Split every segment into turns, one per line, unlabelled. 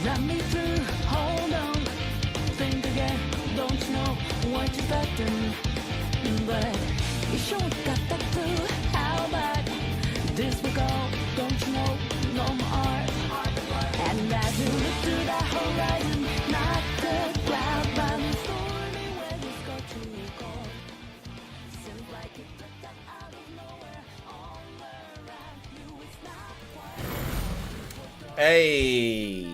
Run me through, hold on, think again, don't you know what you're expecting? But you sure got that clue, how about this will go, don't you know, no more. And as you look through that horizon, not the cloud, but the stormy weather's got to go. Seems like it took that out of nowhere, all around you, it's not quite.
Hey,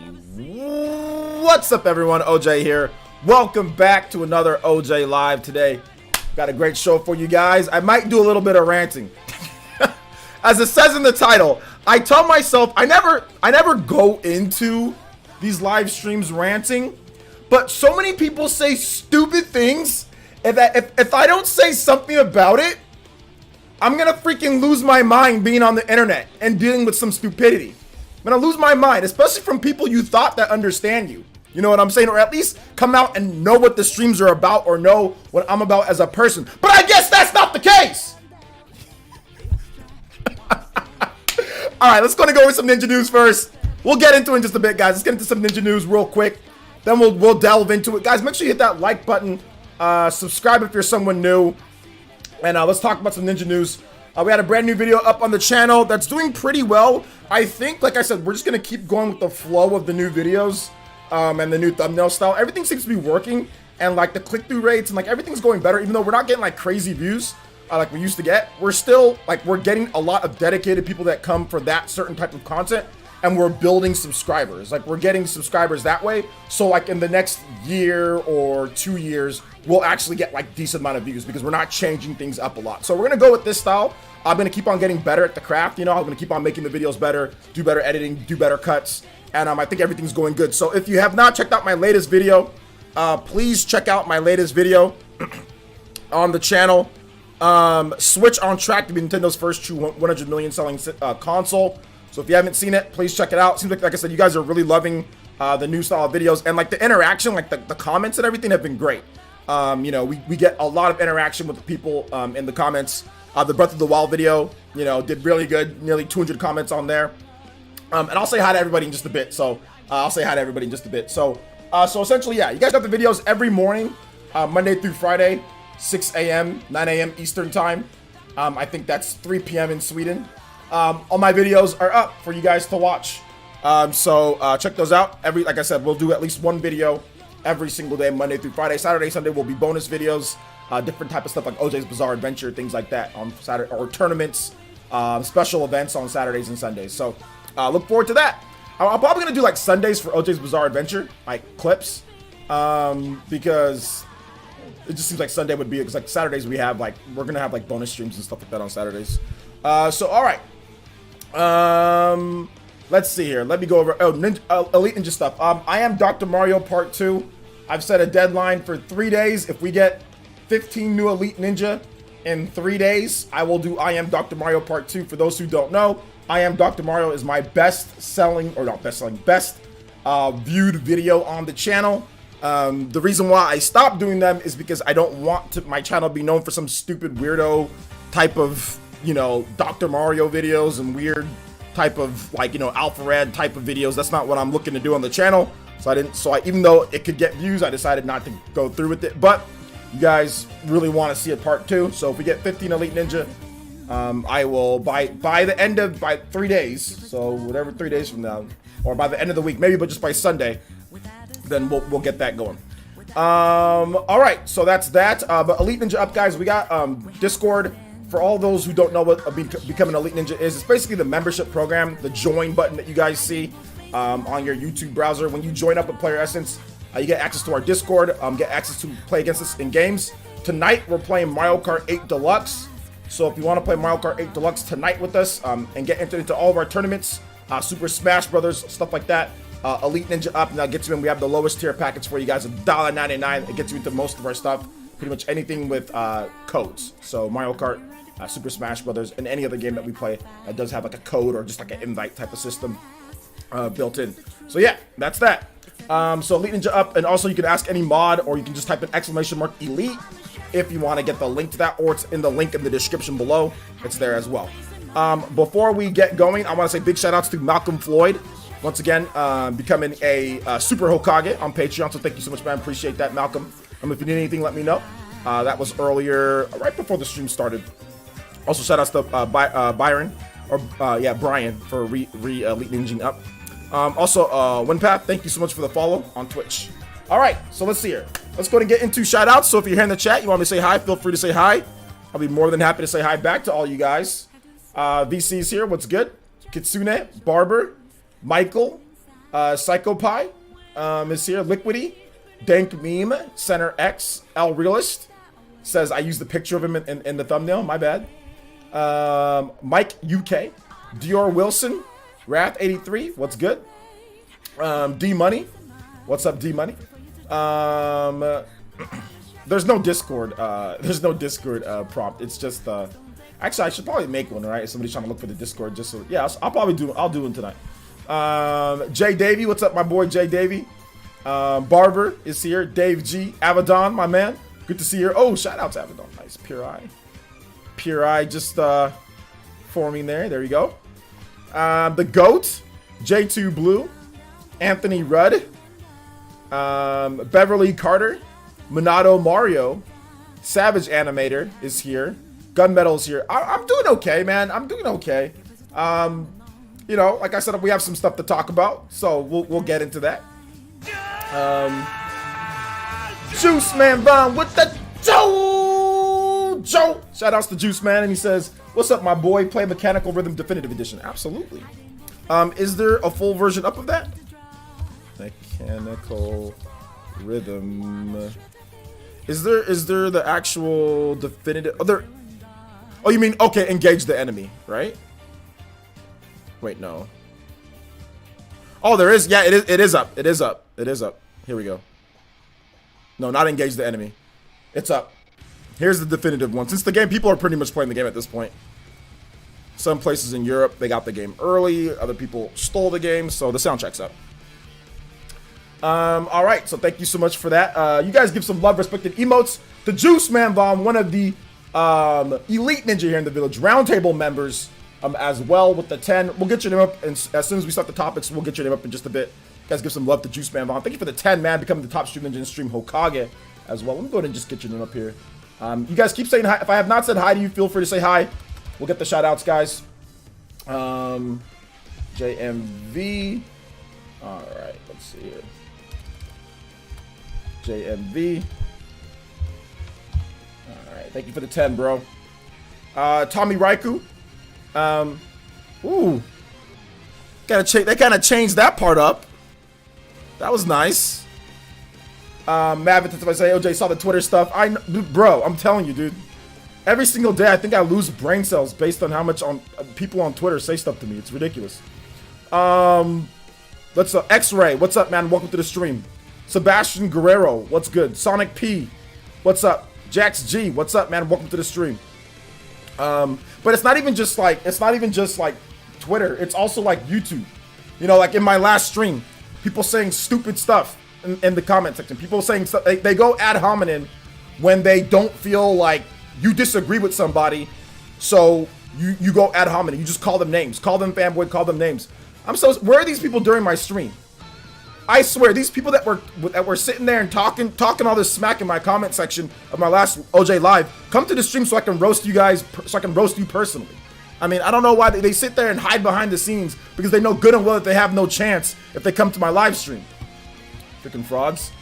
what's up everyone? OJ here. Welcome back to another OJ Live today. Got a great show for you guys. I might do a little bit of ranting. As it says in the title, I tell myself I never go into these live streams ranting, but so many people say stupid things, and that if I don't say something about it, I'm gonna freaking lose my mind being on the internet and dealing with some stupidity. I'm gonna lose my mind, especially from people you thought that understand you. You know what I'm saying? Or at least come out and know what the streams are about or know what I'm about as a person. But I guess that's not the case. All right, let's go with some Ninja news first. We'll get into it in just a bit, guys. Let's get into some Ninja news real quick. Then we'll delve into it. Guys, make sure you hit that like button. Subscribe if you're someone new. And let's talk about some Ninja news. We had a brand new video up on the channel that's doing pretty well. I think, like I said, we're just going to keep going with the flow of the new videos and the new thumbnail style. Everything seems to be working. And like the click-through rates and like everything's going better. Even though we're not getting like crazy views like we used to get, we're still like we're getting a lot of dedicated people that come for that certain type of content, and we're building subscribers. Like we're getting subscribers that way, so like in the next year or 2 years we'll actually get like decent amount of views because we're not changing things up a lot. So we're gonna go with this style. I'm gonna keep on getting better at the craft, you know. I'm gonna keep on making the videos better, do better editing, do better cuts, and I think everything's going good. So if you have not checked out my latest video, please check out my latest video on the channel. Switch on track to be Nintendo's first true 100 million selling console. So if you haven't seen it, please check it out. Seems like I said, you guys are really loving the new style of videos, and like the interaction, like the comments and everything have been great. You know, we get a lot of interaction with the people in the comments. The Breath of the Wild video, you know, did really good. Nearly 200 comments on there. And I'll say hi to everybody in just a bit. So so essentially, yeah, you guys got the videos every morning, Monday through Friday. 6 a.m., 9 a.m. Eastern time. I think that's 3 p.m. in Sweden. All my videos are up for you guys to watch. So check those out. Like I said, we'll do at least one video every single day, Monday through Friday. Saturday, Sunday will be bonus videos, different type of stuff like OJ's Bizarre Adventure, things like that on Saturday, or tournaments, special events on Saturdays and Sundays. So look forward to that. I'm probably gonna do like Sundays for OJ's Bizarre Adventure, like clips, because it just seems like Sunday would be, because like Saturdays we're gonna have like bonus streams and stuff like that on Saturdays. So all right, let's see here. Let me go over Elite Ninja stuff. I am Dr. Mario Part 2. I've set a deadline for 3 days. If we get 15 new Elite Ninja in 3 days, I will do I am Dr. Mario Part 2. For those who don't know, I am Dr. Mario is my best viewed video on the channel. The reason why I stopped doing them is because I don't want my channel to be known for some stupid weirdo type of, you know, Dr. Mario videos and weird type of, like, you know, Alpha Red type of videos. That's not what I'm looking to do on the channel. So even though it could get views, I decided not to go through with it. But you guys really want to see a part 2. So if we get 15 Elite Ninja, I will by 3 days. So whatever, 3 days from now, or by the end of the week, maybe, but just by Sunday, then we'll get that going. All right, so that's that. But Elite Ninja up, guys. We got Discord. For all those who don't know what becoming Elite Ninja is, it's basically the membership program, the join button that you guys see on your YouTube browser. When you join up with PlayerEssence, you get access to our Discord, get access to play against us in games. Tonight we're playing Mario Kart 8 Deluxe. So if you want to play Mario Kart 8 Deluxe tonight with us and get entered into all of our tournaments, Super Smash Brothers, stuff like that. Elite Ninja up, and that gets you in. We have the lowest tier package for you guys, $1.99. It gets you into most of our stuff, pretty much anything with codes. So Mario Kart, Super Smash Brothers, and any other game that we play that does have like a code or just like an invite type of system built in. So yeah, that's that. So Elite Ninja up, and also you can ask any mod, or you can just type in !Elite if you want to get the link to that, or it's in the link in the description below. It's there as well. Before we get going, I want to say big shout outs to Malcolm Floyd. once again, becoming a Super Hokage on Patreon. So thank you so much, man. Appreciate that, Malcolm. If you need anything, let me know. That was earlier, right before the stream started. Also, shout outs to Byron, or Brian for elite ninging up. Also, Winpath, thank you so much for the follow on Twitch. All right, so let's see here. Let's go ahead and get into shout outs. So if you're here in the chat, you want me to say hi, feel free to say hi. I'll be more than happy to say hi back to all you guys. VC's here, what's good? Kitsune, Barber, Michael, Psychopie is here, Liquidy, Dank Meme, Center X, L Realist says I used the picture of him in the thumbnail, my bad. Mike UK, Dior Wilson, Wrath83, what's good? D Money, what's up, D Money? There's no Discord. Prompt. It's just actually I should probably make one, right? If somebody's trying to look for the Discord, just so yeah, I'll do one tonight. Jay Davey, what's up, my boy Jay Davey? Barber is here. Dave G, Avedon, my man. Good to see you. Oh, shout out to Avedon. Nice. Pure Eye just forming there. There you go. The GOAT, J2 Blue, Anthony Rudd, Beverly Carter, Minato Mario, Savage Animator is here. Gunmetal's here. I'm doing okay, man. I'm doing okay. You know, like I said, we have some stuff to talk about, so we'll get into that. Juice Man Von with the Joe. Shout outs to Juice Man, and he says, "What's up, my boy? Play Mechanical Rhythm Definitive Edition." Absolutely. Is there a full version up of that? Mechanical Rhythm. Is there the actual definitive? Oh, you mean okay? Engage the enemy, right? Wait, no. Oh, there is. Yeah, it is up. It is up. Here we go. No, not engage the enemy. It's up. Here's the definitive one. Since the game, people are pretty much playing the game at this point. Some places in Europe, they got the game early. Other people stole the game, so the soundtrack's up. All right, so thank you so much for that. You guys give some love, respect, and emotes. The Juice Man Von, one of the elite ninja here in the village, roundtable members as well with the 10. We'll get your name up, and as soon as we start the topics, we'll get your name up in just a bit. You guys give some love to Juice Man Von. Thank you for the 10, man, becoming the top stream ninja in stream Hokage as well. Let me go ahead and just get your name up here. You guys keep saying hi. If I have not said hi to you, feel free to say hi. We'll get the shout outs, guys. JMV. All right, let's see here. JMV. All right, thank you for the 10, bro. Tommy Raiku. Ooh. They kind of changed that part up. That was nice. Mavit, if I say OJ saw the Twitter stuff, bro, I'm telling you, dude. Every single day, I think I lose brain cells based on how much people on Twitter say stuff to me. It's ridiculous. Let's X-Ray, what's up, man? Welcome to the stream. Sebastian Guerrero, what's good? Sonic P, what's up? Jax G, what's up, man? Welcome to the stream. But it's not even just like Twitter. It's also like YouTube. You know, like in my last stream, people saying stupid stuff in the comment section. People saying stuff. They go ad hominem when they don't feel like you disagree with somebody. So you go ad hominem. You just call them names. Call them fanboy. Call them names. Where are these people during my stream? I swear, these people that were sitting there and talking all this smack in my comment section of my last OJ live, come to the stream so I can roast you guys, so I can roast you personally. I mean, I don't know why they sit there and hide behind the scenes, because they know good and well that they have no chance if they come to my live stream. Freaking frauds.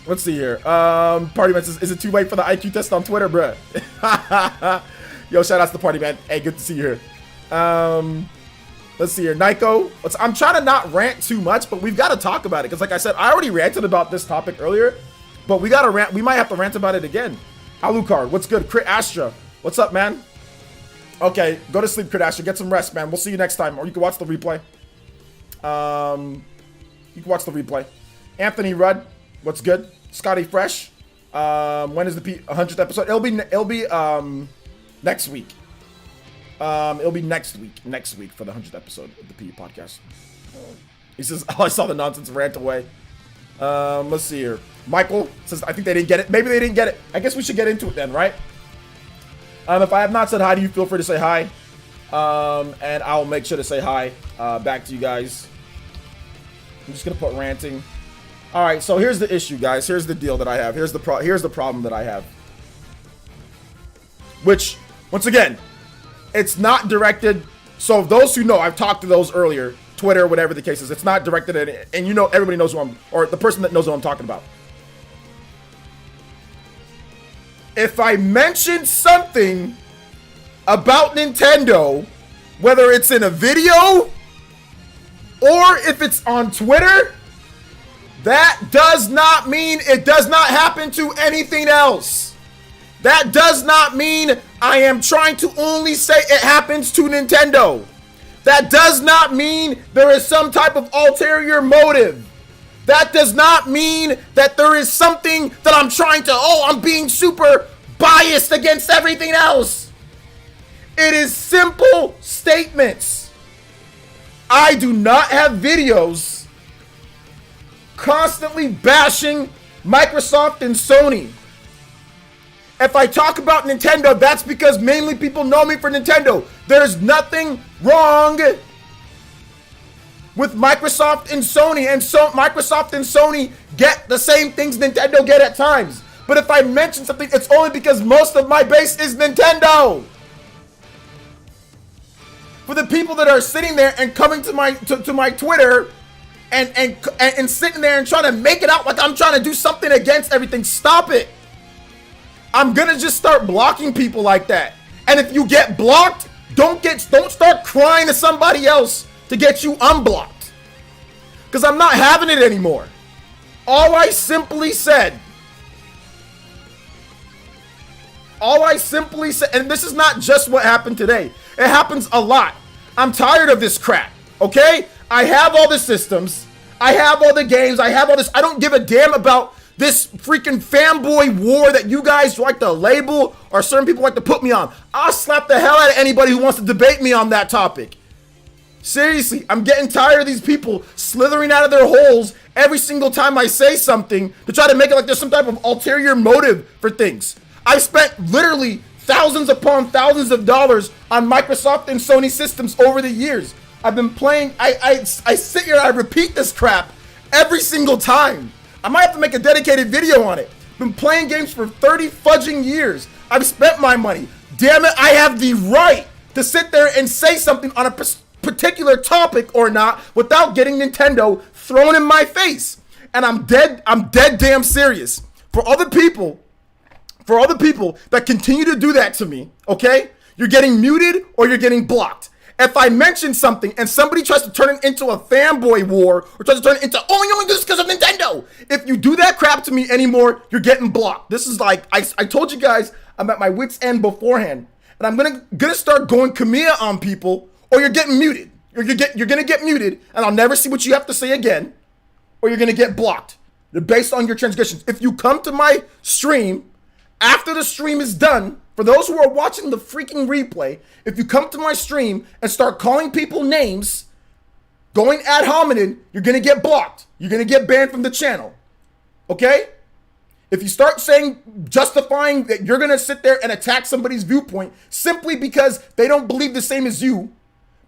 Let's see here. Party man says, is it too late for the IQ test on Twitter, bruh? Yo, shout out to the party man. Hey, good to see you here. Let's see here. Nico, I'm trying to not rant too much, but we've got to talk about it. Because like I said, I already ranted about this topic earlier, but we got to rant. We might have to rant about it again. Alucard, what's good? Crit Astra, what's up, man? Okay, go to sleep, Crit Astra. Get some rest, man. We'll see you next time. Or you can watch the replay. You can watch the replay. Anthony Rudd, what's good? Scotty Fresh. When is the 100th episode? It'll be next week. It'll be next week for the 100th episode of the PE podcast. He says, oh, I saw the nonsense rant away. Let's see here. Michael says, I think they didn't get it. Maybe they didn't get it. I guess we should get into it then, right? If I have not said hi to you, feel free to say hi. And I'll make sure to say hi back to you guys. I'm just gonna put ranting. All right, so here's the issue, guys. Here's the deal that I have. Here's the problem that I have. Which, once again, it's not directed. So those who know, I've talked to those earlier, Twitter, whatever the case is. It's not directed at, and you know, everybody knows who I'm, or the person that knows what I'm talking about. If I mention something about Nintendo, whether it's in a video or if it's on Twitter, that does not mean it does not happen to anything else. That does not mean I am trying to only say it happens to Nintendo. That does not mean there is some type of ulterior motive. That does not mean that there is something that I'm trying to, I'm being super biased against everything else. It is simple statements. I do not have videos constantly bashing Microsoft and Sony. If I talk about Nintendo, that's because mainly people know me for Nintendo. There's nothing wrong with Microsoft and Sony, and so Microsoft and Sony get the same things Nintendo get at times. But if I mention something, it's only because most of my base is Nintendo. For the people that are sitting there and coming to my Twitter and sitting there and trying to make it out like I'm trying to do something against everything, stop it. I'm gonna just start blocking people like that. And if you get blocked, don't start crying to somebody else to get you unblocked. Because I'm not having it anymore. All I simply said, and this is not just what happened today. It happens a lot. I'm tired of this crap, okay? I have all the systems. I have all the games. I have all this. I don't give a damn about this freaking fanboy war that you guys like to label or certain people like to put me on. I'll slap the hell out of anybody who wants to debate me on that topic. Seriously, I'm getting tired of these people slithering out of their holes every single time I say something to try to make it like there's some type of ulterior motive for things. I've spent literally thousands upon thousands of dollars on Microsoft and Sony systems over the years. I've been playing, I sit here and I repeat this crap every single time. I might have to make a dedicated video on it. Been playing games for 30 fudging years. I've spent my money. Damn it, I have the right to sit there and say something on a particular topic or not without getting Nintendo thrown in my face. And I'm dead damn serious. For other people that continue to do that to me, okay? You're getting muted or you're getting blocked. If I mention something and somebody tries to turn it into a fanboy war or tries to turn it into, you only do this because of Nintendo. If you do that crap to me anymore, you're getting blocked. This is like, I told you guys, I'm at my wit's end beforehand. And I'm gonna start going Kamiya on people, or you're getting muted. You're gonna get muted, and I'll never see what you have to say again, or you're gonna get blocked. They're based on your transgressions. If you come to my stream, after the stream is done, for those who are watching the freaking replay, if you come to my stream and start calling people names, going ad hominem, you're going to get blocked. You're going to get banned from the channel. Okay? If you start justifying that you're going to sit there and attack somebody's viewpoint simply because they don't believe the same as you,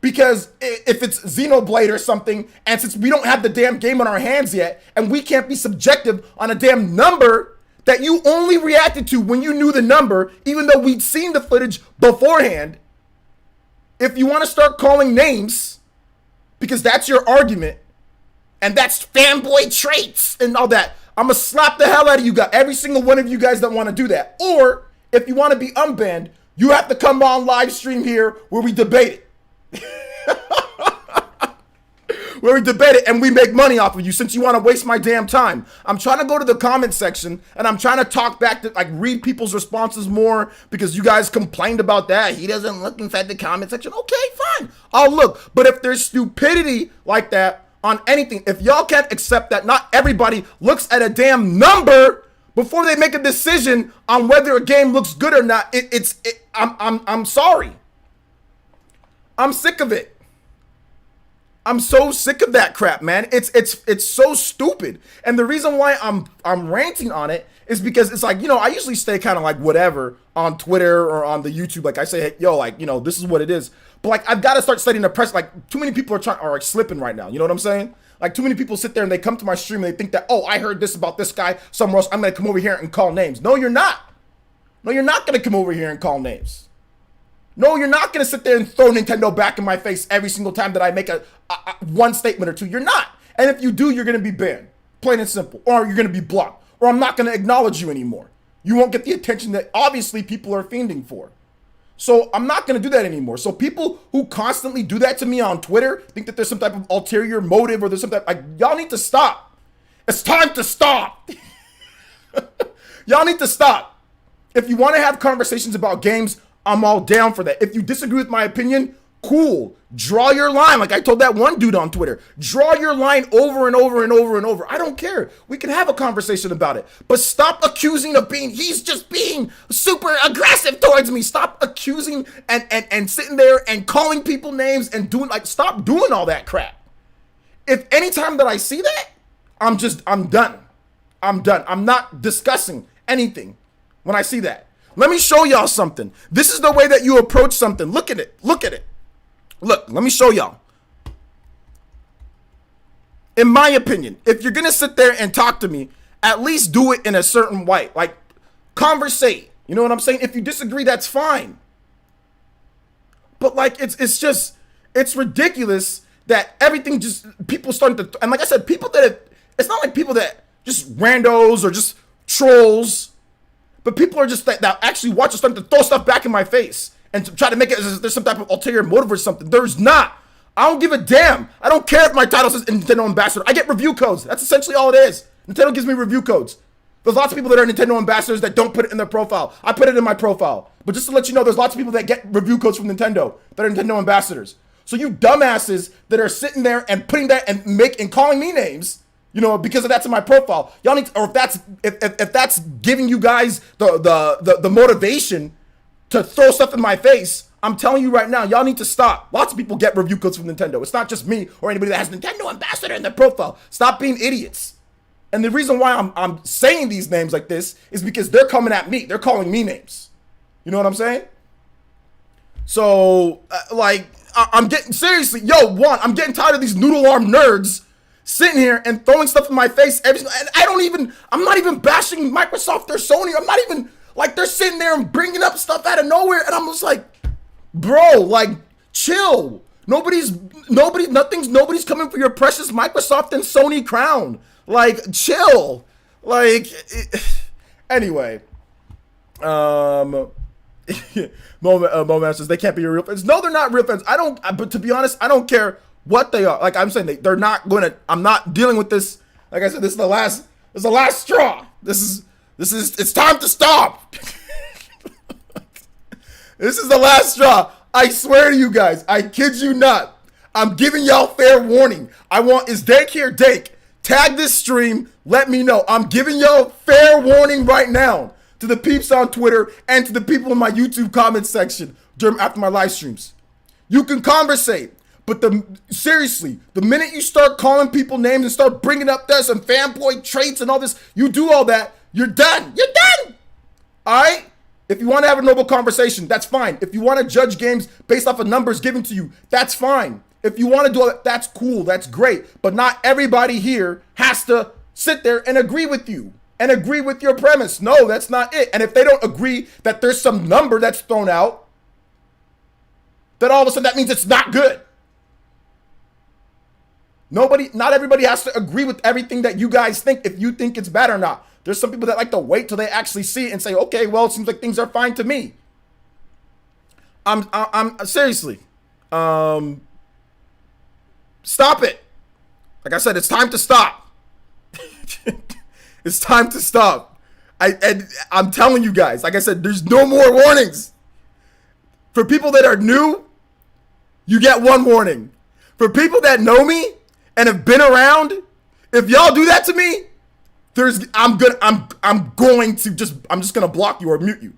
because if it's Xenoblade or something, and since we don't have the damn game on our hands yet, and we can't be subjective on a damn number that you only reacted to when you knew the number, even though we'd seen the footage beforehand. If you want to start calling names, because that's your argument, and that's fanboy traits and all that, I'm going to slap the hell out of you guys, every single one of you guys that want to do that. Or, if you want to be unbanned, you have to come on live stream here where we debate it. Where we debate it and we make money off of you since you want to waste my damn time. I'm trying to go to the comment section and I'm trying to talk back to, like, read people's responses more because you guys complained about that. He doesn't look inside the comment section. Okay, fine. I'll look. But if there's stupidity like that on anything, if y'all can't accept that not everybody looks at a damn number before they make a decision on whether a game looks good or not, I'm sorry. I'm sick of it. I'm so sick of that crap, man. It's so stupid. And the reason why I'm ranting on it is because it's like, I usually stay kind of like whatever on Twitter or on the YouTube. Like I say, hey, yo, like, this is what it is. But like, I've got to start studying the press. Like, too many people are like slipping right now. You know what I'm saying? Like, too many people sit there and they come to my stream and they think that, oh, I heard this about this guy somewhere else. I'm going to come over here and call names. No, you're not. No, you're not going to come over here and call names. No, you're not going to sit there and throw Nintendo back in my face every single time that I make a one statement or two. You're not. And if you do, you're going to be banned. Plain and simple. Or you're going to be blocked. Or I'm not going to acknowledge you anymore. You won't get the attention that obviously people are fiending for. So I'm not going to do that anymore. So people who constantly do that to me on Twitter think that there's some type of ulterior motive or there's some type, like, y'all need to stop. It's time to stop. Y'all need to stop. If you want to have conversations about games, I'm all down for that. If you disagree with my opinion, cool. Draw your line. Like I told that one dude on Twitter, draw your line over and over and over and over. I don't care. We can have a conversation about it. But stop accusing of he's just being super aggressive towards me. Stop accusing and sitting there and calling people names and stop doing all that crap. If anytime that I see that, I'm done. I'm done. I'm not discussing anything when I see that. Let me show y'all something. This is the way that you approach something. Look at it. Look at it. Look, let me show y'all. In my opinion, if you're going to sit there and talk to me, at least do it in a certain way. Like, conversate. You know what I'm saying? If you disagree, that's fine. But, like, it's ridiculous that everything people starting to, and like I said, it's not like people that just randos or just trolls, but people are just that actually watch us starting to throw stuff back in my face. And to try to make it as if there's some type of ulterior motive or something. There's not. I don't give a damn. I don't care if my title says Nintendo Ambassador. I get review codes. That's essentially all it is. Nintendo gives me review codes. There's lots of people that are Nintendo Ambassadors that don't put it in their profile. I put it in my profile. But just to let you know, there's lots of people that get review codes from Nintendo that are Nintendo Ambassadors. So you dumbasses that are sitting there and putting that and calling me names, you know, because of that's in my profile. Y'all need to, or if that's giving you guys the motivation to throw stuff in my face, I'm telling you right now, y'all need to stop. Lots of people get review codes from Nintendo. It's not just me or anybody that has Nintendo Ambassador in their profile. Stop being idiots. And the reason why I'm saying these names like this is because they're coming at me. They're calling me names. You know what I'm saying? So, I'm getting, seriously, I'm getting tired of these noodle arm nerds sitting here and throwing stuff in my face and I'm not even bashing Microsoft or Sony. I'm not even, like, they're sitting there and bringing up stuff out of nowhere, and I'm just like, bro, like, chill. Nobody's coming for your precious Microsoft and Sony crown. Like, chill. Like, anyway. Moment says they can't be your real fans. No, they're not real fans. But to be honest, I don't care what they are. Like I'm saying, they're not I'm not dealing with this. Like I said, this is the last straw. It's time to stop. This is the last straw. I swear to you guys, I kid you not. I'm giving y'all fair warning. Is Dake here? Dake, tag this stream. Let me know. I'm giving y'all fair warning right now to the peeps on Twitter and to the people in my YouTube comment section after my live streams. You can conversate, but seriously, the minute you start calling people names and start bringing up there's some fanboy traits and all this, you do all that, you're done. You're done. All right? If you want to have a noble conversation, that's fine. If you want to judge games based off of numbers given to you, that's fine. If you want to do all that, that's cool. That's great. But not everybody here has to sit there and agree with you and agree with your premise. No, that's not it. And if they don't agree that there's some number that's thrown out, then all of a sudden that means it's not good. Not everybody has to agree with everything that you guys think if you think it's bad or not. There's some people that like to wait till they actually see it and say, okay, well, it seems like things are fine to me. I'm seriously, stop it. Like I said, it's time to stop. It's time to stop. I'm telling you guys, like I said, there's no more warnings. For people that are new, you get one warning. For people that know me and have been around, if y'all do that to me, I'm just gonna block you or mute you.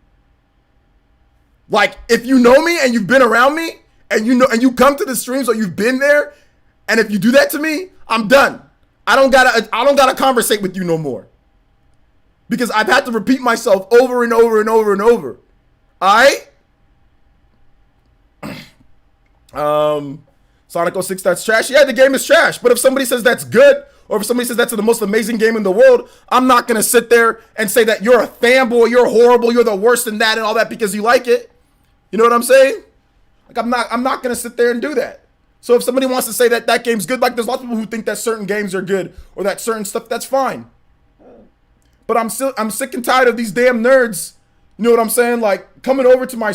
Like, if you know me and you've been around me and you come to the streams or you've been there, and if you do that to me, I'm done. I don't gotta conversate with you no more. Because I've had to repeat myself over and over and over and over. Alright? Sonic 06, that's trash. Yeah, the game is trash. But if somebody says that's good, or if somebody says that's the most amazing game in the world, I'm not going to sit there and say that you're a fanboy, you're horrible, you're the worst in that and all that because you like it. You know what I'm saying? Like, I'm not going to sit there and do that. So if somebody wants to say that that game's good, like there's lots of people who think that certain games are good or that certain stuff, that's fine. But I'm sick and tired of these damn nerds. You know what I'm saying? Like coming over to my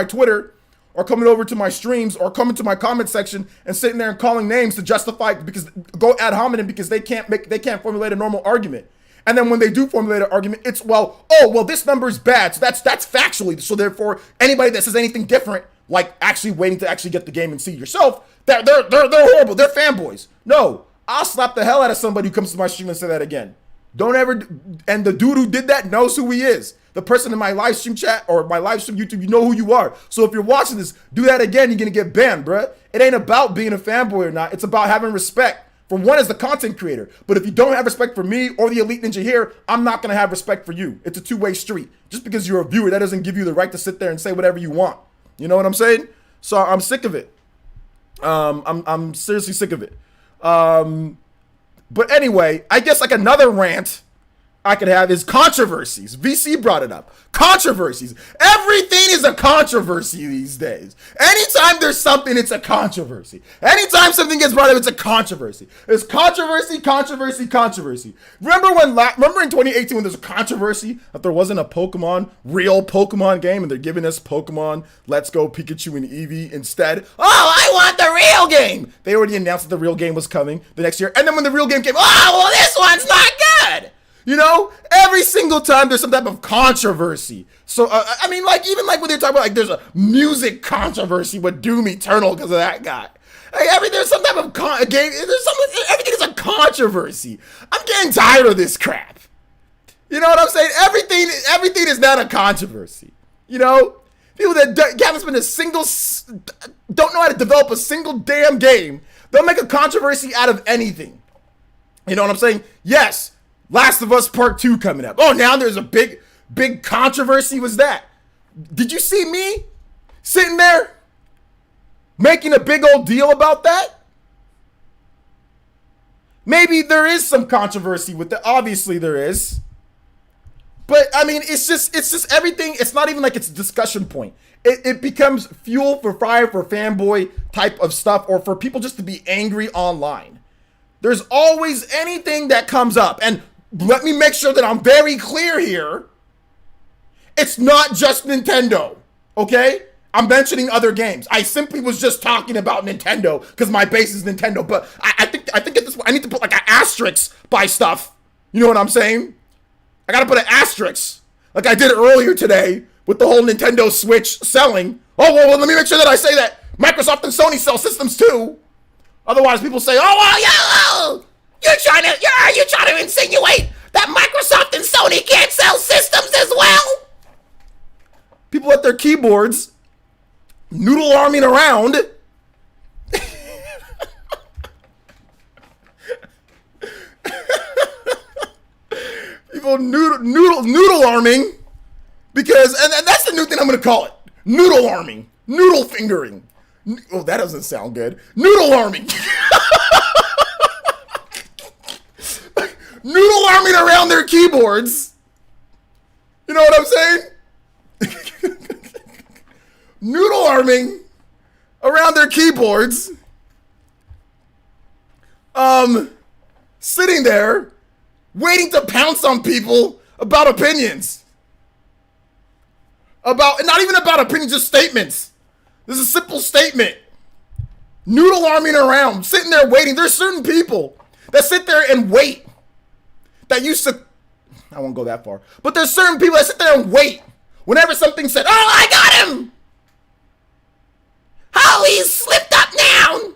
Twitter or coming over to my streams or coming to my comment section and sitting there and calling names to justify because go ad hominem because they can't formulate a normal argument. And then when they do formulate an argument, it's this number is bad. So that's factually. So therefore, anybody that says anything different, like actually waiting to actually get the game and see it yourself, they're horrible. They're fanboys. No, I'll slap the hell out of somebody who comes to my stream and say that again. Don't ever. And the dude who did that knows who he is. The person in my live stream chat or my live stream YouTube, you know who you are. So if you're watching this, do that again, you're gonna get banned, bruh. It ain't about being a fanboy or not. It's about having respect for one as the content creator. But if you don't have respect for me or the Elite Ninja here, I'm not gonna have respect for you. It's a two-way street. Just because you're a viewer, that doesn't give you the right to sit there and say whatever you want. You know what I'm saying? So I'm sick of it. I'm seriously sick of it. But anyway, I guess like another rant I could have is controversies. VC brought it up. Controversies. Everything is a controversy these days. Anytime there's something, it's a controversy. Anytime something gets brought up, it's a controversy. It's controversy, controversy, controversy. Remember in 2018 when there's a controversy that there wasn't a real Pokemon game, and they're giving us Pokemon Let's Go Pikachu and Eevee instead? Oh, I want the real game! They already announced that the real game was coming the next year, and then when the real game came, oh, well, this one's not good! You know, every single time there's some type of controversy. So, I mean, like, even like when they're talking about, like, there's a music controversy with Doom Eternal because of that guy. Like, there's some type of game, everything is a controversy. I'm getting tired of this crap. You know what I'm saying? Everything is not a controversy. You know? People that haven't spent don't know how to develop a single damn game, they'll make a controversy out of anything. You know what I'm saying? Yes. Last of Us Part 2 coming up. Oh, now there's a big controversy. Was that? Did you see me sitting there making a big old deal about that? Maybe there is some controversy with that. Obviously there is. But I mean, it's just everything. It's not even like it's a discussion point. It becomes fuel for fire for fanboy type of stuff or for people just to be angry online. There's always anything that comes up. And let me make sure that I'm very clear here. It's not just Nintendo, okay? I'm mentioning other games. I simply was just talking about Nintendo because my base is Nintendo. But I think at this point I need to put like an asterisk by stuff. You know what I'm saying? I gotta put an asterisk like I did earlier today with the whole Nintendo Switch selling. Oh, well, let me make sure that I say that Microsoft and Sony sell systems too. Otherwise, people say, "Oh, well, yeah, are you trying to insinuate that Microsoft and Sony can't sell systems as well?" People at their keyboards, noodle arming around. People noodle arming because, and that's the new thing I'm going to call it: noodle arming, noodle fingering. Oh, that doesn't sound good. Noodle arming. Noodle arming around their keyboards. You know what I'm saying? Noodle arming around their keyboards. Sitting there waiting to pounce on people about opinions. Not even about opinions, just statements. This is a simple statement. Noodle arming around, sitting there waiting. There's certain people that sit there and wait. That used to, I won't go that far, but there's certain people that sit there and wait whenever something said, "Oh, I got him! Oh, he's slipped up now!"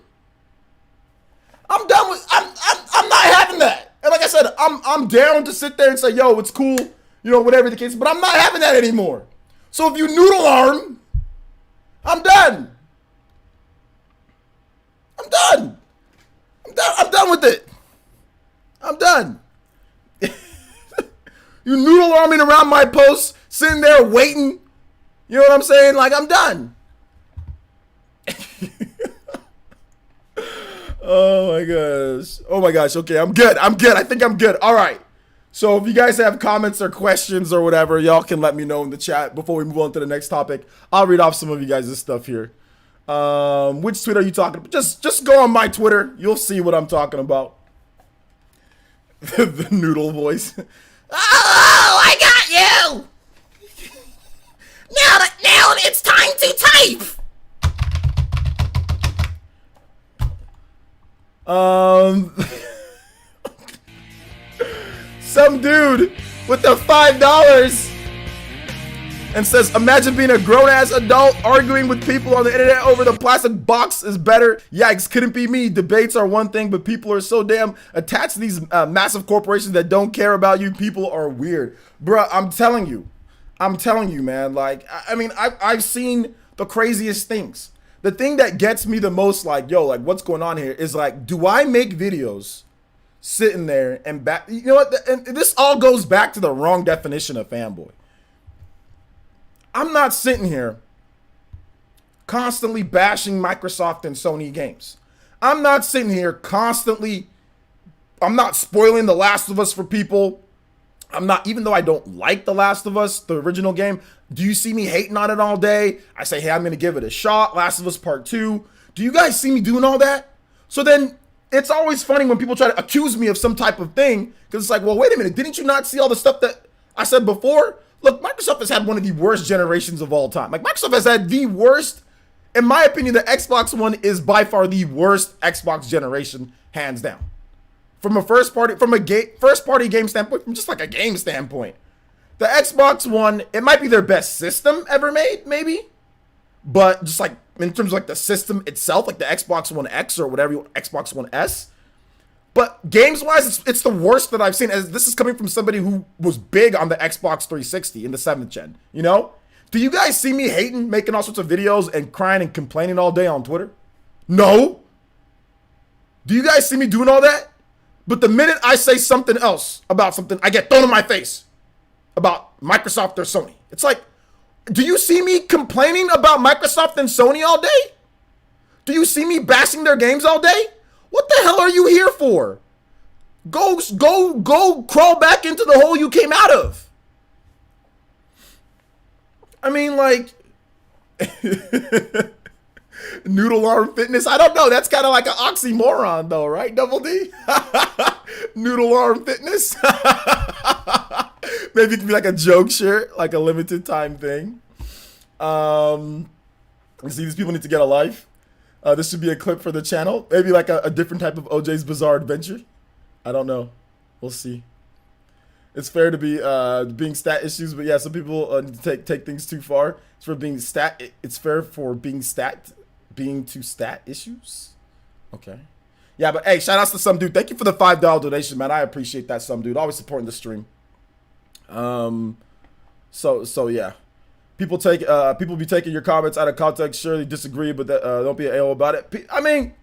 I'm done with, I'm not having that. And like I said, I'm down to sit there and say, "Yo, it's cool," you know, whatever the case, but I'm not having that anymore. So if you noodle arm, I'm done. I'm done with it. I'm done. You noodle arming around my posts, sitting there waiting. You know what I'm saying? Like, I'm done. Oh my gosh. Oh my gosh. Okay, I'm good. I'm good. I think I'm good. All right. So if you guys have comments or questions or whatever, y'all can let me know in the chat before we move on to the next topic. I'll read off some of you guys' stuff here. Which tweet are you talking about? Just go on my Twitter. You'll see what I'm talking about. The noodle voice. Oh, I got you. Now it's time to type. Some dude with the $5 and says, imagine being a grown-ass adult arguing with people on the internet over the plastic box is better. Yikes, couldn't be me. Debates are one thing, but people are so damn attached to these massive corporations that don't care about you. People are weird. Bruh, I'm telling you, man. Like, I mean, I've seen the craziest things. The thing that gets me the most, like, yo, like, what's going on here is, like, do I make videos sitting there and back? You know what? And this all goes back to the wrong definition of fanboy. I'm not sitting here constantly bashing Microsoft and Sony games. I'm not sitting here constantly, I'm not spoiling The Last of Us for people. I'm not, even though I don't like The Last of Us, the original game, do you see me hating on it all day? I say, hey, I'm going to give it a shot. Last of Us Part 2. Do you guys see me doing all that? So then it's always funny when people try to accuse me of some type of thing, because it's like, well, wait a minute. Didn't you not see all the stuff that I said before? Look, Microsoft has had one of the worst generations of all time. Like, Microsoft has had the worst, in my opinion, the Xbox One is by far the worst Xbox generation, hands down. From a first party game standpoint, from just like a game standpoint. The Xbox One, it might be their best system ever made, maybe. But just like in terms of like the system itself, like the Xbox One X or whatever, Xbox One S. But games-wise, it's the worst that I've seen. As this is coming from somebody who was big on the Xbox 360 in the 7th gen, you know? Do you guys see me hating, making all sorts of videos and crying and complaining all day on Twitter? No. Do you guys see me doing all that? But the minute I say something else about something, I get thrown in my face about Microsoft or Sony. It's like, do you see me complaining about Microsoft and Sony all day? Do you see me bashing their games all day? What the hell are you here for? Go crawl back into the hole you came out of. I mean, like, noodle arm fitness. I don't know. That's kind of like an oxymoron, though, right? Double D. Noodle arm fitness. Maybe it could be like a joke shirt, like a limited time thing. You see, these people need to get a life. This should be a clip for the channel. Maybe like a different type of OJ's Bizarre Adventure. I don't know. We'll see. It's fair to be being stat issues, but yeah, some people need to take things too far. It's for being stat. It's fair for being to stat issues. Okay. Yeah, but hey, shout outs to some dude. Thank you for the $5 donation, man. I appreciate that, some dude. Always supporting the stream. So yeah. People be taking your comments out of context. Surely disagree, but don't be an AO about it. I mean,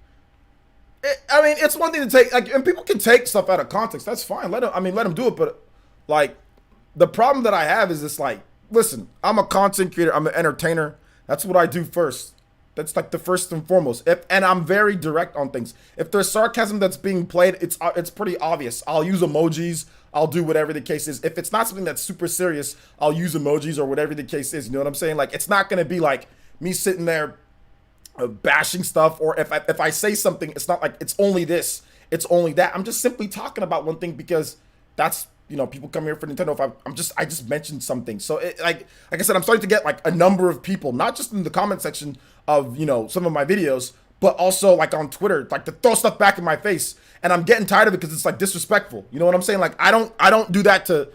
it's one thing to take, like, and people can take stuff out of context. That's fine. Let them do it. But like, the problem that I have is this, like, listen, I'm a content creator. I'm an entertainer. That's what I do first. That's like the first and foremost. And I'm very direct on things. If there's sarcasm that's being played, it's pretty obvious. I'll use emojis. I'll do whatever the case is. If it's not something that's super serious, I'll use emojis or whatever the case is. You know what I'm saying? Like, it's not gonna be like me sitting there bashing stuff, or if I say something, it's not like it's only this, it's only that. I'm just simply talking about one thing because that's, you know, people come here for Nintendo. If I just mentioned something. So like I said, I'm starting to get like a number of people, not just in the comment section of, you know, some of my videos, but also like on Twitter, like to throw stuff back in my face. And I'm getting tired of it because it's like disrespectful. You know what I'm saying? Like, I don't do that to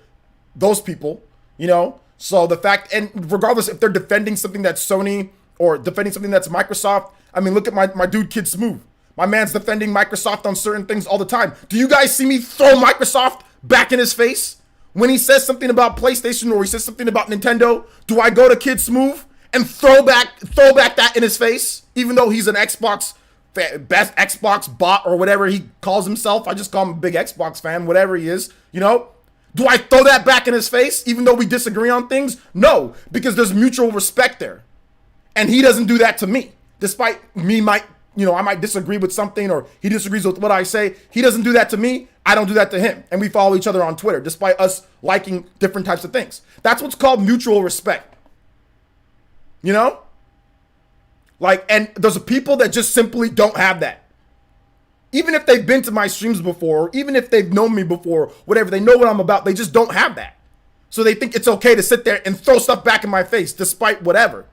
those people, you know? So the fact, and regardless if they're defending something that's Sony or defending something that's Microsoft, I mean, look at my dude Kid Smooth. My man's defending Microsoft on certain things all the time. Do you guys see me throw Microsoft back in his face? When he says something about PlayStation or he says something about Nintendo, do I go to Kid Smooth and throw back that in his face? Even though he's an best Xbox bot or whatever he calls himself. I just call him a big Xbox fan, whatever he is, you know? Do I throw that back in his face even though we disagree on things? No, because there's mutual respect there. And he doesn't do that to me, despite me I might disagree with something, or he disagrees with what I say. He doesn't do that to me. I don't do that to him. And we follow each other on Twitter, despite us liking different types of things. That's what's called mutual respect. You know? Like, and there's people that just simply don't have that. Even if they've been to my streams before, or even if they've known me before, whatever, they know what I'm about, they just don't have that. So they think it's okay to sit there and throw stuff back in my face, despite whatever.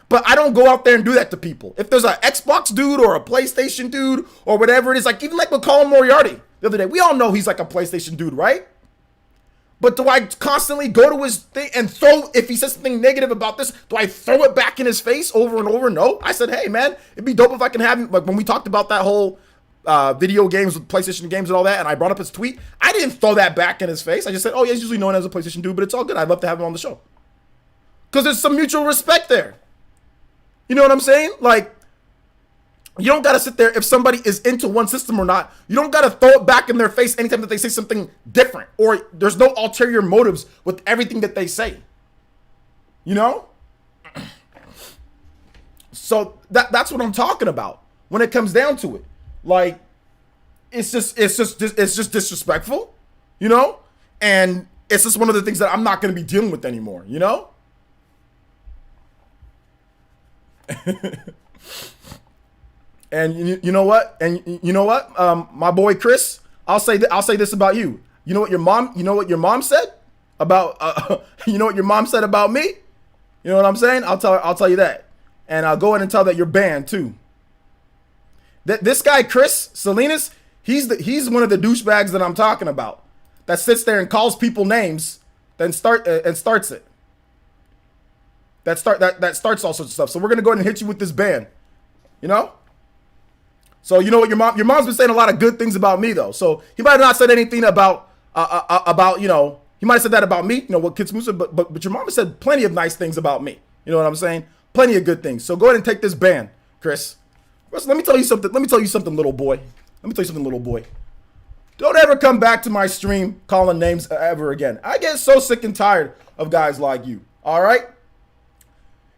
But I don't go out there and do that to people. If there's an Xbox dude or a PlayStation dude or whatever it is, like even like with Colin Moriarty the other day, we all know he's like a PlayStation dude, right? But do I constantly go to his thing and throw, if he says something negative about this, do I throw it back in his face over and over? No. I said, hey man, it'd be dope if I can have him, like when we talked about that whole video games with PlayStation games and all that, and I brought up his tweet, I didn't throw that back in his face. I just said, oh yeah, he's usually known as a PlayStation dude, but it's all good. I'd love to have him on the show. Because there's some mutual respect there. You know what I'm saying? Like, you don't got to sit there if somebody is into one system or not. You don't got to throw it back in their face anytime that they say something different, or there's no ulterior motives with everything that they say. You know? So that's what I'm talking about when it comes down to it. Like, it's just disrespectful, you know? And it's just one of the things that I'm not going to be dealing with anymore, you know? And you know what? And you know what? My boy Chris, I'll say this about you. You know what your mom said about you know what your mom said about me? You know what I'm saying? I'll tell you that. And I'll go ahead and tell that you're banned too. This guy Chris Salinas, he's one of the douchebags that I'm talking about. That sits there and calls people names, then starts it. That starts all sorts of stuff. So we're gonna go ahead and hit you with this ban. You know? So you know what, your mom's been saying a lot of good things about me though. So he might have not said anything about he might have said that about me, what Kid Smooth said, but your mom has said plenty of nice things about me. You know what I'm saying? Plenty of good things. So go ahead and take this ban, Chris. Let me tell you something, little boy. Don't ever come back to my stream calling names ever again. I get so sick and tired of guys like you. All right?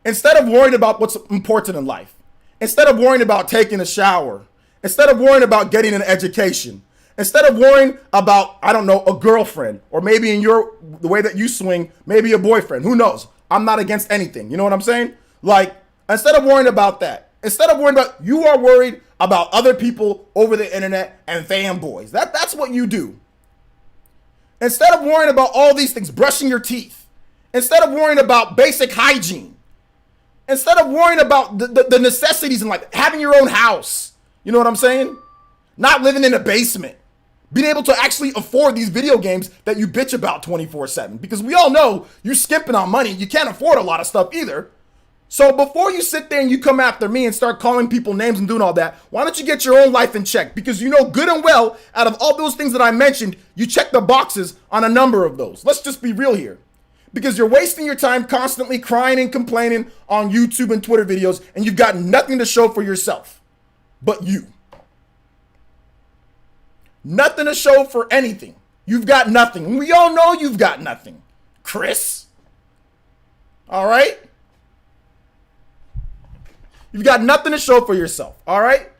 Instead of worrying about what's important in life, instead of worrying about taking a shower, instead of worrying about getting an education, instead of worrying about, I don't know, a girlfriend, or maybe in the way that you swing, maybe a boyfriend, who knows? I'm not against anything. You know what I'm saying? Like, instead of worrying about that, instead of worrying about, you are worried about other people over the internet and fanboys. That's what you do. Instead of worrying about all these things, brushing your teeth, instead of worrying about basic hygiene, instead of worrying about the necessities in life, having your own house, you know what I'm saying? Not living in a basement, being able to actually afford these video games that you bitch about 24/7, because we all know you're skimping on money. You can't afford a lot of stuff either. So before you sit there and you come after me and start calling people names and doing all that, why don't you get your own life in check? Because you know good and well, out of all those things that I mentioned, you check the boxes on a number of those. Let's just be real here. Because you're wasting your time constantly crying and complaining on YouTube and Twitter videos, and you've got nothing to show for yourself but you. Nothing to show for anything. You've got nothing. We all know you've got nothing, Chris. All right? You've got nothing to show for yourself, all right?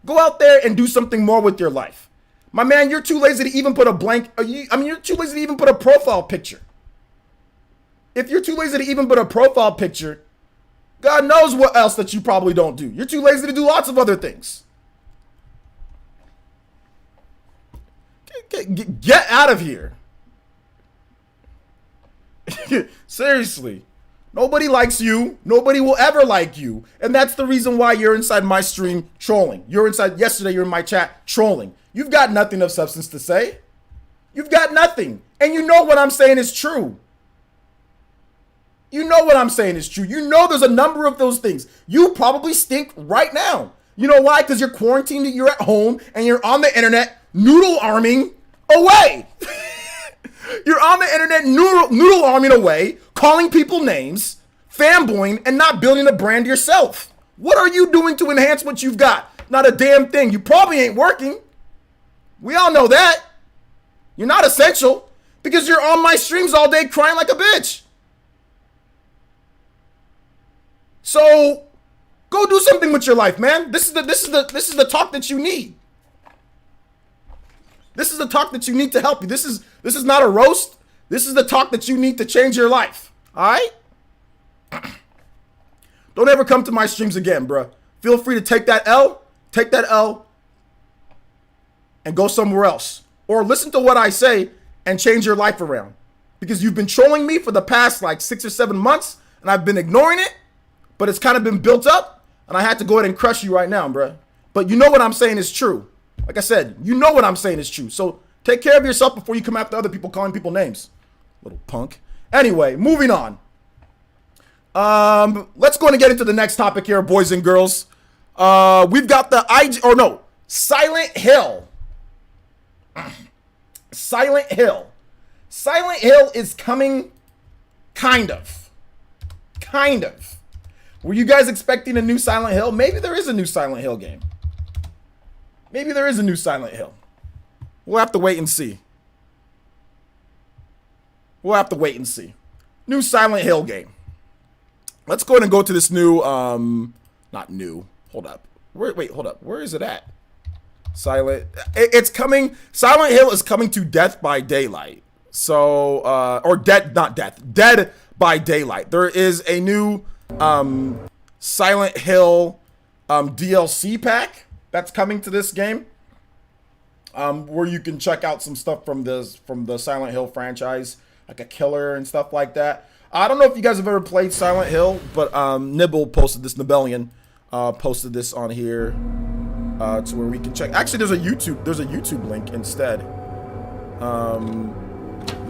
Go out there and do something more with your life. My man, you're too lazy to even put you're too lazy to even put a profile picture. If you're too lazy to even put a profile picture, God knows what else that you probably don't do. You're too lazy to do lots of other things. Get out of here. Seriously. Nobody likes you. Nobody will ever like you. And that's the reason why you're inside my stream trolling. Yesterday you're in my chat trolling. You've got nothing of substance to say. You've got nothing. And you know what I'm saying is true. You know what I'm saying is true. You know there's a number of those things. You probably stink right now. You know why? Because you're quarantined, you're at home, and you're on the internet noodle arming away. You're on the internet noodle arming away, calling people names, fanboying, and not building a brand yourself. What are you doing to enhance what you've got? Not a damn thing. You probably ain't working. We all know that. You're not essential because you're on my streams all day crying like a bitch. So Go do something with your life, man. This is the talk that you need. This is the talk that you need to help you. This is not a roast. This is the talk that you need to change your life. All right? Don't ever come to my streams again, bro. Feel free to take that L, and go somewhere else. Or listen to what I say and change your life around. Because you've been trolling me for the past like 6 or 7 months, and I've been ignoring it, but it's kind of been built up, and I had to go ahead and crush you right now, bro. But you know what I'm saying is true. Like I said, you know what I'm saying is true. So take care of yourself before you come after other people calling people names. Little punk. Anyway, moving on. Let's go and get into the next topic here, boys and girls. We've got the Silent Hill. Silent Hill. Silent Hill is coming, kind of. Were you guys expecting a new Silent Hill? Maybe there is a new Silent Hill game. Maybe there is a new Silent Hill. We'll have to wait and see. New Silent Hill game. Let's go ahead and go to this new, not new. Hold up. Hold up. Where is it at? It's coming. Silent Hill is coming to Death by Daylight. So, Dead by Daylight. There is a new, Silent Hill, DLC pack that's coming to this game. Where you can check out some stuff from the Silent Hill franchise, like a killer and stuff like that. I don't know if you guys have ever played Silent Hill, but Nibellion posted this on here to where we can check. Actually, there's a YouTube link instead.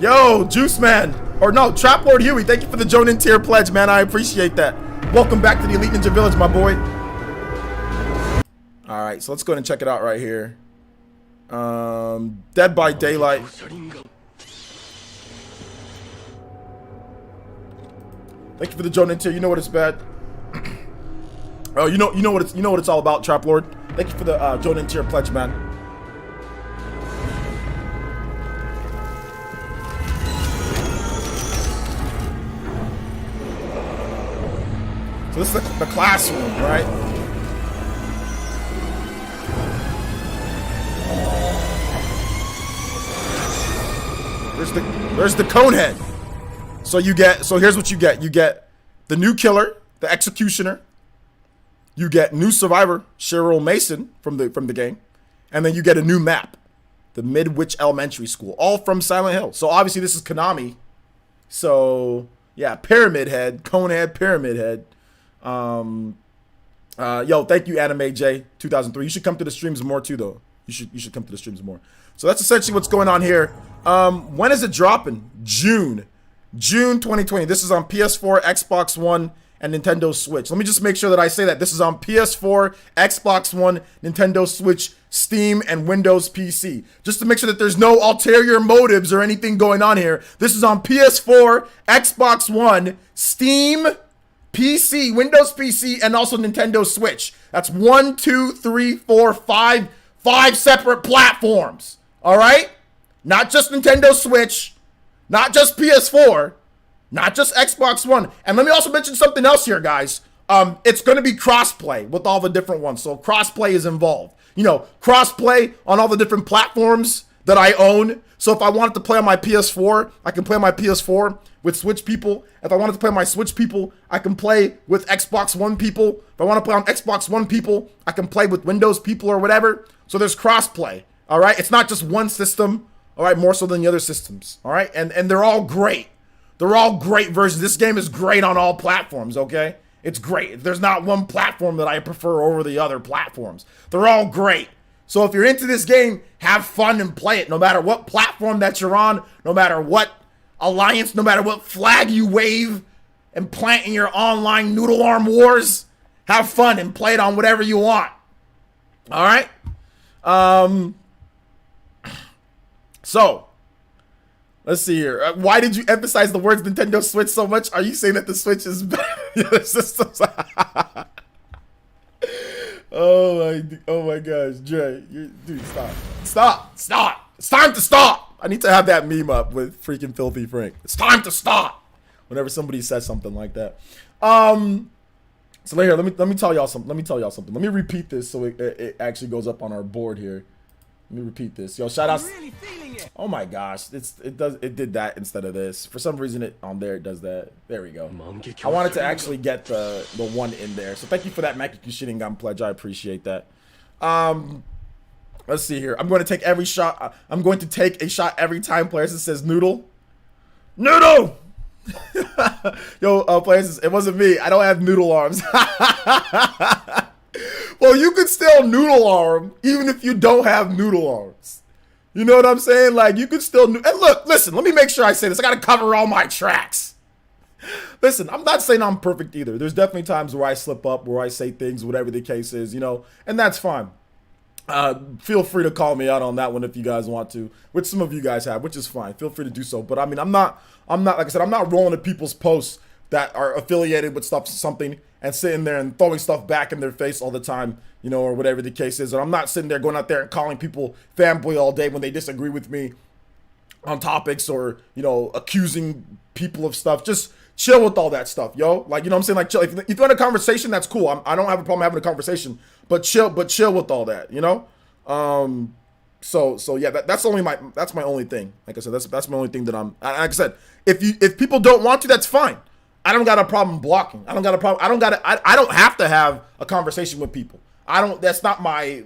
Yo, Juice Man, or no, Trap Lord Huey, thank you for the Jonin tier pledge, man. I appreciate that. Welcome back to the Elite Ninja Village, my boy. All right, so let's go ahead and check it out right here. Dead by Daylight. Thank you for the Jonin tier. You know what it's bad. Oh, you know what it's all about, Trap Lord. Thank you for the Jonin tier pledge, man. So this is the classroom, right? There's the Conehead. So here's what you get. You get the new killer, the executioner. You get new survivor, Cheryl Mason from the game. And then you get a new map, the Midwich Elementary School, all from Silent Hill. So obviously this is Konami. So yeah, Pyramid Head, Conehead, Pyramid Head. Yo, thank you, Anime J 2003. You should come to the streams more too, though. You should come to the streams more. So that's essentially what's going on here. When is it dropping? June 2020. This is on PS4, Xbox One, and Nintendo Switch. Let me just make sure that I say that. This is on PS4, Xbox One, Nintendo Switch, Steam, and Windows PC. Just to make sure that there's no ulterior motives or anything going on here. This is on PS4, Xbox One, Steam, PC, Windows PC, and also Nintendo Switch. That's 1, 2, 3, 4, 5 separate platforms. All right? Not just Nintendo Switch, not just PS4, not just Xbox One. And let me also mention something else here, guys. It's going to be crossplay with all the different ones. So crossplay is involved. You know, crossplay on all the different platforms that I own. So if I wanted to play on my PS4, I can play on my PS4 with Switch people. If I wanted to play on my Switch people, I can play with Xbox One people. If I want to play on Xbox One people, I can play with Windows people or whatever. So there's crossplay. All right, it's not just one system. All right, more so than the other systems. All right, and they're all great. They're all great versions. This game is great on all platforms. Okay, it's great. There's not one platform that I prefer over the other platforms. They're all great. So if you're into this game, have fun and play it. No matter what platform that you're on, no matter what alliance, no matter what flag you wave and plant in your online noodle arm wars, have fun and play it on whatever you want. All right. So, let's see here. Why did you emphasize the words Nintendo Switch so much? Are you saying that the Switch is better than the other systems? Oh my gosh, Dre. Dude, stop. It's time to stop. I need to have that meme up with freaking Filthy Frank. It's time to stop whenever somebody says something like that. So here, let me tell y'all something. Let me tell y'all something. Let me repeat this so it actually goes up on our board here. Let me repeat this. Yo, shout out.
Really feeling it.
Oh my gosh, it did that instead of this. For some reason it on there it does that. There we go. I wanted to actually get the one in there. So thank you for that Makiku Shinigami pledge. I appreciate that. Let's see here. I'm going to take every shot. I'm going to take a shot every time PlayerEssence says noodle. Noodle! Yo, PlayerEssence, it wasn't me. I don't have noodle arms. Well, you could still noodle arm even if you don't have noodle arms. You know what I'm saying? Like, you could still... And look, listen, let me make sure I say this. I got to cover all my tracks. Listen, I'm not saying I'm perfect either. There's definitely times where I slip up, where I say things, whatever the case is, you know, and that's fine. Feel free to call me out on that one if you guys want to, which some of you guys have, which is fine. Feel free to do so. But I mean, I'm not, like I said, I'm not rolling at people's posts that are affiliated with something and sitting there and throwing stuff back in their face all the time, you know, or whatever the case is. And I'm not sitting there going out there and calling people fanboy all day when they disagree with me on topics or, you know, accusing people of stuff. Just chill with all that stuff, yo. Like, you know what I'm saying? Like, chill. If you want a conversation, that's cool. I don't have a problem having a conversation, but chill with all that, you know? So yeah, that's my only thing. Like I said, that's my only thing that like I said, if people don't want to, that's fine. I don't got a problem blocking. I don't have to have a conversation with people. That's not my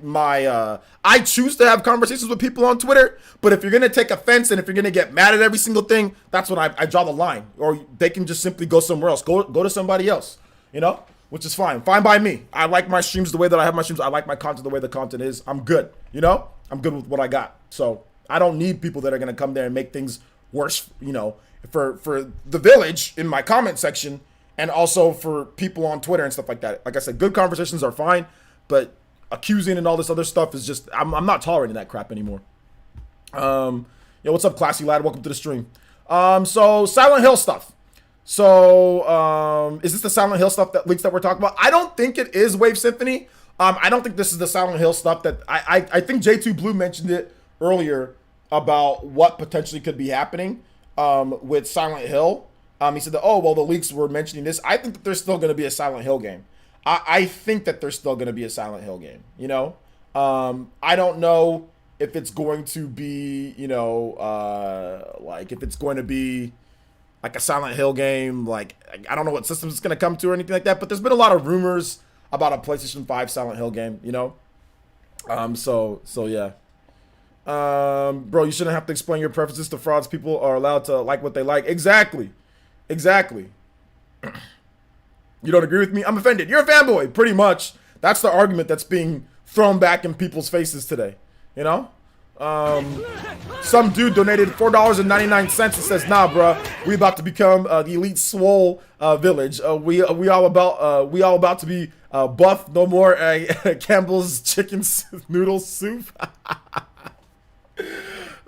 I choose to have conversations with people on Twitter, but if you're going to take offense and if you're going to get mad at every single thing, that's when I draw the line. Or they can just simply go somewhere else. Go to somebody else, you know, which is fine. Fine by me. I like my streams the way that I have my streams. I like my content the way the content is. I'm good, you know? I'm good with what I got. So I don't need people that are going to come there and make things worse, you know, for the village in my comment section and also for people on Twitter and stuff like that. Like I said, good conversations are fine. But accusing and all this other stuff is just, I'm not tolerating that crap anymore. Yo, what's up, classy lad? Welcome to the stream. So Silent Hill stuff. So, is this the Silent Hill stuff that leaks that we're talking about? I don't think it is Wave Symphony. I don't think this is the Silent Hill stuff that I think J2 Blue mentioned it earlier about what potentially could be happening with Silent Hill. He said that, oh, well, the leaks were mentioning this. I think that there's still going to be a Silent Hill game. I think that there's still going to be a Silent Hill game, you know? I don't know if it's going to be, you know, like if it's going to be like a Silent Hill game. Like, I don't know what systems it's going to come to or anything like that, but there's been a lot of rumors about a PlayStation 5 Silent Hill game, you know? So yeah. Bro, you shouldn't have to explain your preferences to frauds. People are allowed to like what they like. Exactly. You don't agree with me? I'm offended. You're a fanboy, pretty much. That's the argument that's being thrown back in people's faces today. You know? Some dude donated $4.99 and says, nah, bruh, we about to become the elite swole village. We all about to be buff. No more Campbell's chicken noodle soup.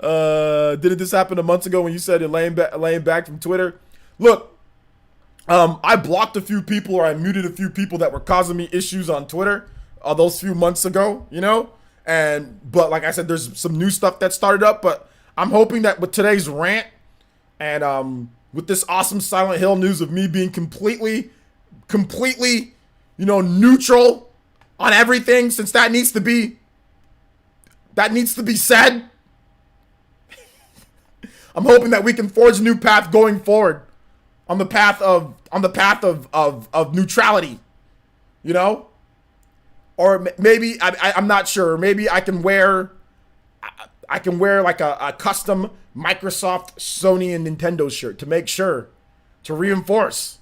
Didn't this happen a month ago when you said you're laying back from Twitter? Look, I blocked a few people or I muted a few people that were causing me issues on Twitter those few months ago, you know? But like I said, there's some new stuff that started up, but I'm hoping that with today's rant and with this awesome Silent Hill news of me being completely, you know, neutral on everything, since that needs to be said. I'm hoping that we can forge a new path going forward. On the path of neutrality, you know, or maybe I'm not sure. Maybe I can wear like a custom Microsoft, Sony, and Nintendo shirt to make sure to reinforce.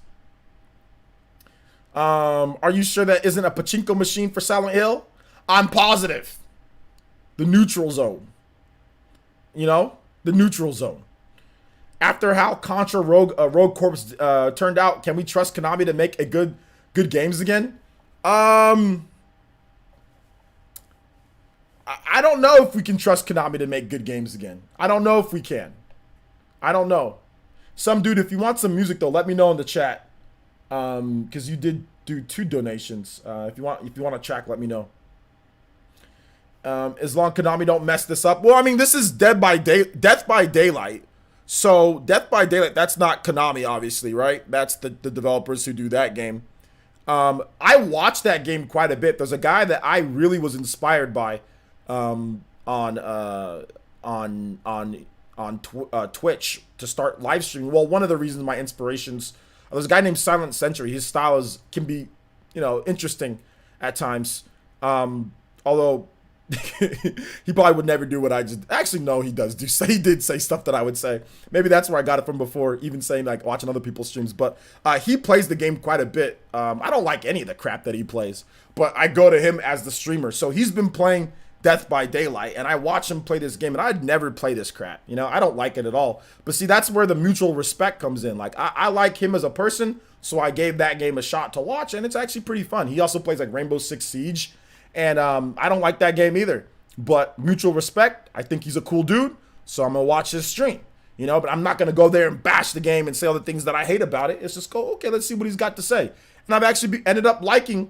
Are you sure that isn't a pachinko machine for Silent Hill? I'm positive. The neutral zone. You know, the neutral zone. After how Contra Rogue Corps turned out, can we trust Konami to make a good games again? I don't know if we can trust Konami to make good games again. I don't know if we can. I don't know. Some dude, if you want some music though, let me know in the chat. Because you did do 2 donations. If you want a track, let me know. As long as Konami don't mess this up. Well, I mean, this is Death by Daylight. So Death by Daylight, that's not Konami, obviously, right? That's the developers who do that game. I watched that game quite a bit. There's a guy that I really was inspired by on Twitch to start live streaming. Well, one of the reasons my inspirations, there's a guy named Silent Sentry. His style can be, interesting at times. Although he probably would never do what I just actually no, he does do. He did say stuff that I would say. Maybe that's where I got it from before, even saying like watching other people's streams. But he plays the game quite a bit. I don't like any of the crap that he plays, but I go to him as the streamer. So he's been playing Death by Daylight, and I watch him play this game, and I'd never play this crap. I don't like it at all. But see, that's where the mutual respect comes in. Like I like him as a person, so I gave that game a shot to watch, and it's actually pretty fun. He also plays like Rainbow Six Siege. And I don't like that game either. But mutual respect, I think he's a cool dude, so I'm going to watch his stream. But I'm not going to go there and bash the game and say all the things that I hate about it. It's just go, okay, let's see what he's got to say. And I've actually ended up liking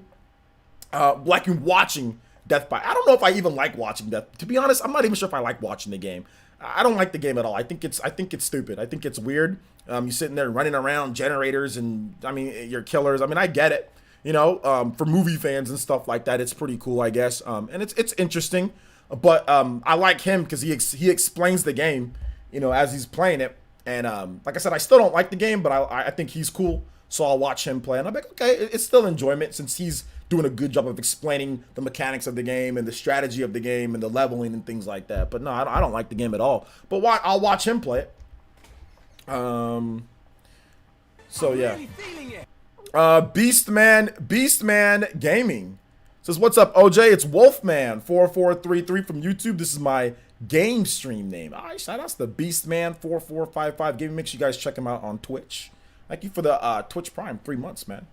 watching Death by. I don't know if I even like watching Death. To be honest, I'm not even sure if I like watching the game. I don't like the game at all. I think it's stupid. I think it's weird. You're sitting there running around generators and, you're killers. I get it. For movie fans and stuff like that, it's pretty cool, I guess. And it's interesting, but I like him because he explains the game, as he's playing it. And like I said, I still don't like the game, but I think he's cool, so I'll watch him play. And I'm like, okay, it's still enjoyment since he's doing a good job of explaining the mechanics of the game and the strategy of the game and the leveling and things like that. But no, I don't like the game at all. But I'll watch him play it. So yeah. Beastman Gaming says, what's up, OJ? It's Wolfman4433 from YouTube. This is my game stream name. All right, shout outs to Beastman4455 Gaming. Make sure you guys check him out on Twitch. Thank you for the Twitch Prime, 3 months, man.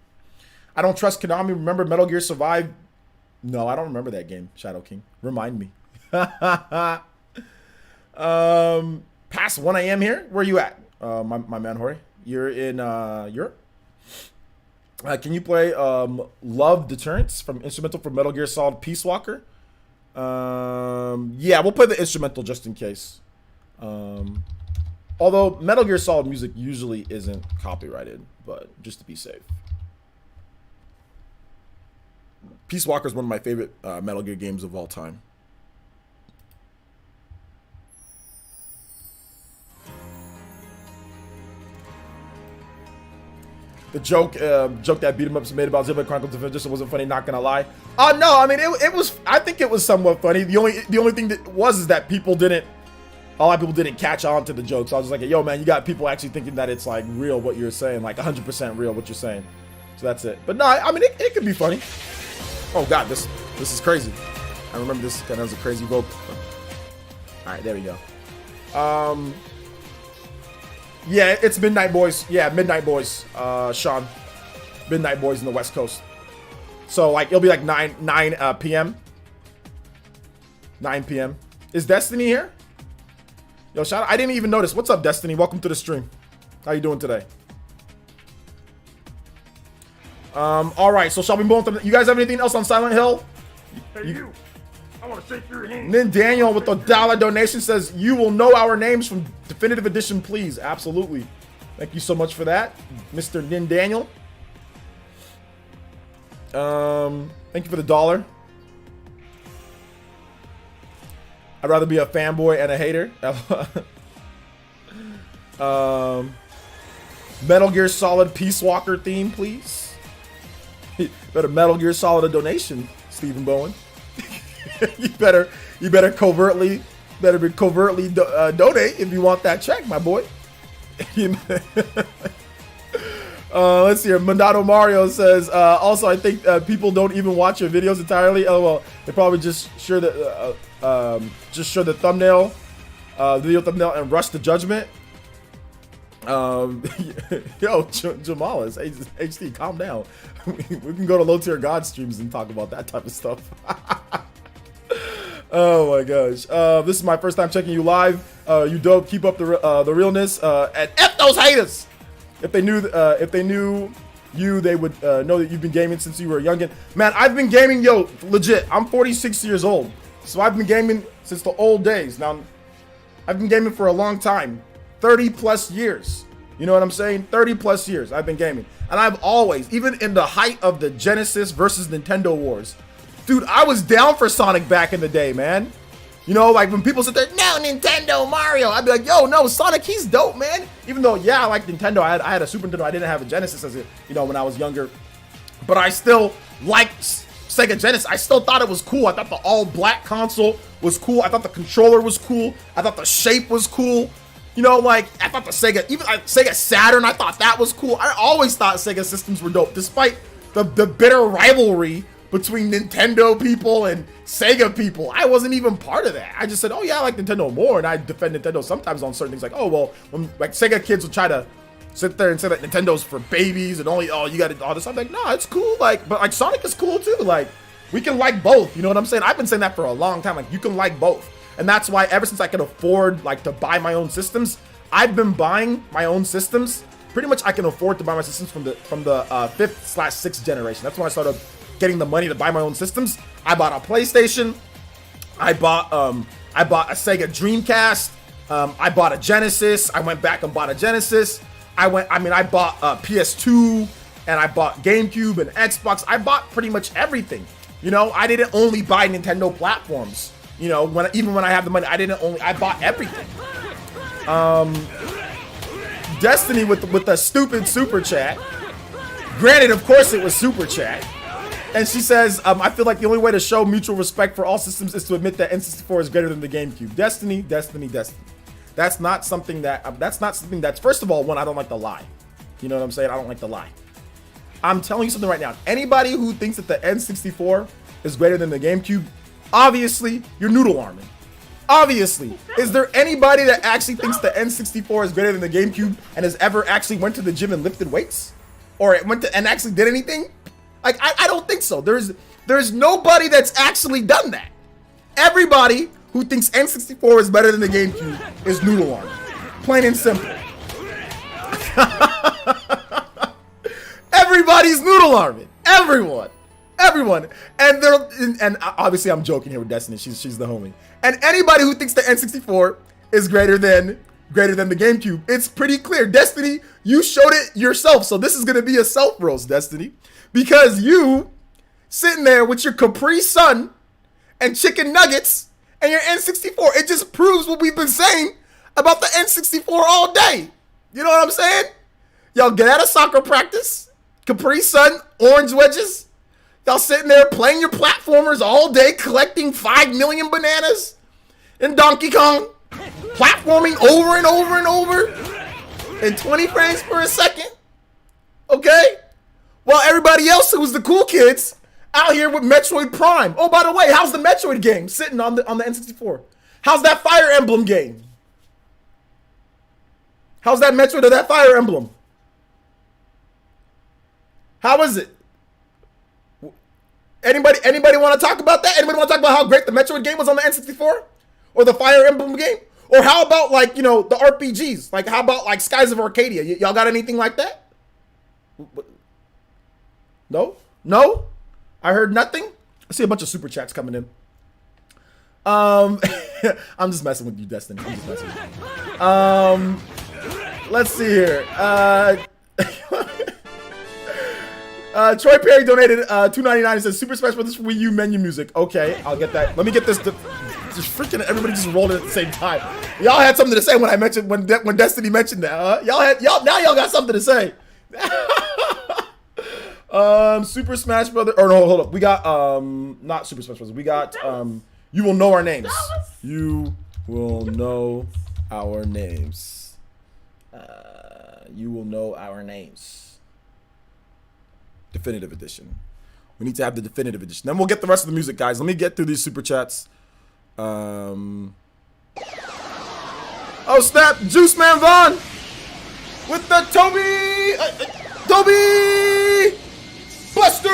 I don't trust Konami. Remember Metal Gear Survive? No, I don't remember that game, Shadow King. Remind me. Past 1 a.m. here? Where are you at, my man, Hori? You're in Europe? Can you play Love Deterrence from instrumental for Metal Gear Solid Peace Walker? Yeah, we'll play the instrumental just in case. Although Metal Gear Solid music usually isn't copyrighted, but just to be safe. Peace Walker is one of my favorite Metal Gear games of all time. The joke that beat 'em ups made about Xenoblade Chronicles of just wasn't funny. Not gonna lie. No, it was. I think it was somewhat funny. The only thing that was is that a lot of people didn't catch on to the jokes. I was just like, yo, man, you got people actually thinking that it's like real what you're saying, like 100% real what you're saying. So that's it. But no, it could be funny. Oh God, this is crazy. I remember this kind of was a crazy vote. All right, there we go. Yeah, it's Midnight Boys. Yeah, Midnight Boys, Sean. Midnight Boys in the West Coast. So, like, it'll be like 9 p.m. 9 p.m. Is Destiny here? Yo, shout out. I didn't even notice. What's up, Destiny? Welcome to the stream. How you doing today? All right, so shall we move on to you guys have anything else on Silent Hill?
Hey, I want to shake your hand.
Nin Daniel with the $1 donation says, you will know our names from Definitive Edition, please. Absolutely. Thank you so much for that, Mr. Nin Daniel. Thank you for the $1. I'd rather be a fanboy and a hater. Metal Gear Solid Peace Walker theme, please. Better Metal Gear Solid a donation, Stephen Bowen. you better covertly donate if you want that check, my boy. Let's see here. Mandato Mario says, also, I think people don't even watch your videos entirely. Oh, well, they probably just show the thumbnail, video thumbnail, and rush the judgment. Yo, Jamalis, HD, calm down. We can go to low tier God streams and talk about that type of stuff. Oh my gosh. This is my first time checking you live. You dope. Keep up the realness. And F those haters. If they knew you, they would know that you've been gaming since you were a youngin. Man, I've been gaming, yo, legit. I'm 46 years old. So I've been gaming since the old days. Now, I've been gaming for a long time. 30 plus years. You know what I'm saying? 30 plus years I've been gaming. And I've always, even in the height of the Genesis versus Nintendo wars, dude, I was down for Sonic back in the day, man. You know, like when people sit there, no, Nintendo, Mario, I'd be like, yo, no, Sonic, he's dope, man. Even though, yeah, I like Nintendo. I had a Super Nintendo. I didn't have a Genesis as when I was younger. But I still liked Sega Genesis. I still thought it was cool. I thought the all-black console was cool. I thought the controller was cool. I thought the shape was cool. You know, like, I thought the Sega Saturn, I thought that was cool. I always thought Sega systems were dope, despite the bitter rivalry between Nintendo people and Sega people. I wasn't even part of that. I just said, oh yeah, I like Nintendo more, and I defend Nintendo sometimes on certain things, like, oh, well, when, like, Sega kids will try to sit there and say that Nintendo's for babies and only, oh, you got all this. I'm like, no, it's cool, like, but like Sonic is cool too. Like, we can like both, you know what I'm saying? I've been saying that for a long time, like, you can like both. And that's why ever since I could afford, like, to buy my own systems, I've been buying my own systems. Pretty much I can afford to buy my systems from the 5th/6th generation. That's when I started getting the money to buy my own systems. I bought a PlayStation. I bought a Sega Dreamcast. I bought a Genesis. I went back and bought a Genesis. I bought a PS2, and I bought GameCube and Xbox. I bought pretty much everything. You know, I didn't only buy Nintendo platforms. You know, even when I have the money, I bought everything. Destiny with the stupid super chat. Granted, of course it was super chat. And she says, I feel like the only way to show mutual respect for all systems is to admit that N64 is greater than the GameCube. Destiny. That's not something that's, first of all, one, I don't like to lie. You know what I'm saying? I don't like to lie. I'm telling you something right now. Anybody who thinks that the N64 is greater than the GameCube, obviously, you're noodle arming. Obviously. Is there anybody that actually thinks the N64 is greater than the GameCube and has ever actually went to the gym and lifted weights? Or and actually did anything? Like, I don't think so. There's nobody that's actually done that. Everybody who thinks N64 is better than the GameCube is noodle arming. Plain and simple. Everybody's noodle arming. Everyone. And obviously I'm joking here with Destiny. She's the homie. And anybody who thinks the N64 is greater than the GameCube, it's pretty clear. Destiny, you showed it yourself. So this is gonna be a self roast, Destiny, because you sitting there with your Capri Sun and chicken nuggets and your N64. It just proves what we've been saying about the N64 all day. You know what I'm saying? Y'all get out of soccer practice, Capri Sun, orange wedges. Y'all sitting there playing your platformers all day, collecting 5 million bananas in Donkey Kong, platforming over and over and over in 20 frames per second. Okay? While everybody else who was the cool kids out here with Metroid Prime. Oh, by the way, how's the Metroid game sitting on the N64? How's that Fire Emblem game? How's that Metroid or that Fire Emblem? How is it? Anybody want to talk about that? Anybody want to talk about how great the Metroid game was on the N64? Or the Fire Emblem game? Or how about, like, you know, the RPGs? Like, how about, like, Skies of Arcadia? Y'all got anything like that? No? No? I heard nothing? I see a bunch of super chats coming in. I'm just messing with you, Destiny. I'm just messing with you. Let's see here. Troy Perry donated $2.99 and says Super Smash Bros. For Wii U menu music. Okay, I'll get that. Let me get this. Just freaking everybody just rolled it at the same time. Y'all had something to say when I mentioned when Destiny mentioned that. Y'all got something to say. Super Smash Brothers. Or no, hold up. We got not Super Smash Brothers. We got You Will Know Our Names. You will know our names. You will know our names. Definitive edition. We need to have the definitive edition. Then we'll get the rest of the music, guys. Let me get through these super chats. Oh snap! Juice Man Vaughn with the Toby Buster.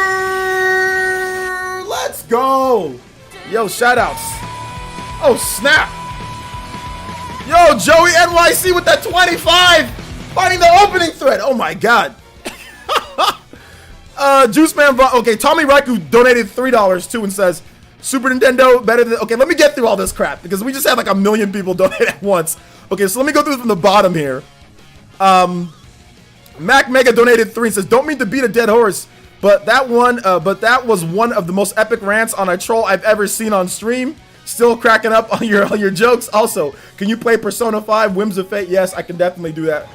Let's go. Yo, shoutouts. Oh snap! Yo, Joey NYC with that 25. Finding the opening thread. Oh my god. Juice Man Vaughn. Okay, Tommy Raiku donated $3 too and says Super Nintendo better than. Okay, let me get through all this crap because we just had like 1 million people donate at once. Okay, so let me go through from the bottom here. Mac Mega donated 3 and says, "Don't mean to beat a dead horse, but that was one of the most epic rants on a troll I've ever seen on stream. Still cracking up on your jokes. Also, can you play Persona 5 Whims of Fate?" Yes, I can definitely do that.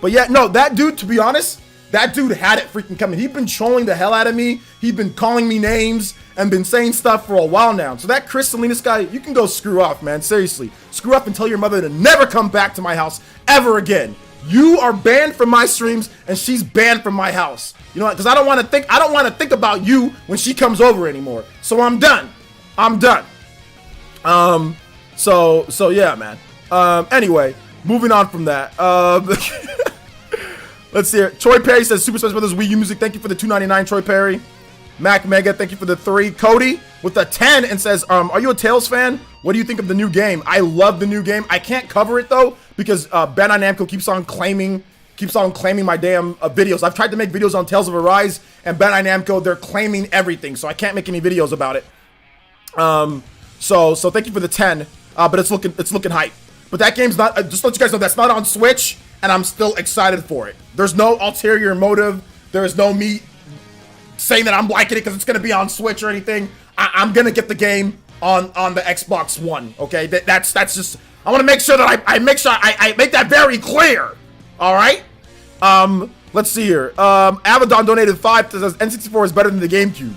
But yeah, no, that dude, to be honest, that dude had it freaking coming. He'd been trolling the hell out of me. He'd been calling me names and been saying stuff for a while now. So that Chris Salinas guy, you can go screw off, man. Seriously, screw up and tell your mother to never come back to my house ever again. You are banned from my streams, and she's banned from my house. You know, because I don't want to think about you when she comes over anymore. So I'm done. I'm done. So yeah, man. Anyway, moving on from that. Let's see here. Troy Perry says, "Super Smash Brothers Wii U music. Thank you for the $2.99, Troy Perry." Mac Mega, thank you for the 3. Cody with the 10 and says, "Are you a Tales fan? What do you think of the new game?" I love the new game. I can't cover it though because Bandai Namco keeps on claiming my damn videos. I've tried to make videos on Tales of Arise, and Bandai Namco, they're claiming everything, so I can't make any videos about it. So thank you for the 10. But it's looking hype. But that game's not. Just to let you guys know, that's not on Switch, and I'm still excited for it. There's no ulterior motive. There is no me saying that I'm liking it because it's gonna be on Switch or anything. I'm gonna get the game on the Xbox One. Okay, that's just. I want to make sure that I make that very clear. All right. Let's see here. Abaddon donated 5. Says N64 is better than the GameCube,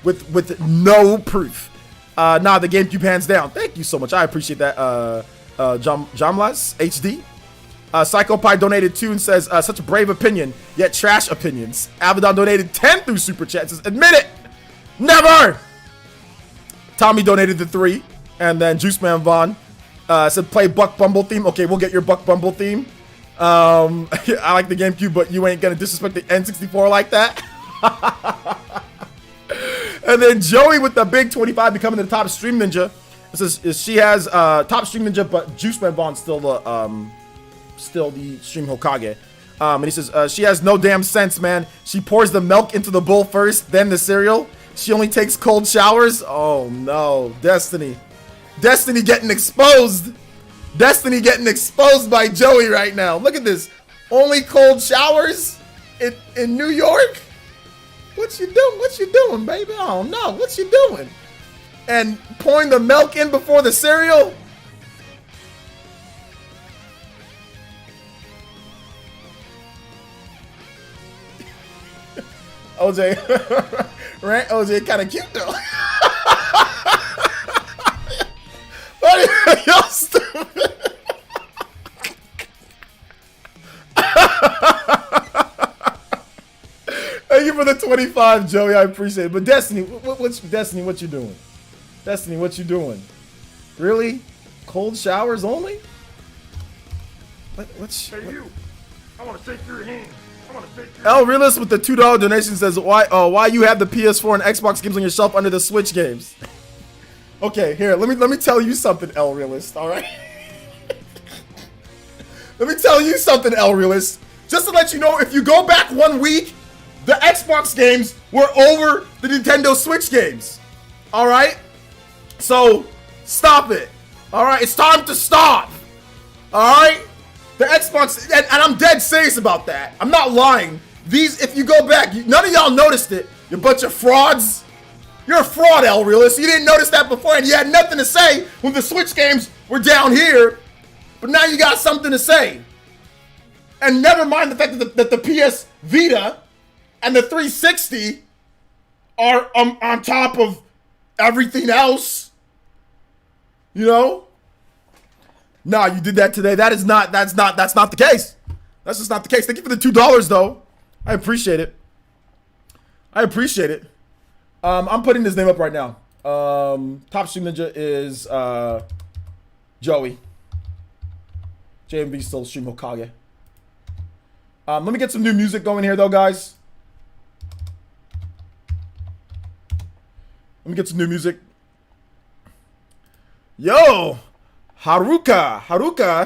with no proof. Nah, the GameCube hands down. Thank you so much. I appreciate that. Jamlas HD. Psychopie donated 2 and says, "Such a brave opinion, yet trash opinions." Abaddon donated 10 through Super Chat. Says, "Admit it! Never!" Tommy donated the 3. And then Juice Man Vaughn said, "Play Buck Bumble theme." Okay, we'll get your Buck Bumble theme. I like the GameCube, but you ain't gonna disrespect the N64 like that. And then Joey with the big 25 becoming the top stream ninja. It says she has top stream ninja, but Juice Man Vaughn's still the stream Hokage. And he says she has no damn sense, man. She pours the milk into the bowl first, then the cereal. She only takes cold showers. Oh no, Destiny getting exposed. Destiny getting exposed by Joey right now. Look at this. Only cold showers in New York. What you doing? What you doing, baby? I don't know. What you doing? And pouring the milk in before the cereal? OJ, right? OJ kind of cute though. Y'all stupid. Thank you for the 25, Joey. I appreciate it. But Destiny, Destiny, what you doing? Destiny, what you doing? Really? Cold showers only?
Hey, you. I want to shake your hand. I want to shake your
El Realist with the $2 donation says, why you have the PS4 and Xbox games on your shelf under the Switch games? Okay, here, let me tell you something, El Realist, all right? Let me tell you something, El Realist. Just to let you know, if you go back 1 week, the Xbox games were over the Nintendo Switch games. All right? So, stop it. All right? It's time to stop. All right? The Xbox, and I'm dead serious about that. I'm not lying. These, if you go back, none of y'all noticed it. You bunch of frauds. You're a fraud, El Realist. You didn't notice that before, and you had nothing to say when the Switch games were down here. But now you got something to say. And never mind the fact that the PS Vita and the 360 are on top of everything else. You know? Nah, you did that today. That's not the case. That's just not the case. Thank you for the $2 though. I appreciate it. I appreciate it. I'm putting his name up right now. Top Stream Ninja is Joey. JMV still Stream Hokage. Let me get some new music going here though, guys. Let me get some new music. Yo, Haruka-chan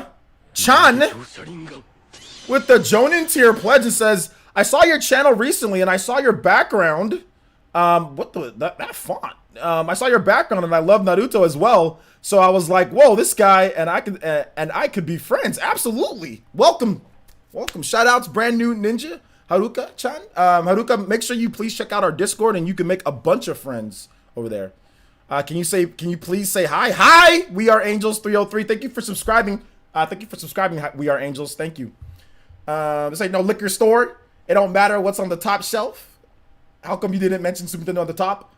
with the Jonin tier pledge and says, "I saw your channel recently and I saw your background." What that font? I saw your background and I love Naruto as well. So I was like, whoa, this guy and I could be friends. Absolutely. Welcome Welcome. Shoutouts, brand new ninja. Haruka-chan. Haruka, make sure you please check out our Discord and you can make a bunch of friends over there. Can you please say hi? Hi! We Are Angels 303. Thank you for subscribing. We Are Angels. Thank you. This ain't no liquor store. It don't matter what's on the top shelf. How come you didn't mention Super Nintendo on the top?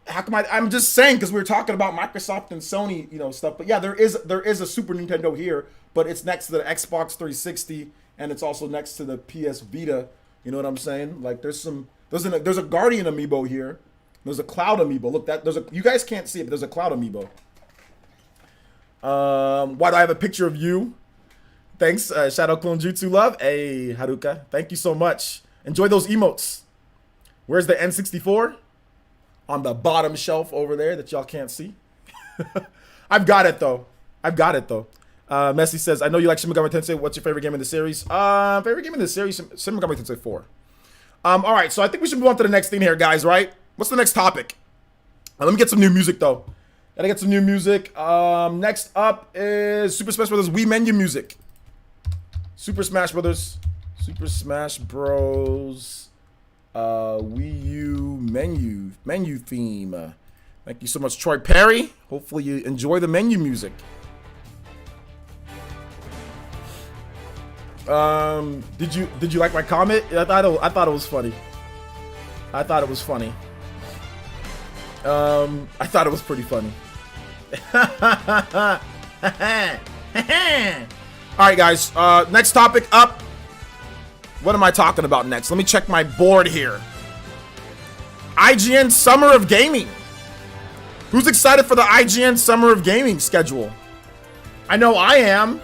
How come I'm just saying because we were talking about Microsoft and Sony, stuff. But yeah, there is a Super Nintendo here, but it's next to the Xbox 360 and it's also next to the PS Vita. You know what I'm saying? Like there's a Guardian amiibo here. There's a Cloud amiibo. Look, you guys can't see it, but there's a Cloud amiibo. Why do I have a picture of you? Thanks, Shadow Clone Jutsu Love. Hey, Haruka. Thank you so much. Enjoy those emotes. Where's the N64? On the bottom shelf over there that y'all can't see. I've got it though. Messi says, I know you like Shin Megami Tensei. What's your favorite game in the series? Favorite game in the series, Shin Megami Tensei 4. All right, so I think we should move on to the next thing here, guys, right? What's the next topic? Let me get some new music though. Gotta get some new music. Next up is Super Smash Brothers Wii menu music. Super Smash Bros. Wii U menu theme. Thank you so much, Troy Perry. Hopefully you enjoy the menu music. Did you like my comment? I thought it was funny. I thought it was pretty funny. All right, guys. Next topic up. What am I talking about next? Let me check my board here. IGN Summer of Gaming. Who's excited for the IGN Summer of Gaming schedule? I know I am.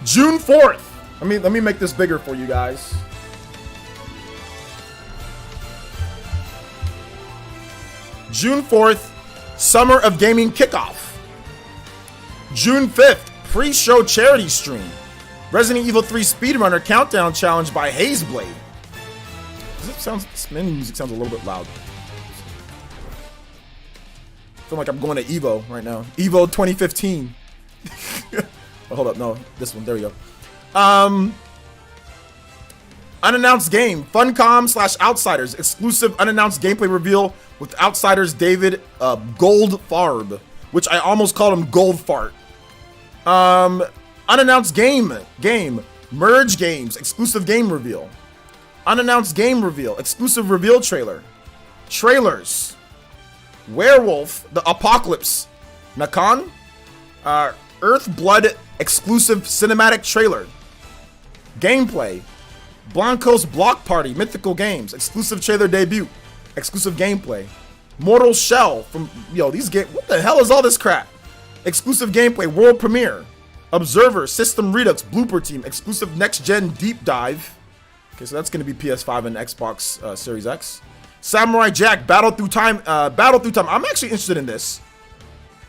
June 4th. Let me make this bigger for you guys. June 4th, Summer of Gaming kickoff. June 5th, pre-show charity stream. Resident Evil 3 Speedrunner Countdown Challenge by Hazeblade. This menu music sounds a little bit loud. I feel like I'm going to Evo right now. Evo 2015. Oh, hold up, no, this one, there we go. Unannounced game, Funcom / Outsiders, exclusive unannounced gameplay reveal with Outsiders David Goldfarb, which I almost called him Goldfart. Unannounced game, Merge Games, exclusive game reveal. Unannounced game reveal, exclusive reveal trailer. Trailers, Werewolf, the Apocalypse, Nakan, Earthblood exclusive cinematic trailer. Gameplay, Blanco's Block Party, Mythical Games, exclusive trailer debut, exclusive gameplay. Mortal Shell from, these games, what the hell is all this crap? Exclusive gameplay, world premiere. Observer, System Redux, Blooper Team, exclusive next-gen deep dive. Okay, so that's going to be PS5 and Xbox Series X. Samurai Jack, Battle Through Time. I'm actually interested in this.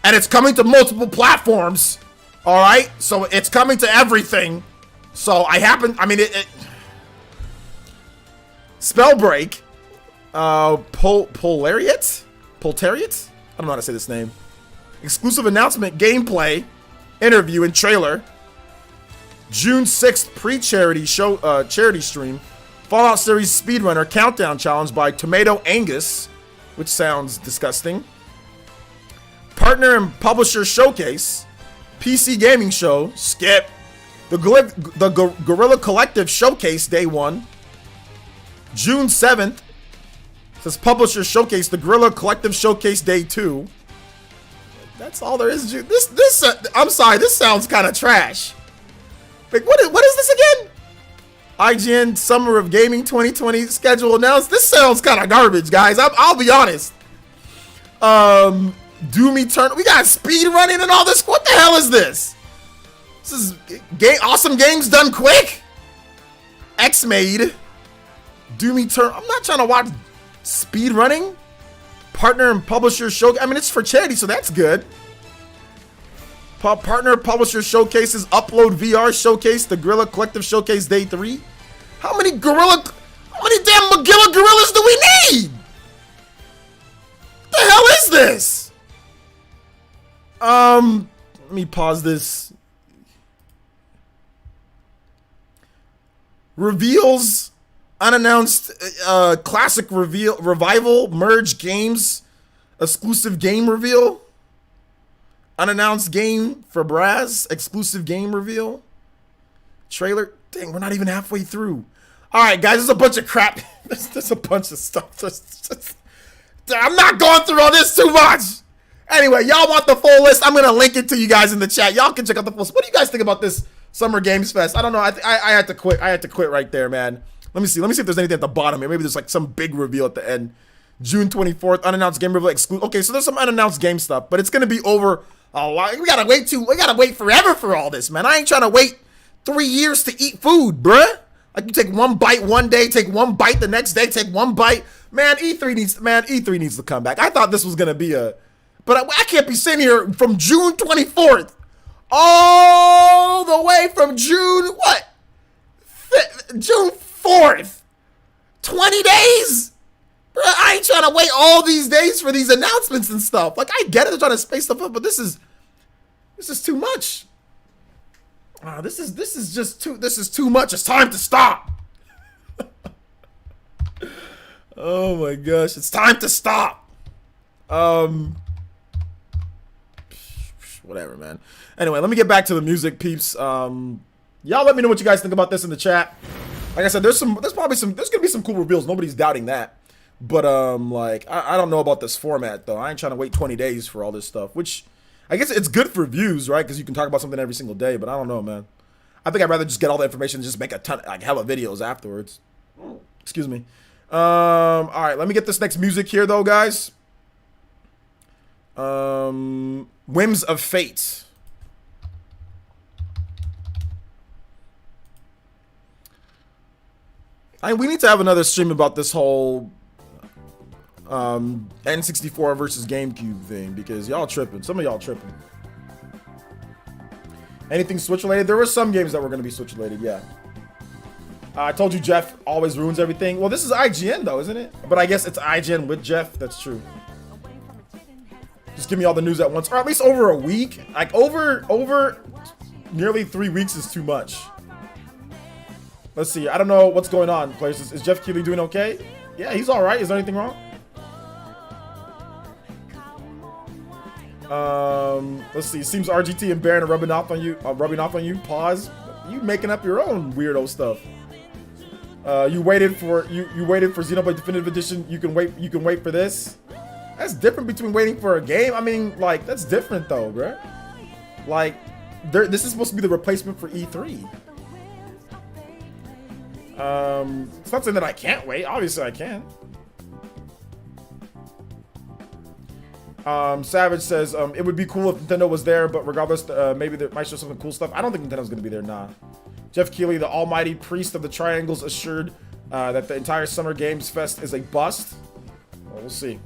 And it's coming to multiple platforms. All right, so it's coming to everything. So Spellbreak, Polariat? I don't know how to say this name. Exclusive announcement, gameplay, interview, and trailer. June 6th, pre-charity show, charity stream. Fallout series speedrunner countdown challenge by Tomato Angus, which sounds disgusting. Partner and publisher showcase. PC gaming show, skip. The Guerrilla Collective showcase, day 1. June 7th, says publisher showcase, the Guerrilla Collective showcase, day 2. That's all there is. This I'm sorry, this sounds kind of trash. Like, what is this again? IGN Summer of Gaming 2020 schedule announced. This sounds kind of garbage, guys. I'll be honest. Doom Eternal. We got speed running and all this. What the hell is this? This is awesome games done quick. X-Made. Doom Eternal. I'm not trying to watch speed running. Partner and publisher show. It's for charity, so that's good. Partner publisher showcases, Upload VR showcase, the Guerrilla Collective showcase, day 3. How many damn Magilla gorillas do we need? What the hell is this? Let me pause this. reveals unannounced classic revival merge games exclusive game reveal. Unannounced game for Braz exclusive game reveal. Trailer. Dang, we're not even halfway through. All right, guys, there's a bunch of crap. There's a bunch of stuff. I'm not going through all this too much. Anyway, y'all want the full list? I'm gonna link it to you guys in the chat. Y'all can check out the full list. What do you guys think about this Summer Games Fest? I don't know. I had to quit. I had to quit right there, man. Let me see. Let me see if there's anything at the bottom here. Maybe there's like some big reveal at the end. June 24th, unannounced game reveal exclusive. Okay, so there's some unannounced game stuff, but it's gonna be over a lot. We gotta wait forever for all this, man. I ain't trying to wait 3 years to eat food, bruh. Like you take one bite one day, take one bite the next day, take one bite. Man, E3 needs to come back. I thought this was gonna be but I can't be sitting here from June 24th all the way from June June 4th, 20 days. Bro, I ain't trying to wait all these days for these announcements and stuff. Like I get it, they're trying to space stuff up, but this is too much. This is too much. It's time to stop. Oh my gosh, it's time to stop. Whatever, man. Anyway, let me get back to the music, peeps. Y'all let me know what you guys think about this in the chat. Like I said, there's gonna be some cool reveals. Nobody's doubting that. But like I don't know about this format though. I ain't trying to wait 20 days for all this stuff, which I guess it's good for views, right? Because you can talk about something every single day, but I don't know, man. I think I'd rather just get all the information and just make a ton, like hella videos afterwards. Excuse me. All right, let me get this next music here, though, guys. Whims of Fate. We need to have another stream about this whole N64 versus GameCube thing, because y'all tripping. Some of y'all tripping. Anything Switch related? There were some games that were going to be Switch related, yeah. I told you Jeff always ruins everything. Well, this is IGN though, isn't it? But I guess it's IGN with Jeff. That's true. Just give me all the news at once, or at least over a week. Like over nearly 3 weeks is too much. Let's see. I don't know what's going on. Players, is Jeff Keighley doing okay? Yeah, he's all right. Is there anything wrong? Let's see. Seems RGT and Baron are rubbing off on you. Pause. You making up your own weirdo stuff. You waited for Xenoblade Definitive Edition. You can wait for this. That's different between waiting for a game. I mean, like, that's different though, bro. Like, this is supposed to be the replacement for E3. It's not saying that I can't wait. Obviously, I can. Savage says, it would be cool if Nintendo was there, but regardless, maybe they might show some cool stuff. I don't think Nintendo's gonna be there, nah. Jeff Keighley, the almighty priest of the triangles, assured that the entire Summer Games Fest is a bust. Well, we'll see.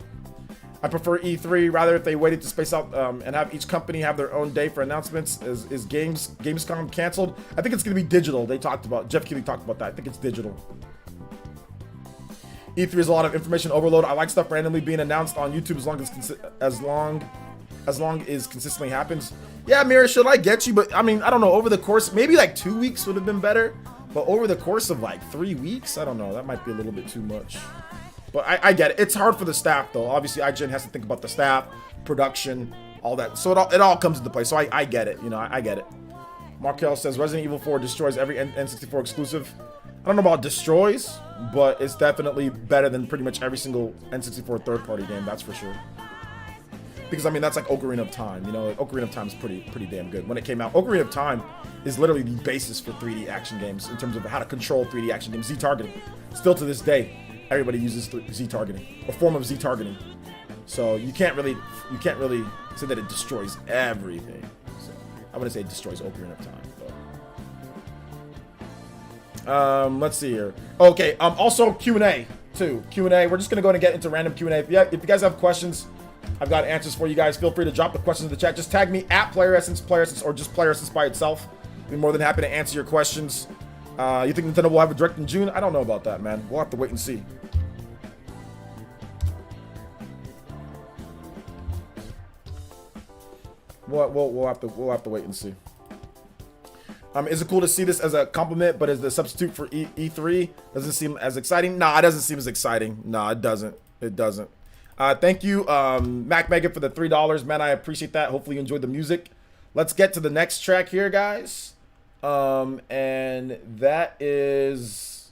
I prefer E3 rather if they waited to space out and have each company have their own day for announcements. Is Gamescom canceled? I think it's gonna be digital. Jeff Keighley talked about that. I think it's digital. E3 is a lot of information overload. I like stuff randomly being announced on YouTube as long as consistently happens. Yeah, Mira, should I get you? But I mean, I don't know. Over the course, maybe like 2 weeks would have been better. But over the course of like 3 weeks, I don't know. That might be a little bit too much. But I get it. It's hard for the staff though. Obviously, IGN has to think about the staff, production, all that. So it all comes into play. So I get it. You know, I get it. Markel says Resident Evil 4 destroys every N64 exclusive. I don't know about destroys, but it's definitely better than pretty much every single N64 third-party game, that's for sure. Because, I mean, that's like Ocarina of Time, you know? Like, Ocarina of Time is pretty damn good. When it came out, Ocarina of Time is literally the basis for 3D action games in terms of how to control 3D action games. Z-targeting. Still to this day, everybody uses Z-targeting, a form of Z-targeting. So you can't really say that it destroys everything. So I wouldn't say it destroys Ocarina of Time. Let's see here. Okay, also Q&A too. Q&A. We're just gonna go ahead and get into random Q&A. If you guys have questions, I've got answers for you guys. Feel free to drop the questions in the chat. Just tag me at PlayerEssence, or just PlayerEssence by itself. I'll be more than happy to answer your questions. You think Nintendo will have a direct in June? I don't know about that, man. We'll have to wait and see. We'll have to wait and see. Is it cool to see this as a compliment, but as the substitute for E3 doesn't seem as exciting? Nah, it doesn't seem as exciting. Nah, it doesn't. It doesn't. Thank you, Mac Mega, for the $3, man. I appreciate that. Hopefully you enjoyed the music. Let's get to the next track here, guys. And that is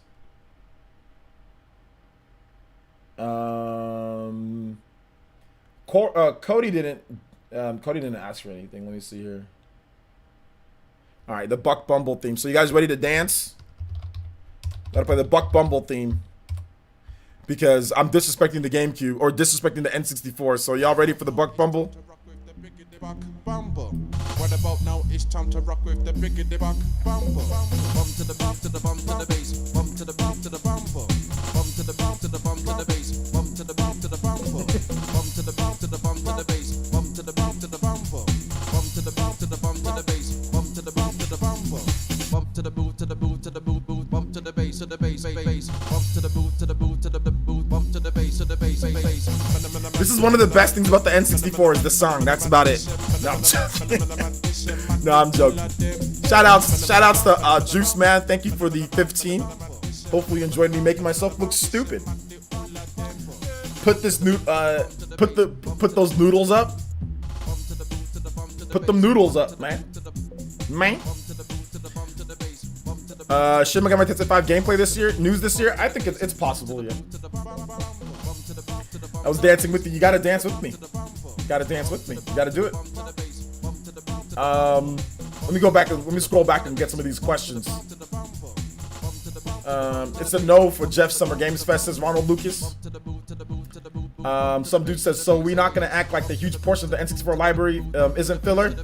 Cody didn't ask for anything. Let me see here. All right, the Buck Bumble theme. So you guys ready to dance? Gotta play the Buck Bumble theme because I'm disrespecting the GameCube or disrespecting the N64. So y'all ready for the Buck Bumble?
What about now? It's time to rock with the biggity buck bumper. Bump to the bump to the bump to the bass. Bump to the bump to the bumper. Bump to the bump to the bump to the bass. Bump to the bump to the bumper. Bump to the bump to the bump to the bass. Bump to the bump to the bumper. Bump to the bump to the bump to the bass. Bump to the bump to the bumper. Bump to the boot to the boot to the boot boot. Bump to the bass to the bass bass. Bump to the boot to the boot to the boot. Bump to the bass to the bass bass.
This is one of the best things about the N64 is the song. That's about it. No, I'm joking. No, I'm joking. Shoutouts to Juice Man. Thank you for the 15. Hopefully you enjoyed me making myself look stupid. Put this put those noodles up. Put them noodles up, man. Shin Megami Tensei 5 gameplay this year, news this year. I think it's possible, yeah. I was dancing with you. You gotta dance with me. You gotta dance with me. You gotta do it. Let me go back and let me scroll back and get some of these questions. It's a no for Jeff Summer Games Fest, says Ronald Lucas. Some dude says, so we not gonna act like the huge portion of the N64 library isn't filler? I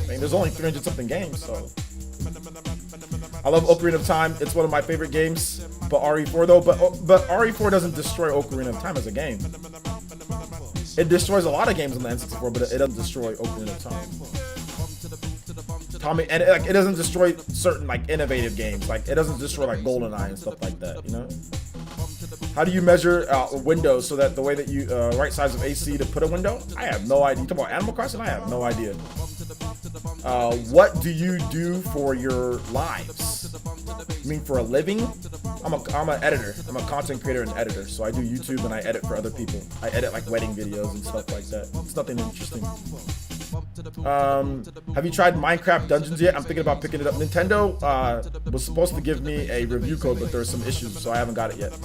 mean, there's only 300 something games, so. I love Ocarina of Time. It's one of my favorite games, but RE4 though. But RE4 doesn't destroy Ocarina of Time as a game. It destroys a lot of games on the N64, but it doesn't destroy Ocarina of Time. Tommy, and it doesn't destroy certain like innovative games. Like it doesn't destroy like GoldenEye and stuff like that. You know. How do you measure windows so that the way that you right size of AC to put a window? I have no idea. You talking about Animal Crossing? I have no idea. What do you do for your lives? You mean for a living? I'm an editor. I'm a content creator and editor. So I do YouTube and I edit for other people. I edit like wedding videos and stuff like that. It's nothing interesting. Have you tried Minecraft Dungeons yet? I'm thinking about picking it up. Nintendo was supposed to give me a review code, but there's some issues, so I haven't got it yet.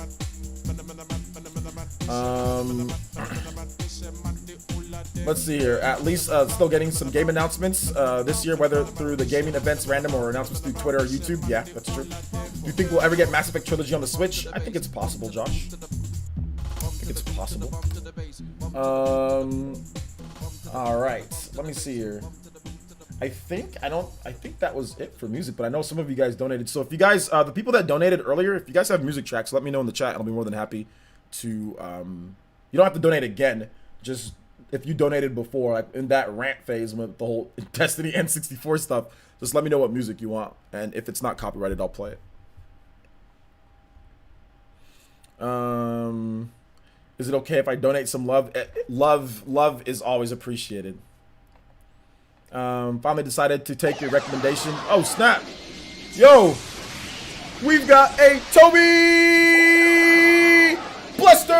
Let's see here. At least still getting some game announcements this year, whether through the gaming events random or announcements through Twitter or YouTube. Yeah, that's true. Do you think we'll ever get Mass Effect Trilogy on the Switch? I think it's possible, Josh. I think it's possible. All right. Let me see here. I think that was it for music, but I know some of you guys donated. So if you guys, the people that donated earlier, if you guys have music tracks, let me know in the chat. I'll be more than happy to. You don't have to donate again. Just if you donated before, like in that rant phase with the whole Destiny N64 stuff, just let me know what music you want, and if it's not copyrighted, I'll play it. Is it okay if I donate some love? Love is always appreciated. Finally decided to take your recommendation. Oh, snap. Yo, we've got a Toby Bluster.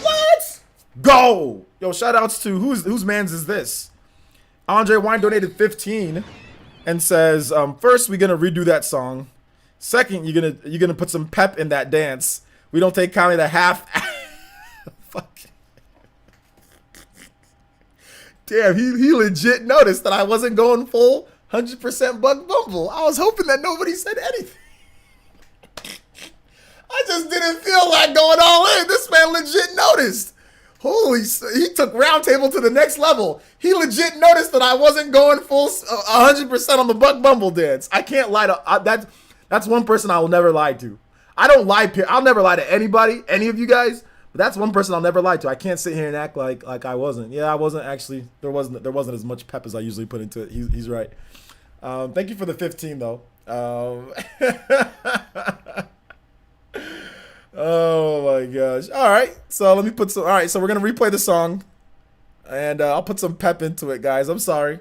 Let's go. Yo, shout outs to whose man's is this? Andre Wine donated 15 and says, first, we're going to redo that song. Second, you're gonna put some pep in that dance. We don't take kindly to half. Fuck. Damn, he legit noticed that I wasn't going full 100% Buck Bumble. I was hoping that nobody said anything. I just didn't feel like going all in. This man legit noticed. He took Roundtable to the next level. He legit noticed that I wasn't going full 100% on the Buck Bumble dance. I can't lie to that's one person I will never lie to. I don't lie. I'll never lie to anybody, any of you guys. But that's one person I'll never lie to. I can't sit here and act like I wasn't. Yeah, I wasn't actually. There wasn't as much pep as I usually put into it. He's right. Thank you for the 15 though. Oh my gosh. All right. So let me put some. All right. So we're gonna replay the song, and I'll put some pep into it, guys. I'm sorry.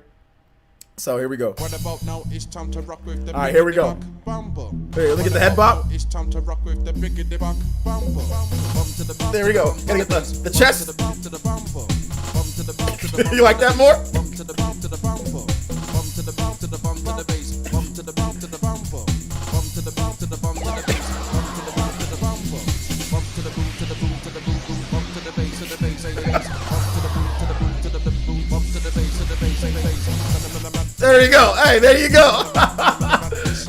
So here we go.
What about now? It's time to rock with the
All right, here we go. Hey, let me get the head bop.
It's time to rock with the biggity bop bumper.
There we go. Gotta get the chest.
To the bumper. Bump to the bump to the bump.
You like that more?
Bump to the bump to the bumper. Bump to the bump to the bump to the bass. Bump to the bump to the bumper. Bump to the bump to the bump to the bass. Bump to the bump to the bumper. Bump to the boom to the boom to the boom boom. Bump to the bass to the bass bass. Bump to the boom to the boom to the boom. Bump to the bass to the bass bass.
There you go. Hey, there you go.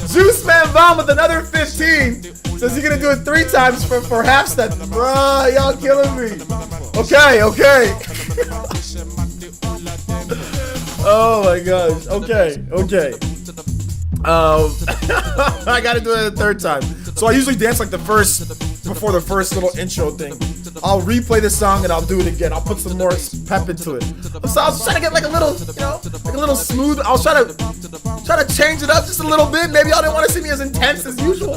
Juice Man Bomb with another 15. Says you're gonna do it 3 times for half step. Bruh, y'all killing me. Okay. Oh my gosh. Okay. I gotta do it a 3rd time. So I usually dance like before the first little intro thing. I'll replay the song and I'll do it again. I'll put some more pep into it. So I was trying to get like a little, like a little smooth. I was trying to change it up just a little bit. Maybe y'all didn't want to see me as intense as usual.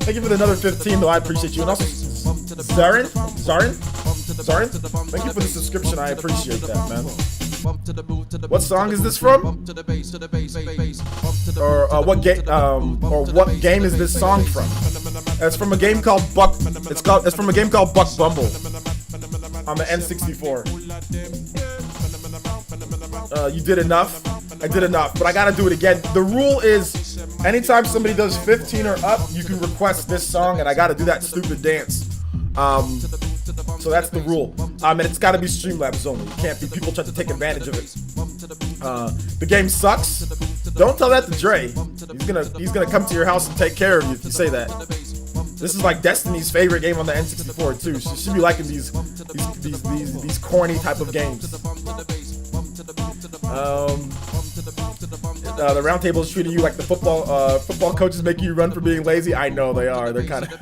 Thank you for another 15 though. I appreciate you. And also Zarin. Thank you for the subscription. I appreciate that, man. What song is this from? Or what game is this song from? It's from a game called Buck. It's from a game called Buck Bumble on the N64. You did enough. I did enough, but I gotta do it again. The rule is, anytime somebody does 15 or up, you can request this song, and I gotta do that stupid dance. So that's the rule. And it's gotta be Streamlabs only. It can't be people trying to take advantage of it. The game sucks. Don't tell that to Dre. He's gonna come to your house and take care of you if you say that. This is like Destiny's favorite game on the N64 too. She should be liking these corny type of games. The round table is treating you like the football coaches making you run for being lazy. I know they are. They're kind of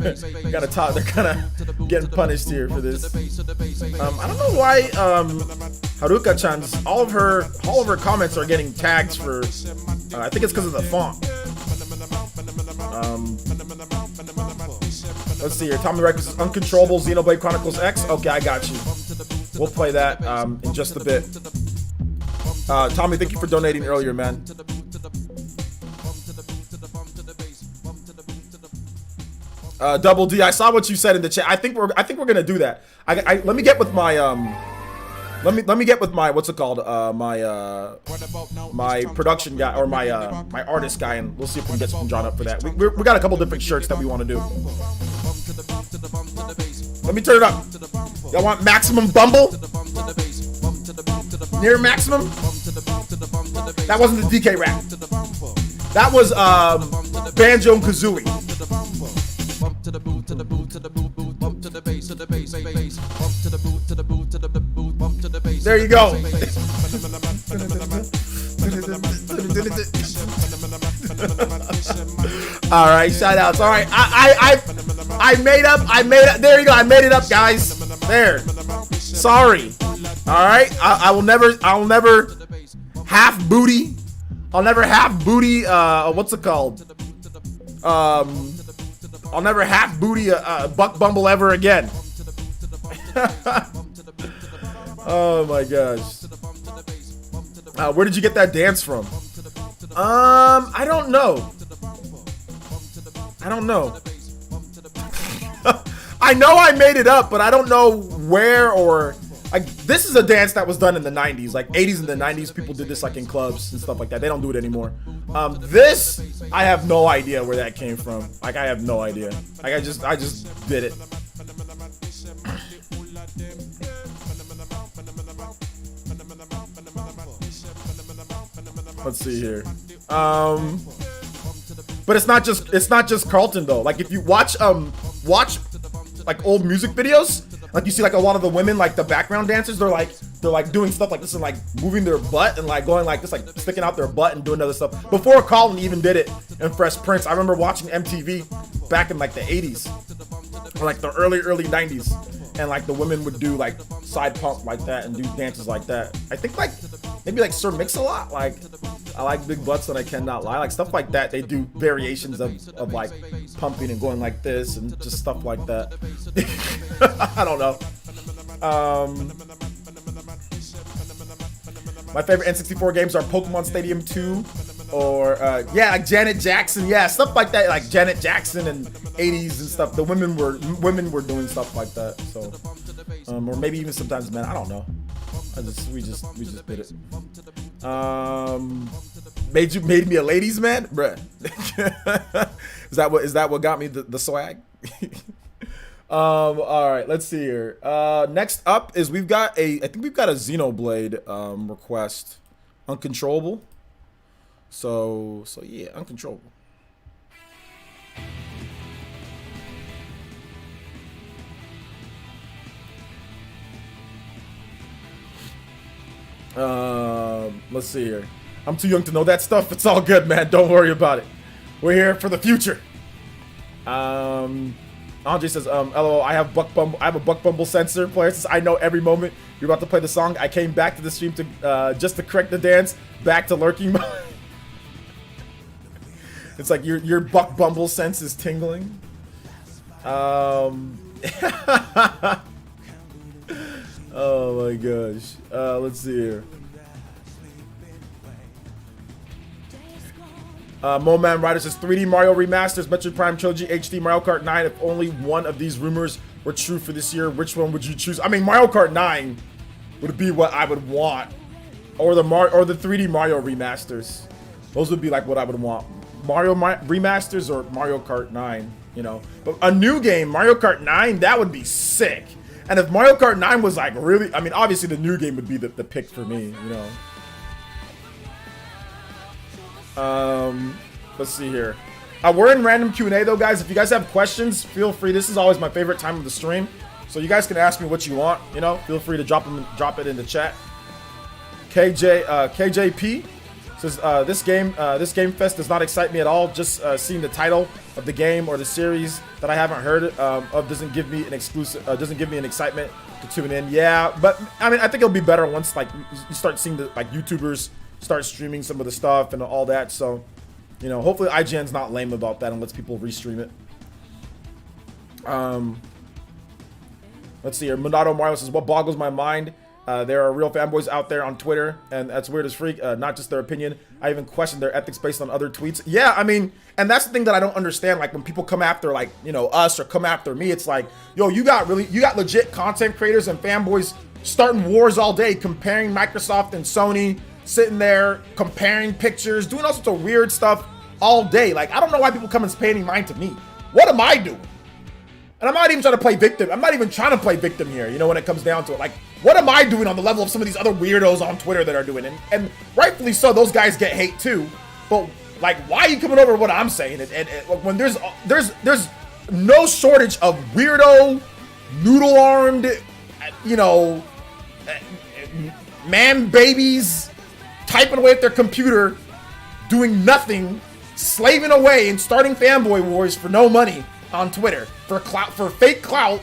getting punished here for this. I don't know why Haruka-chan's all of her comments are getting tags for. I think it's because of the font. Let's see here. Tommy Records' Uncontrollable Xenoblade Chronicles X. Okay, I got you. We'll play that in just a bit. Tommy, thank you for donating earlier, man. Double D, I saw what you said in the chat. I think we're gonna do that. Let me get with my let me get with my what's it called my production guy or my artist guy, and we'll see if we can get something drawn up for that. We got a couple different shirts that we want to do. Let me turn it up. Y'all want maximum bumble? Near maximum? That wasn't the DK rap. That was Banjo and Kazooie. There you go. All right, shout outs. All right, I made up. There you go. I made it up, guys. There. Sorry. All right. I'll never half booty. I'll never half booty. What's it called? I'll never half booty Buck Bumble ever again. Oh my gosh. Where did you get that dance from? I don't know. I know I made it up, but I don't know where or like. This is a dance that was done in the 90s, like 80s and the 90s. People did this like in clubs and stuff like that. They don't do it anymore. This I have no idea where that came from. Like I have no idea. Like I just did it. Let's see here. But it's not just Carlton though. Like if you watch like old music videos, like you see like a lot of the women, like the background dancers, they're like doing stuff like this and like moving their butt and like going like this, like sticking out their butt and doing other stuff. Before Carlton even did it in Fresh Prince, I remember watching MTV back in like the 80s or like the early 90s, and like the women would do like side pump like that and do dances like that. I think like maybe like Sir Mix-a-Lot, like I like big butts and I cannot lie, like stuff like that. They do variations of like pumping and going like this and just stuff like that. I don't know. My favorite N64 games are Pokemon Stadium 2 or yeah, like Janet Jackson, yeah, stuff like that, like Janet Jackson and 80s and stuff. The women were doing stuff like that. So or maybe even sometimes men, I don't know. We just did it. Made me a ladies man, bruh. is that what got me the swag? All right, let's see here. Next up is I think we've got a Xenoblade request, Uncontrollable. So yeah, Uncontrollable. Let's see here. I'm too young to know that stuff. It's all good, man. Don't worry about it. We're here for the future. Andre says, LOL, I have a Buck Bumble sensor. PlayerEssence, I know every moment you're about to play the song. I came back to the stream to just to correct the dance, back to lurking mode. It's like your Buck Bumble sense is tingling. Oh my gosh. Let's see here. Moman Rider says 3D Mario remasters, Metroid Prime Trilogy, HD, Mario Kart 9. If only one of these rumors were true for this year, which one would you choose? I mean, Mario Kart 9 would be what I would want, or the 3D Mario remasters. Those would be like what I would want. Mario remasters or Mario Kart 9, you know. But a new game, Mario Kart 9, that would be sick. And if Mario Kart 9 was like really, I mean, obviously the new game would be the pick for me, you know. Let's see here. We're in random Q&A though, guys. If you guys have questions, feel free. This is always my favorite time of the stream, so you guys can ask me what you want. You know, feel free to drop it in the chat. KJP says this game fest does not excite me at all. Just seeing the title of the game or the series that I haven't heard of doesn't give me an excitement to tune in. Yeah, but I mean, I think it'll be better once like you start seeing the like YouTubers start streaming some of the stuff and all that. So, you know, hopefully IGN's not lame about that and lets people restream it. Let's see here. Monado Mario says, what boggles my mind? There are real fanboys out there on Twitter, and that's weird as freak, not just their opinion. I even question their ethics based on other tweets. Yeah, I mean, and that's the thing that I don't understand. Like when people come after like, you know, us or come after me, it's like, yo, you got legit content creators and fanboys starting wars all day, comparing Microsoft and Sony, sitting there comparing pictures, doing all sorts of weird stuff all day. Like, I don't know why people come and pay any mind to me. What am I doing? And I'm not even trying to play victim. I'm not even trying to play victim here, you know, when it comes down to it. Like, what am I doing on the level of some of these other weirdos on Twitter that are doing it? And rightfully so, those guys get hate too. But, like, why are you coming over what I'm saying? And when there's no shortage of weirdo, noodle-armed, you know, man babies typing away at their computer, doing nothing, slaving away and starting fanboy wars for no money on Twitter, for fake clout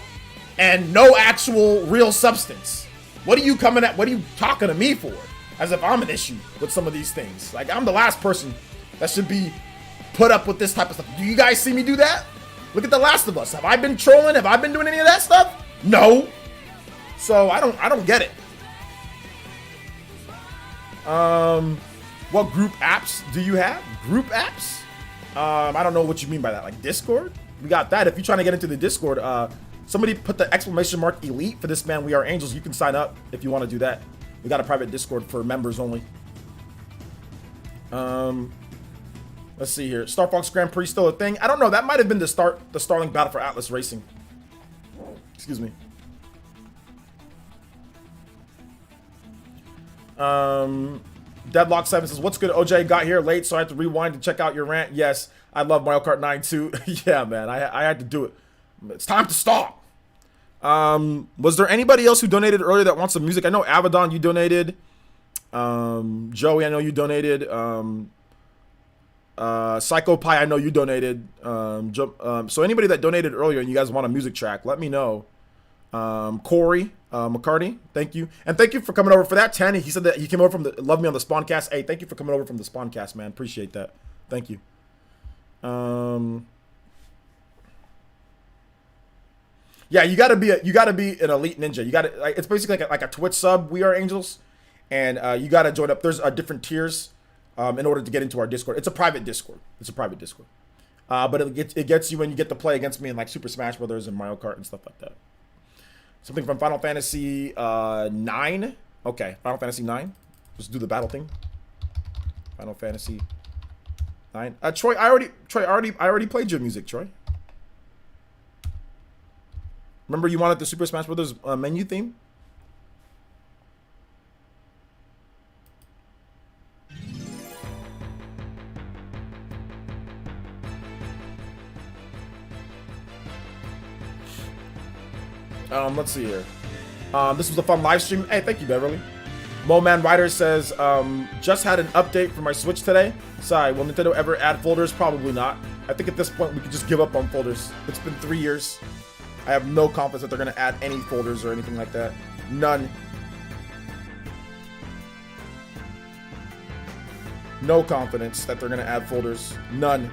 and no actual real substance. What are you talking to me for? As if I'm an issue with some of these things. Like, I'm the last person that should be put up with this type of stuff. Do you guys see me do that? Look at The Last of Us. Have I been trolling? Have I been doing any of that stuff? No. So I don't get it. What group apps do you have? Group apps? I don't know what you mean by that. Like Discord? We got that. If you're trying to get into the Discord, somebody put the exclamation mark elite for this man. We Are Angels. You can sign up if you want to do that. We got a private Discord for members only. Let's see here. Star Fox Grand Prix still a thing? I don't know. That might have been the Starlink Battle for Atlas Racing. Excuse me. Deadlock 7 says, what's good? OJ got here late, so I had to rewind to check out your rant. Yes, I love Mario Kart 9 too. Yeah, man, I had to do it. It's time to stop. Was there anybody else who donated earlier that wants some music? I know Abaddon, you donated. Joey, I know you donated. Psycho Pie, I know you donated. So anybody that donated earlier and you guys want a music track, let me know. Corey McCarty, thank you. And thank you for coming over for that 10. He said that he came over from the Love Me on the Spawncast. Hey, thank you for coming over from the Spawncast, man. Appreciate that. Thank you. Yeah, you gotta be an elite ninja. You gotta, like, it's basically like a Twitch sub, We Are Angels. and you gotta join up. There's different tiers in order to get into our Discord. It's a private Discord. But it gets you when you get to play against me in like Super Smash Brothers and Mario Kart and stuff like that. Something from Final Fantasy 9. Okay, Final Fantasy 9. Let's do the battle thing. Final Fantasy 9. Troy, I already played your music, Troy. Remember you wanted the Super Smash Brothers menu theme? Let's see here. This was a fun live stream. Hey, thank you, Beverly. Moman Rider says, just had an update for my Switch today. Sorry, will Nintendo ever add folders? Probably not. I think at this point we could just give up on folders. It's been 3 years. I have no confidence that they're going to add any folders or anything like that. None. No confidence that they're going to add folders. None.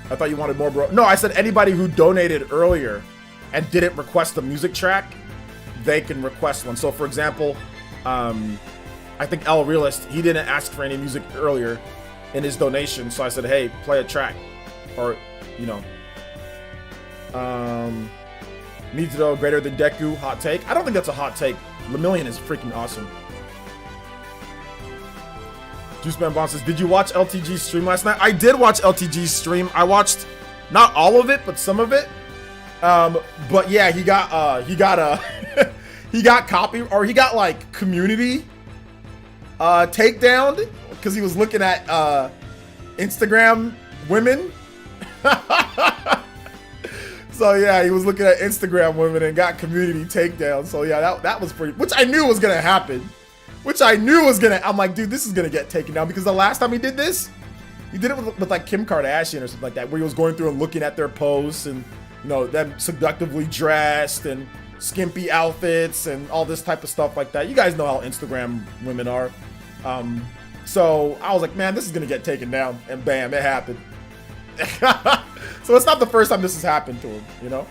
I thought you wanted more, bro. No, I said anybody who donated earlier and didn't request a music track, they can request one. So, for example, I think El Realist, he didn't ask for any music earlier in his donation. So I said, hey, play a track. Or, you know. Nitro greater than Deku, hot take. I don't think that's a hot take. Lemillion is freaking awesome. Juiceman Bond says, did you watch LTG's stream last night? I did watch LTG's stream. I watched not all of it, but some of it. But yeah, he got he got copy, or he got like community takedown because he was looking at Instagram women. So yeah, he was looking at Instagram women and got community takedown. So yeah, that was pretty, which I knew was gonna happen. I'm like, dude, this is gonna get taken down because the last time he did this, he did it with like Kim Kardashian or something like that, where he was going through and looking at their posts and, you know, them seductively dressed and skimpy outfits and all this type of stuff like that. You guys know how Instagram women are. So I was like, man, this is gonna get taken down, and bam, it happened. So it's not the first time this has happened to him, you know.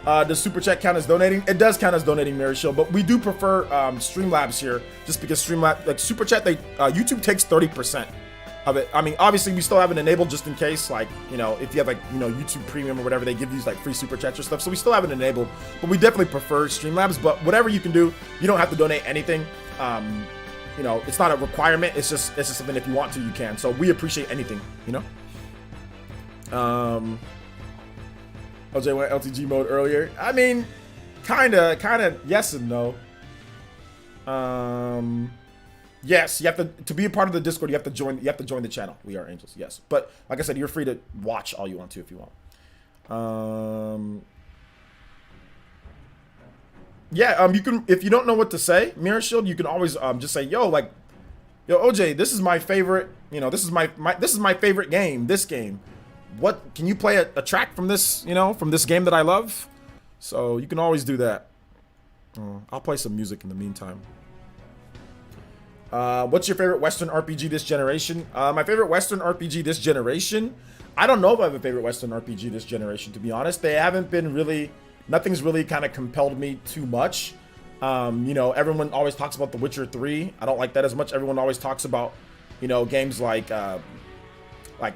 Does Super Chat count as donating? It does count as donating, Mary Shield, but we do prefer Streamlabs here, just because Streamlabs, like Super Chat, YouTube takes 30% of it. I mean, obviously we still have it enabled just in case, like, you know, if you have like, you know, YouTube Premium or whatever, they give you like free Super Chats or stuff, so we still have it enabled, but we definitely prefer Streamlabs. But whatever you can do, you don't have to donate anything. You know, it's not a requirement. It's just something, if you want to, you can. So we appreciate anything, you know. OJ went LTG mode earlier. I mean, kinda yes and no. Yes, you have to be a part of the Discord, you have to join the channel. We Are Angels, yes. But like I said, you're free to watch all you want to if you want. Yeah, you can, if you don't know what to say, Mirror Shield, you can always just say, yo, OJ, this is my favorite, you know, this is my favorite game, this game. What, can you play a track from this, you know, from this game that I love? So you can always do that. I'll play some music in the meantime. What's your favorite Western RPG this generation? My favorite Western RPG this generation? I don't know if I have a favorite Western RPG this generation, to be honest. They haven't been really, nothing's really kind of compelled me too much. You know, everyone always talks about The Witcher 3. I don't like that as much. Everyone always talks about, you know, games like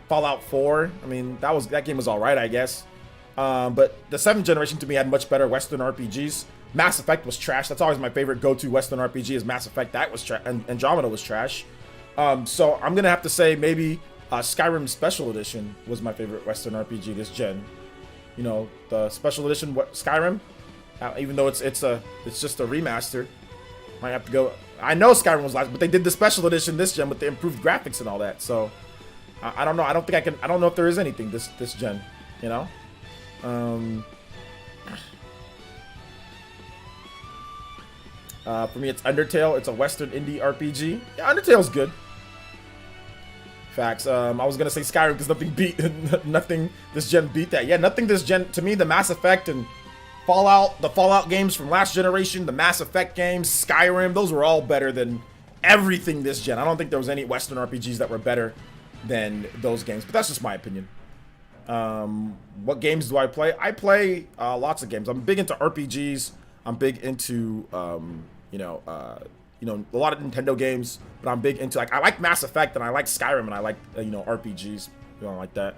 Fallout 4. I mean, that game was all right, I guess. But the 7th generation to me had much better Western RPGs. Mass Effect was trash. That's always my favorite go-to Western RPG is Mass Effect. That was trash, and Andromeda was trash. So I'm gonna have to say maybe Skyrim Special Edition was my favorite Western RPG this gen. You know, the Special Edition, Skyrim, even though it's just a remaster. Might have to go. I know Skyrim was last, but they did the Special Edition this gen with the improved graphics and all that. So I don't know. I don't know if there is anything this gen. You know. For me, it's Undertale. It's a Western indie RPG. Yeah, Undertale's good. Facts. I was gonna say Skyrim because nothing this gen beat that. Yeah, nothing this gen. To me, the Mass Effect and the Fallout games from last generation, the Mass Effect games, Skyrim, those were all better than everything this gen. I don't think there was any Western RPGs that were better than those games, but that's just my opinion. What games do I play? I play lots of games. I'm big into RPGs. I'm big into a lot of Nintendo games, but I'm big into, like, I like Mass Effect and I like Skyrim and I like RPGs, like that.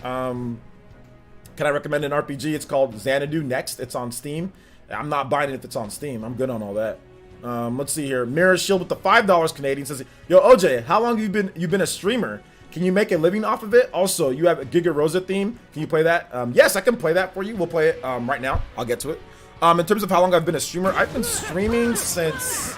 Can I recommend an RPG? It's called Xanadu Next. It's on Steam. I'm not buying it if it's on Steam. I'm good on all that. Let's see here. Mirror Shield with the $5 Canadian says, yo, OJ, how long have you been a streamer? Can you make a living off of it? Also, you have a Giga Rosa theme. Can you play that? Yes, I can play that for you. We'll play it right now. I'll get to it. In terms of how long I've been a streamer, I've been streaming since...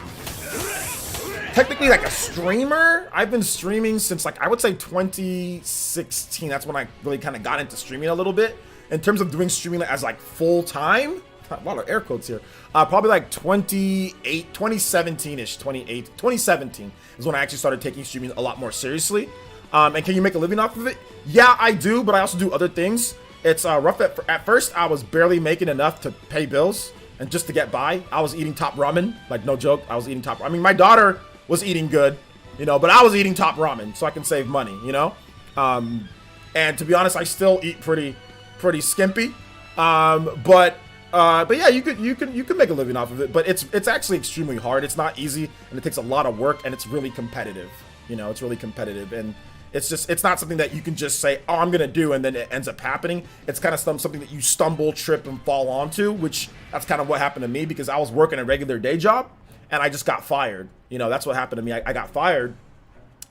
Technically, like a streamer, I've been streaming since, like, I would say 2016. That's when I really kind of got into streaming a little bit. In terms of doing streaming as, like, full-time, a lot of air quotes here, probably like 2017-ish, 2017 is when I actually started taking streaming a lot more seriously. And can you make a living off of it? Yeah, I do, but I also do other things. It's rough. At first, I was barely making enough to pay bills and just to get by. I was eating top ramen, like, no joke. I was eating top. I mean, my daughter was eating good, but I was eating top ramen so I can save money, and to be honest, I still eat pretty skimpy, but yeah, you can make a living off of it, but it's actually extremely hard. It's not easy, and it takes a lot of work, and it's really competitive. It's really competitive, and it's not something that you can just say, oh, I'm gonna do, and then it ends up happening. It's kind of something that you stumble, trip, and fall onto, which that's kind of what happened to me, because I was working a regular day job and I just got fired. That's what happened to me. I got fired,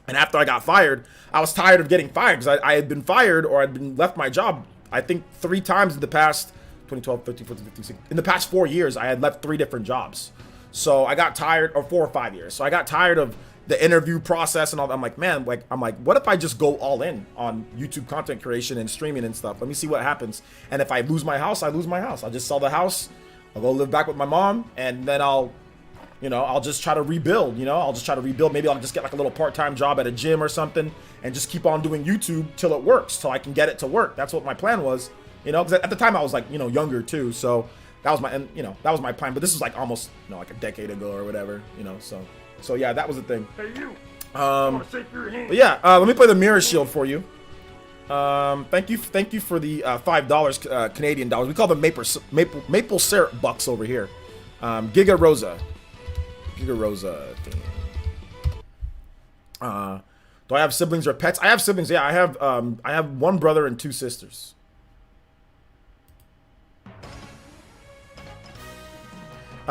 and after I got fired, I was tired of getting fired, because I had been fired or I'd been left my job, I think 3 times in the past 2012, 13, 14, 15, 16. In the past 4 years, I had left 3 different jobs. So I got tired, or 4 or 5 years. So I got tired of the interview process and all that. I'm like, man, what if I just go all in on YouTube content creation and streaming and stuff? Let me see what happens. And if I lose my house, I lose my house. I'll just sell the house. I'll go live back with my mom, and then I'll just try to rebuild. I'll just try to rebuild. Maybe I'll just get like a little part-time job at a gym or something, and just keep on doing YouTube till it works, till I can get it to work. That's what my plan was. Because at the time I was like, younger too. So that was my plan. But this is like almost, like a decade ago or whatever. So yeah, that was the thing.
Hey, you. I want to shake your hand.
But yeah, let me play the Mirror Shield for you. Thank you for the $5 Canadian dollars. We call them maple syrup bucks over here. Giga Rosa thing. Do I have siblings or pets? I have siblings. Yeah, I have 1 brother and 2 sisters.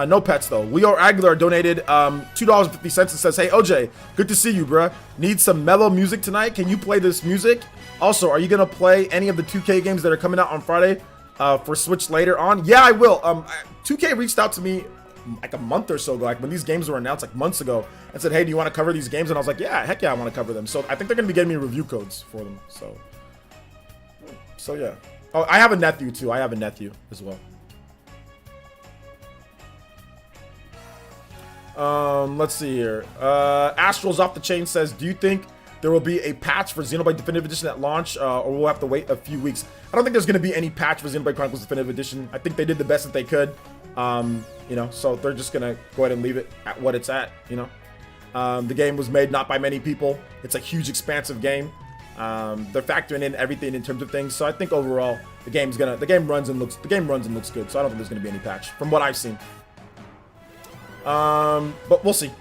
No pets though. Leo Aguilar donated $2.50 and says, hey OJ, good to see you, bruh. Need some mellow music tonight? Can you play this music? Also, are you gonna play any of the 2K games that are coming out on Friday for Switch later on? Yeah, I will. 2K reached out to me like a month or so ago, like when these games were announced, like months ago, and said, hey, do you want to cover these games? And I was like, yeah, heck yeah, I want to cover them. So I think they're gonna be getting me review codes for them. So yeah. Oh, I have a nephew too. I have a nephew as well. Let's see here. Astral's Off the Chain says, do you think there will be a patch for Xenoblade Definitive Edition at launch, or we'll have to wait a few weeks? I don't think there's going to be any patch for Xenoblade Chronicles Definitive Edition. I think they did the best that they could. So they're just going to go ahead and leave it at what it's at, The game was made not by many people. It's a huge, expansive game. They're factoring in everything in terms of things. So I think overall, the game runs and looks good. So I don't think there's going to be any patch from what I've seen. But we'll see.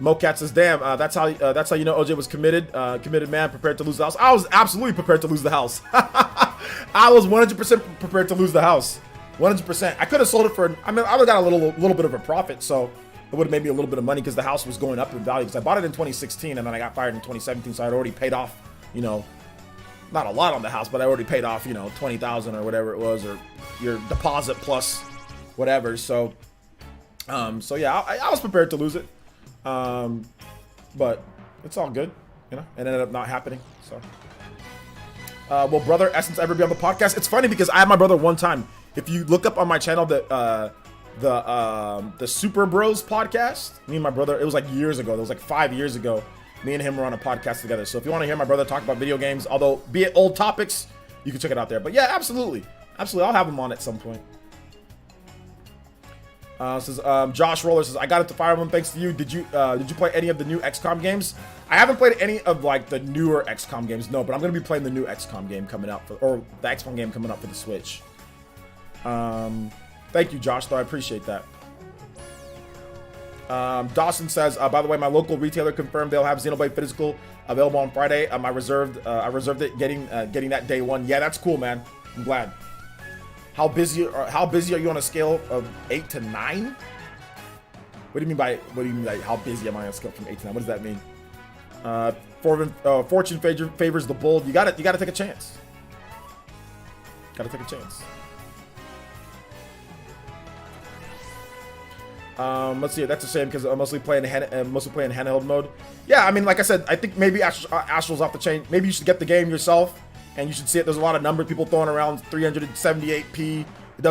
Mocat says, damn, that's how OJ was committed. Committed man, prepared to lose the house. I was absolutely prepared to lose the house. I was 100% prepared to lose the house. 100%. I could have sold it for, I would have got a little bit of a profit, so it would have made me a little bit of money, because the house was going up in value, because I bought it in 2016 and then I got fired in 2017, so I'd already paid off, not a lot on the house, but I already paid off, $20,000 or whatever it was, or your deposit plus whatever. So yeah, I was prepared to lose it. But it's all good, It ended up not happening. So, will Brother Essence ever be on the podcast? It's funny because I had my brother one time. If you look up on my channel, the Super Bros podcast, me and my brother, it was like years ago. It was like 5 years ago. Me and him were on a podcast together. So if you want to hear my brother talk about video games, although be it old topics, you can check it out there. But yeah, absolutely. I'll have him on at some point. Josh Roller says, I got into Fire Emblem thanks to you. Did you play any of the new XCOM games? I haven't played any of like the newer XCOM games, no, but I'm gonna be playing the new XCOM game coming out or the XCOM game coming out for the Switch. Thank you, Josh, though. I appreciate that. Dawson says, by the way, my local retailer confirmed they'll have Xenoblade physical available on Friday. I reserved it, getting that day one. Yeah, that's cool, man. I'm glad. How busy are you on a scale of 8 to 9? What do you mean by how busy am I on a scale from 8 to 9? What does that mean? Fortune favors the bold. You gotta take a chance. Gotta take a chance. Let's see. That's a shame because I'm mostly playing handheld mode. Yeah, I mean, like I said, I think maybe Astral's off the chain. Maybe you should get the game yourself, and you should see it. There's a lot of number people throwing around 378p. It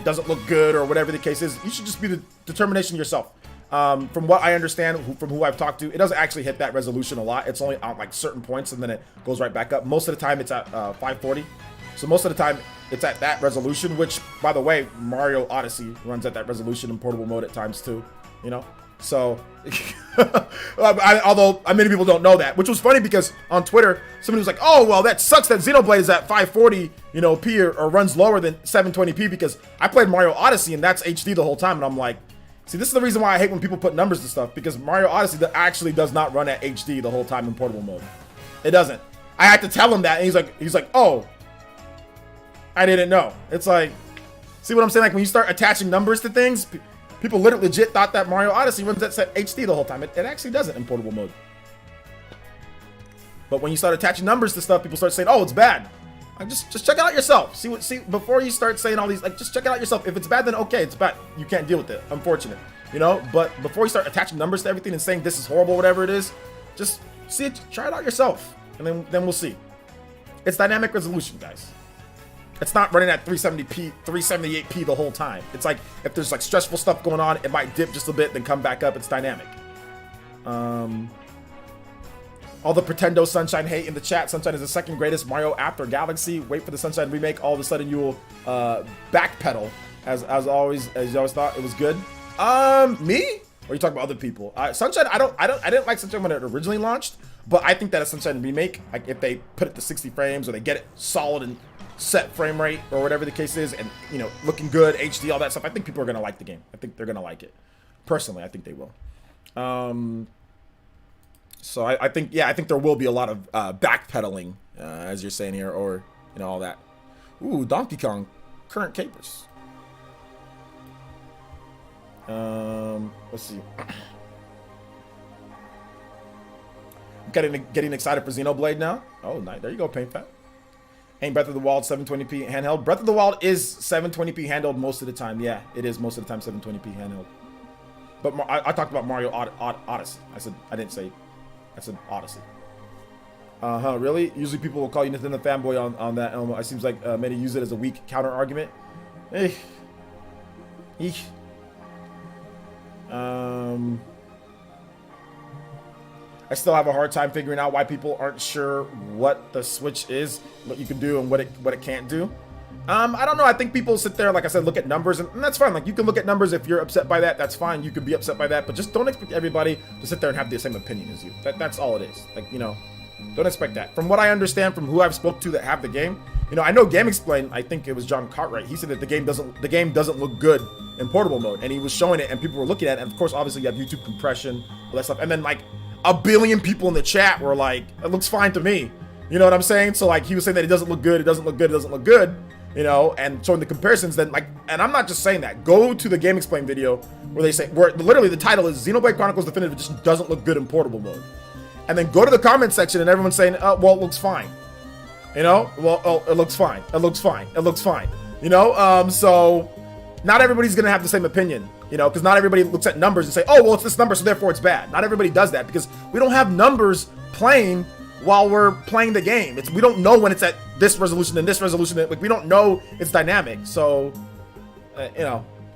doesn't look good or whatever the case is. You should just be the determination yourself. From what I understand, from who I've talked to, it doesn't actually hit that resolution a lot. It's only on like certain points, and then it goes right back up. Most of the time, it's at 540. So most of the time, it's at that resolution, which, by the way, Mario Odyssey runs at that resolution in portable mode at times too, you know? So, although many people don't know that, which was funny because on Twitter, somebody was like, oh, well, that sucks that Xenoblade is at 540, P or runs lower than 720p because I played Mario Odyssey and that's HD the whole time. And I'm like, see, this is the reason why I hate when people put numbers to stuff, because Mario Odyssey actually does not run at HD the whole time in portable mode. It doesn't. I had to tell him that, and he's like, oh, I didn't know. It's like, see what I'm saying? Like when you start attaching numbers to things, people literally legit thought that Mario Odyssey runs at HD the whole time. It actually doesn't in portable mode. But when you start attaching numbers to stuff, people start saying, "Oh, it's bad." Like, just check it out yourself. See before you start saying all these. Like, just check it out yourself. If it's bad, then okay, it's bad. You can't deal with it. Unfortunate, But before you start attaching numbers to everything and saying this is horrible, whatever it is, just see it. Try it out yourself, and then we'll see. It's dynamic resolution, guys. It's not running at 370p, 378p the whole time. It's like if there's like stressful stuff going on, it might dip just a bit, then come back up. It's dynamic. All the Pretendo Sunshine hate in the chat. Sunshine is the second greatest Mario after Galaxy. Wait for the Sunshine remake. All of a sudden you will backpedal as always you always thought it was good. Me? Or are you talking about other people? Sunshine, I didn't like Sunshine when it originally launched, but I think that a Sunshine remake, like if they put it to 60 frames or they get it solid and set frame rate or whatever the case is, and looking good, HD, all that stuff, I think people are gonna like the game. I think they're gonna like it. Personally, I think they will. So I think there will be a lot of backpedaling, as you're saying here, or all that. Ooh, Donkey Kong, current capers. Let's see. Getting excited for Xenoblade now. Oh, nice. There you go, Paint Fat. Ain't Breath of the Wild 720p handheld? Breath of the Wild is 720p handheld most of the time. Yeah, it is most of the time 720p handheld. But I talked about Mario Odyssey. I said Odyssey. Really? Usually people will call you Nintendo fanboy on that. It seems like many use it as a weak counter argument. Eek. I still have a hard time figuring out why people aren't sure what the Switch is, what you can do, and what it can't do. I don't know. I think people sit there, like I said, look at numbers, and that's fine. Like, you can look at numbers. If you're upset by that, that's fine. You could be upset by that, but just don't expect everybody to sit there and have the same opinion as you. That's all it is. Like, don't expect that. From what I understand from who I've spoke to that have the game, I know Game Explain, I think it was John Cartwright, he said that the game doesn't look good in portable mode, and he was showing it, and people were looking at it, and of course, obviously, you have YouTube compression, all that stuff, and then, like, a billion people in the chat were like, it looks fine to me. You know what I'm saying? So, like, he was saying that it doesn't look good, and showing the comparisons, then, like, and I'm not just saying that. Go to the Game Explain video where they say, where literally the title is Xenoblade Chronicles Definitive Edition doesn't look good in portable mode. And then go to the comment section and everyone's saying, oh, well, it looks fine. It looks fine. So not everybody's gonna have the same opinion, because not everybody looks at numbers and say, oh, well, it's this number, so therefore it's bad. Not everybody does that because we don't have numbers playing while we're playing the game. We don't know when it's at this resolution and this resolution. Like, we don't know it's dynamic. So,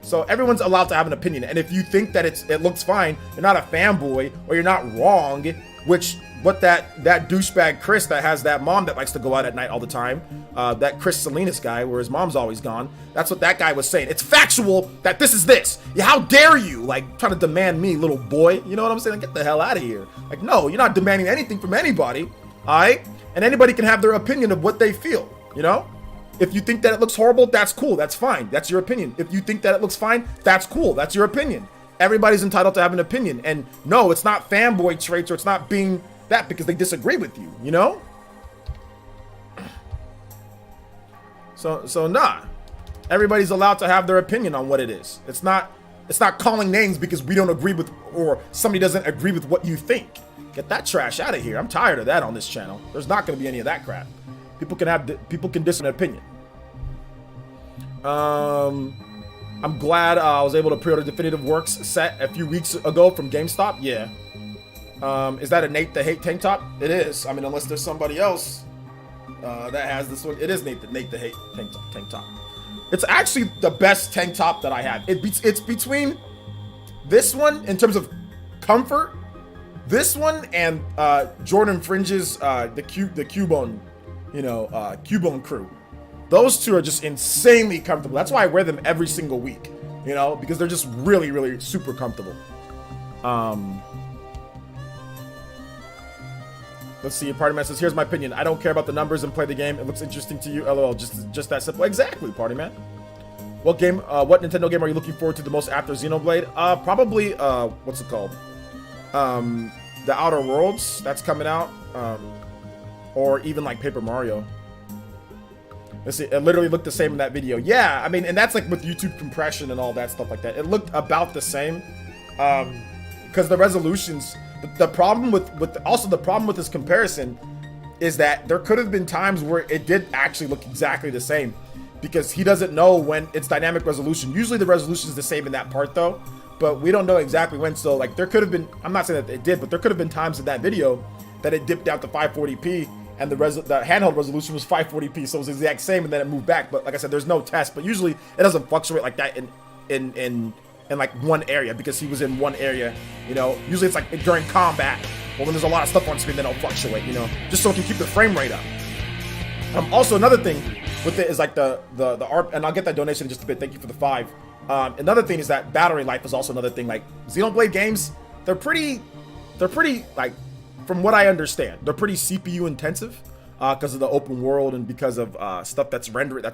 so everyone's allowed to have an opinion. And if you think that it looks fine, you're not a fanboy or you're not wrong, what that douchebag Chris that has that mom that likes to go out at night all the time, that Chris Salinas guy where his mom's always gone, that's what that guy was saying. It's factual that this is this. Yeah, how dare you, like, trying to demand me, little boy. You know what I'm saying? Get the hell out of here. Like, no, you're not demanding anything from anybody, all right? And anybody can have their opinion of what they feel, If you think that it looks horrible, that's cool. That's fine. That's your opinion. If you think that it looks fine, that's cool. That's your opinion. Everybody's entitled to have an opinion. And no, it's not fanboy traits or it's not being that because they disagree with you, you know? So nah. Everybody's allowed to have their opinion on what it is. It's not calling names because we don't agree with or somebody doesn't agree with what you think. Get that trash out of here. I'm tired of that on this channel. There's not going to be any of that crap. People can diss an opinion. I'm glad I was able to pre-order Definitive Works set a few weeks ago from GameStop. Yeah. Is that a Nate the Hate tank top? It is. I mean, unless there's somebody else that has this one. It is Nate the Hate tank top. It's actually the best tank top that I have. It's between this one in terms of comfort, this one and Jordan Fringe's the Cubone, Cubone crew. Those two are just insanely comfortable. That's why I wear them every single week, because they're just really, really super comfortable. Let's see. Party Man says, "Here's my opinion. I don't care about the numbers and play the game. It looks interesting to you. LOL. Just that simple." Exactly, Party Man. What Nintendo game are you looking forward to the most after Xenoblade? Probably what's it called? The Outer Worlds that's coming out, or even like Paper Mario. Let's see. It literally looked the same in that video. Yeah, I mean, and that's like with YouTube compression and all that stuff like that. It looked about the same, because the resolutions. The problem with this comparison is that there could have been times where it did actually look exactly the same, because he doesn't know when it's dynamic resolution. Usually the resolution is the same in that part though, but we don't know exactly when. So like there could have been, I'm not saying that it did, but there could have been times in that video that it dipped down to 540p and the handheld resolution was 540p, so it was the exact same, and then it moved back. But like I said, there's no test, but usually it doesn't fluctuate like that in like one area, because he was in one area, usually it's like during combat or when there's a lot of stuff on screen, then it'll fluctuate, just so it can keep the frame rate up. Also another thing with it is like the art, and I'll get that donation in just a bit. Thank you for the 5. Another thing is that battery life is also another thing. Like Xenoblade games, they're pretty like, from what I understand, they're pretty CPU intensive because of the open world and because of stuff that's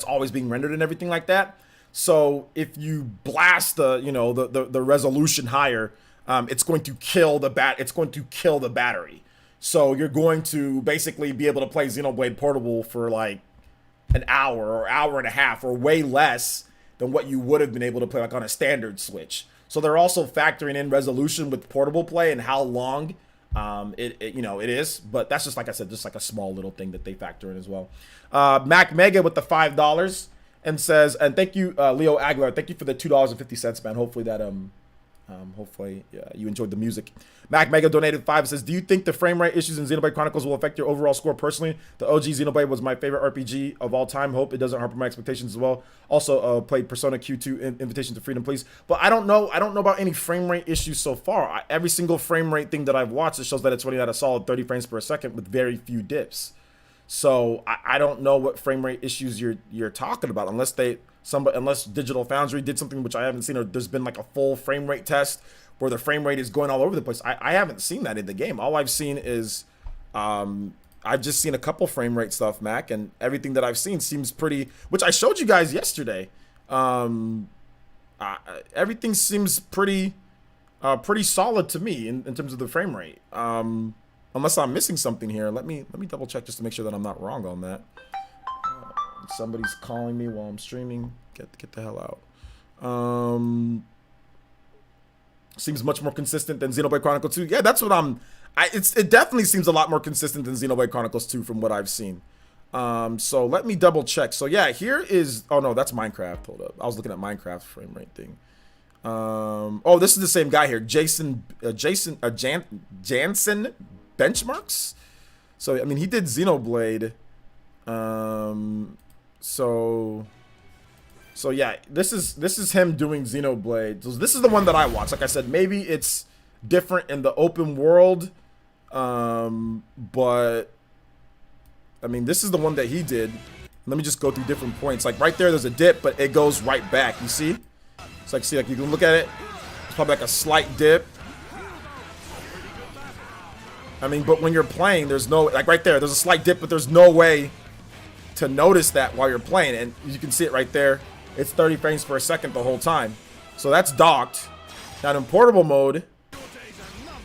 always being rendered and everything like that. So if you blast the resolution higher, it's going to kill the battery. So you're going to basically be able to play Xenoblade Portable for like an hour or hour and a half, or way less than what you would have been able to play like on a standard Switch. So they're also factoring in resolution with portable play and how long it is. But that's just, like I said, just like a small little thing that they factor in as well. Mac Mega with the $5. And says, and thank you, Leo Aguilar. Thank you for the $2.50, man. Hopefully that you enjoyed the music. Mac Mega donated 5. Says, do you think the frame rate issues in Xenoblade Chronicles will affect your overall score? Personally, the OG Xenoblade was my favorite RPG of all time. Hope it doesn't hamper my expectations as well. Also, played Persona Q2 Invitation to Freedom, please. But I don't know about any frame rate issues so far. Every single frame rate thing that I've watched, it shows that it's running at a solid 30 frames per second with very few dips. So I don't know what frame rate issues you're talking about, unless Digital Foundry did something which I haven't seen, or there's been like a full frame rate test where the frame rate is going all over the place. I haven't seen that in the game. All I've seen is I've just seen a couple frame rate stuff, Mac, and everything that I've seen seems pretty, which I showed you guys yesterday. Everything seems pretty solid to me in terms of the frame rate. Unless I'm missing something here. Let me double check just to make sure that I'm not wrong on that. Somebody's calling me while I'm streaming. Get the hell out. Seems much more consistent than Xenoblade Chronicles 2. Yeah, that's what it definitely seems a lot more consistent than Xenoblade Chronicles 2 from what I've seen. So let me double check. So yeah, here is, oh no, that's Minecraft. Hold up. I was looking at Minecraft frame rate thing. Oh, this is the same guy here. Jansen Benchmarks. So I mean, he did Xenoblade. So yeah, this is him doing Xenoblade. So this is the one that I watched. Like I said, maybe it's different in the open world, but I mean, this is the one that he did. Let me just go through different points. Like right there's a dip, but it goes right back. You see? It's like, see, like you can look at it. It's probably like a slight dip. I mean, but when you're playing, there's no, like right there's a slight dip, but there's no way to notice that while you're playing, and you can see it right there. It's 30 frames per second the whole time. So that's docked. Now in portable mode,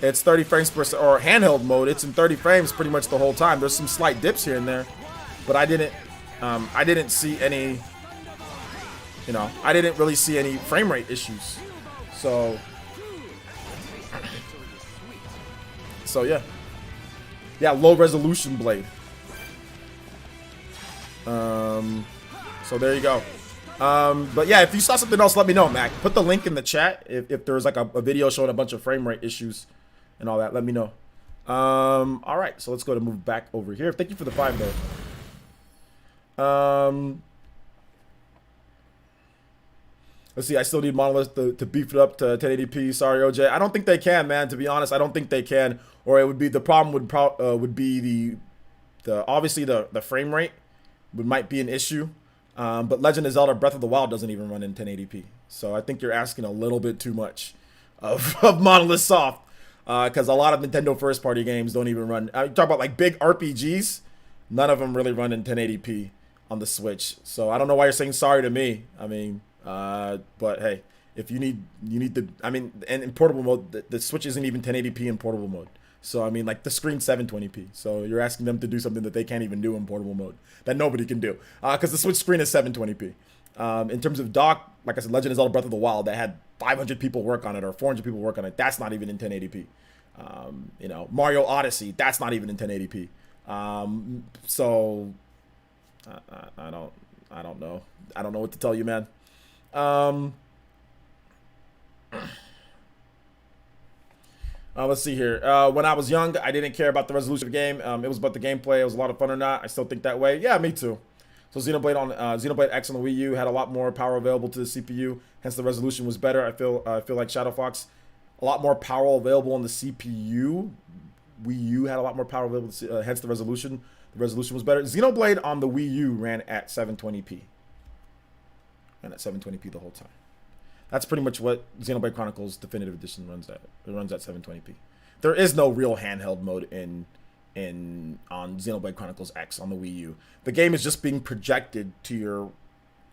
it's 30 frames per second, or handheld mode, it's in 30 frames pretty much the whole time. There's some slight dips here and there, but I didn't see any, you know, I didn't really see any frame rate issues. So yeah. Yeah, low resolution blade. So there you go. But yeah, if you saw something else, let me know, Mac. Put the link in the chat if there's like a video showing a bunch of frame rate issues and all that. Let me know. All right, so let's go to move back over here. Thank you for the 5 though. Let's see. I still need Monolith to beef it up to 1080p. Sorry, OJ. I don't think they can, man. To be honest, I don't think they can. Or it would be the problem would be the obviously the frame rate might be an issue. But Legend of Zelda Breath of the Wild doesn't even run in 1080p. So I think you're asking a little bit too much of Monolith Soft. Because a lot of Nintendo first-party games don't even run. You talk about like big RPGs, none of them really run in 1080p on the Switch. So I don't know why you're saying sorry to me. I mean, but hey, if you need the, I mean, and in portable mode, the Switch isn't even 1080p in portable mode. So I mean, like the screen's 720p. So you're asking them to do something that they can't even do in portable mode, that nobody can do, because the Switch screen is 720p. In terms of dock, like I said, Legend of Zelda Breath of the Wild, that had 500 people work on it or 400 people work on it. That's not even in 1080p. You know, Mario Odyssey, that's not even in 1080p. So I don't know. I don't know what to tell you, man. Let's see here. When I was young, I didn't care about the resolution of the game. It was about the gameplay. It was a lot of fun or not. I still think that way. Yeah, me too. So Xenoblade X on the Wii U had a lot more power available to the CPU. Hence the resolution was better. I feel like Shadow Fox, a lot more power available on the CPU. Wii U had a lot more power available. Hence the resolution. The resolution was better. Xenoblade on the Wii U ran at 720p. Ran at 720p the whole time. That's pretty much what Xenoblade Chronicles Definitive Edition runs at. It runs at 720p. There is no real handheld mode on Xenoblade Chronicles X on the Wii U. The game is just being projected to your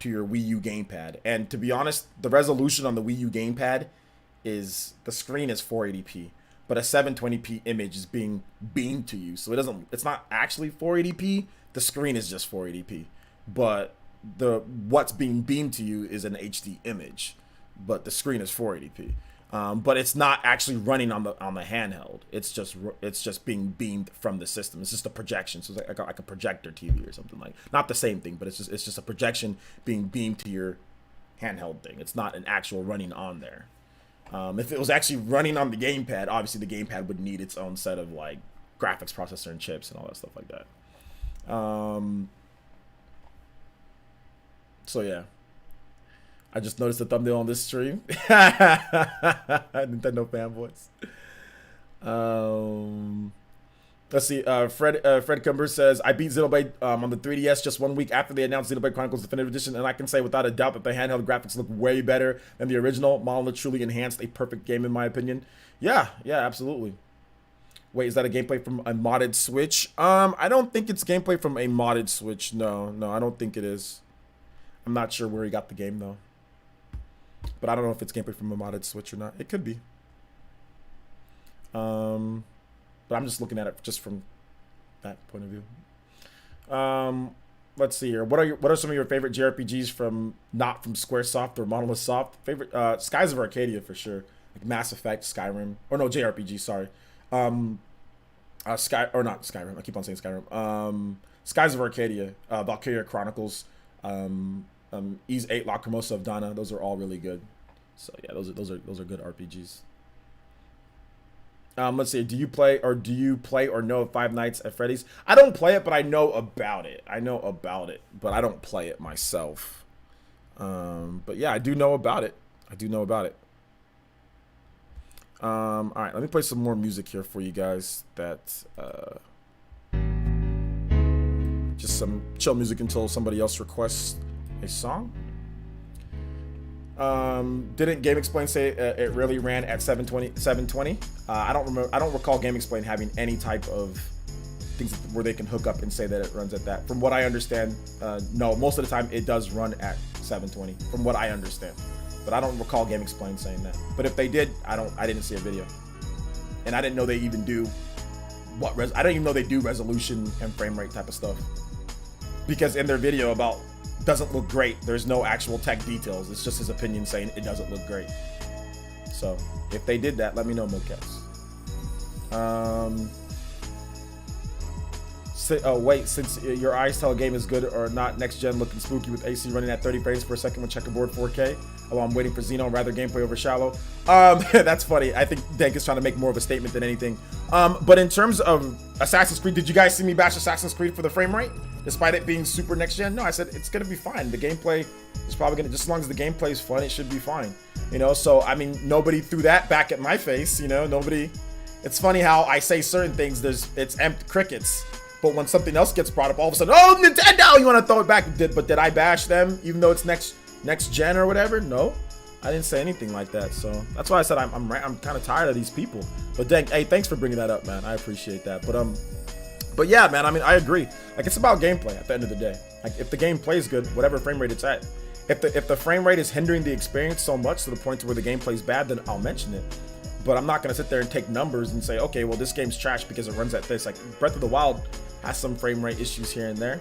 Wii U gamepad. And to be honest, the resolution on the Wii U gamepad is, the screen is 480p, but a 720p image is being beamed to you. So it's not actually 480p. The screen is just 480p, but what's being beamed to you is an HD image. But the screen is 480p, but it's not actually running on the handheld. It's just being beamed from the system. It's just a projection, so it's like a projector TV or something, like, not the same thing, but it's just a projection being beamed to your handheld thing. It's not an actual running on there. If it was actually running on the gamepad, obviously the gamepad would need its own set of like graphics processor and chips and all that stuff like that. So yeah. I just noticed the thumbnail on this stream. Nintendo fanboys. Let's see. Fred Cumber says, I beat Xenoblade on the 3DS just 1 week after they announced Xenoblade Chronicles Definitive Edition, and I can say without a doubt that the handheld graphics look way better than the original. Monolith truly enhanced a perfect game in my opinion. Yeah, absolutely. Wait, is that a gameplay from a modded Switch? I don't think it's gameplay from a modded Switch. No, I don't think it is. I'm not sure where he got the game though. But I don't know if it's gameplay from a modded Switch or not. It could be. But I'm just looking at it just from that point of view. Let's see here. What are some of your favorite JRPGs not from Squaresoft or Monolith Soft? Favorite Skies of Arcadia for sure. Like Mass Effect, Skyrim. Or no, JRPG, sorry. Not Skyrim. I keep on saying Skyrim. Skies of Arcadia, Valkyria Chronicles, Ys 8, Lacrimosa of Dana. Those are all really good. So yeah, those are good RPGs. Let's see. Do you play or know of Five Nights at Freddy's? I don't play it, but I know about it. But I don't play it myself. But yeah, I do know about it. All right, let me play some more music here for you guys. Just some chill music until somebody else requests a song. Didn't GameXplain say it really ran at 720? I don't recall GameXplain having any type of things where they can hook up and say that it runs at that. From what I understand, no, most of the time it does run at 720, from what I understand. But I don't recall GameXplain saying that. But if they did, I didn't see a video. And I didn't know they even do I don't even know they do resolution and frame rate type of stuff. Because in their video about doesn't look great, there's no actual tech details. It's just his opinion saying it doesn't look great. So if they did that, let me know, Mokets. Oh wait, since your eyes tell a game is good or not, next gen looking spooky with AC running at 30 frames per second with checkerboard 4K. While I'm waiting for Xeno, rather gameplay over shallow. That's funny. I think Dank is trying to make more of a statement than anything. But in terms of Assassin's Creed, did you guys see me bash Assassin's Creed for the frame rate? Despite it being super next gen? No, I said it's gonna be fine. The gameplay is probably gonna, just as long as the gameplay is fun, it should be fine. You know, so I mean, nobody threw that back at my face, you know, nobody. It's funny how I say certain things, it's empty crickets. But when something else gets brought up, all of a sudden, oh, Nintendo, you want to throw it back? But did I bash them, even though it's next gen or whatever? No, I didn't say anything like that. So that's why I said I'm kind of tired of these people. But dang, hey, thanks for bringing that up, man. I appreciate that. But yeah, man. I mean, I agree. Like, it's about gameplay at the end of the day. Like, if the gameplay is good, whatever frame rate it's at. If the frame rate is hindering the experience so much to the point where the gameplay is bad, then I'll mention it. But I'm not gonna sit there and take numbers and say, okay, well, this game's trash because it runs at this. Like, Breath of the Wild has some frame rate issues here and there.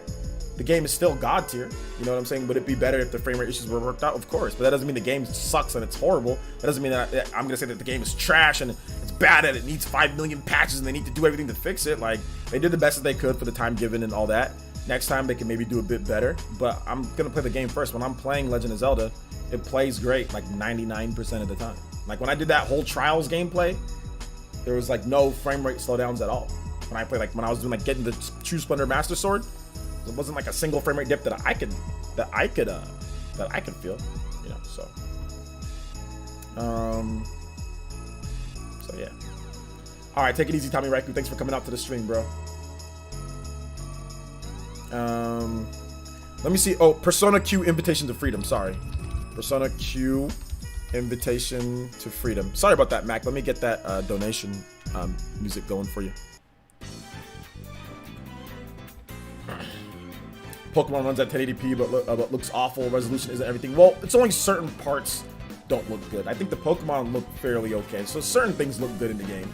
The game is still God tier. You know what I'm saying? Would it be better if the frame rate issues were worked out? Of course. But that doesn't mean the game sucks and it's horrible. That doesn't mean that I'm gonna say that the game is trash and it's bad and it needs 5 million patches and they need to do everything to fix it. Like, they did the best that they could for the time given and all that. Next time they can maybe do a bit better. But I'm gonna play the game first. When I'm playing Legend of Zelda, it plays great like 99% of the time. Like, when I did that whole Trials gameplay, there was like no frame rate slowdowns at all. When I play, like, when I was doing like getting the True Splendor Master Sword, it wasn't like a single frame rate dip that I could feel, you know. So yeah. All right, take it easy, Tommy Raiku. Thanks for coming out to the stream, bro. Let me see. Oh, Persona Q Invitation to Freedom. Sorry, Persona Q Invitation to Freedom. Sorry about that, Mac. Let me get that donation music going for you. Pokemon runs at 1080p but looks awful. Resolution isn't everything. Well, it's only certain parts don't look good. I think the Pokemon look fairly okay. So certain things look good in the game.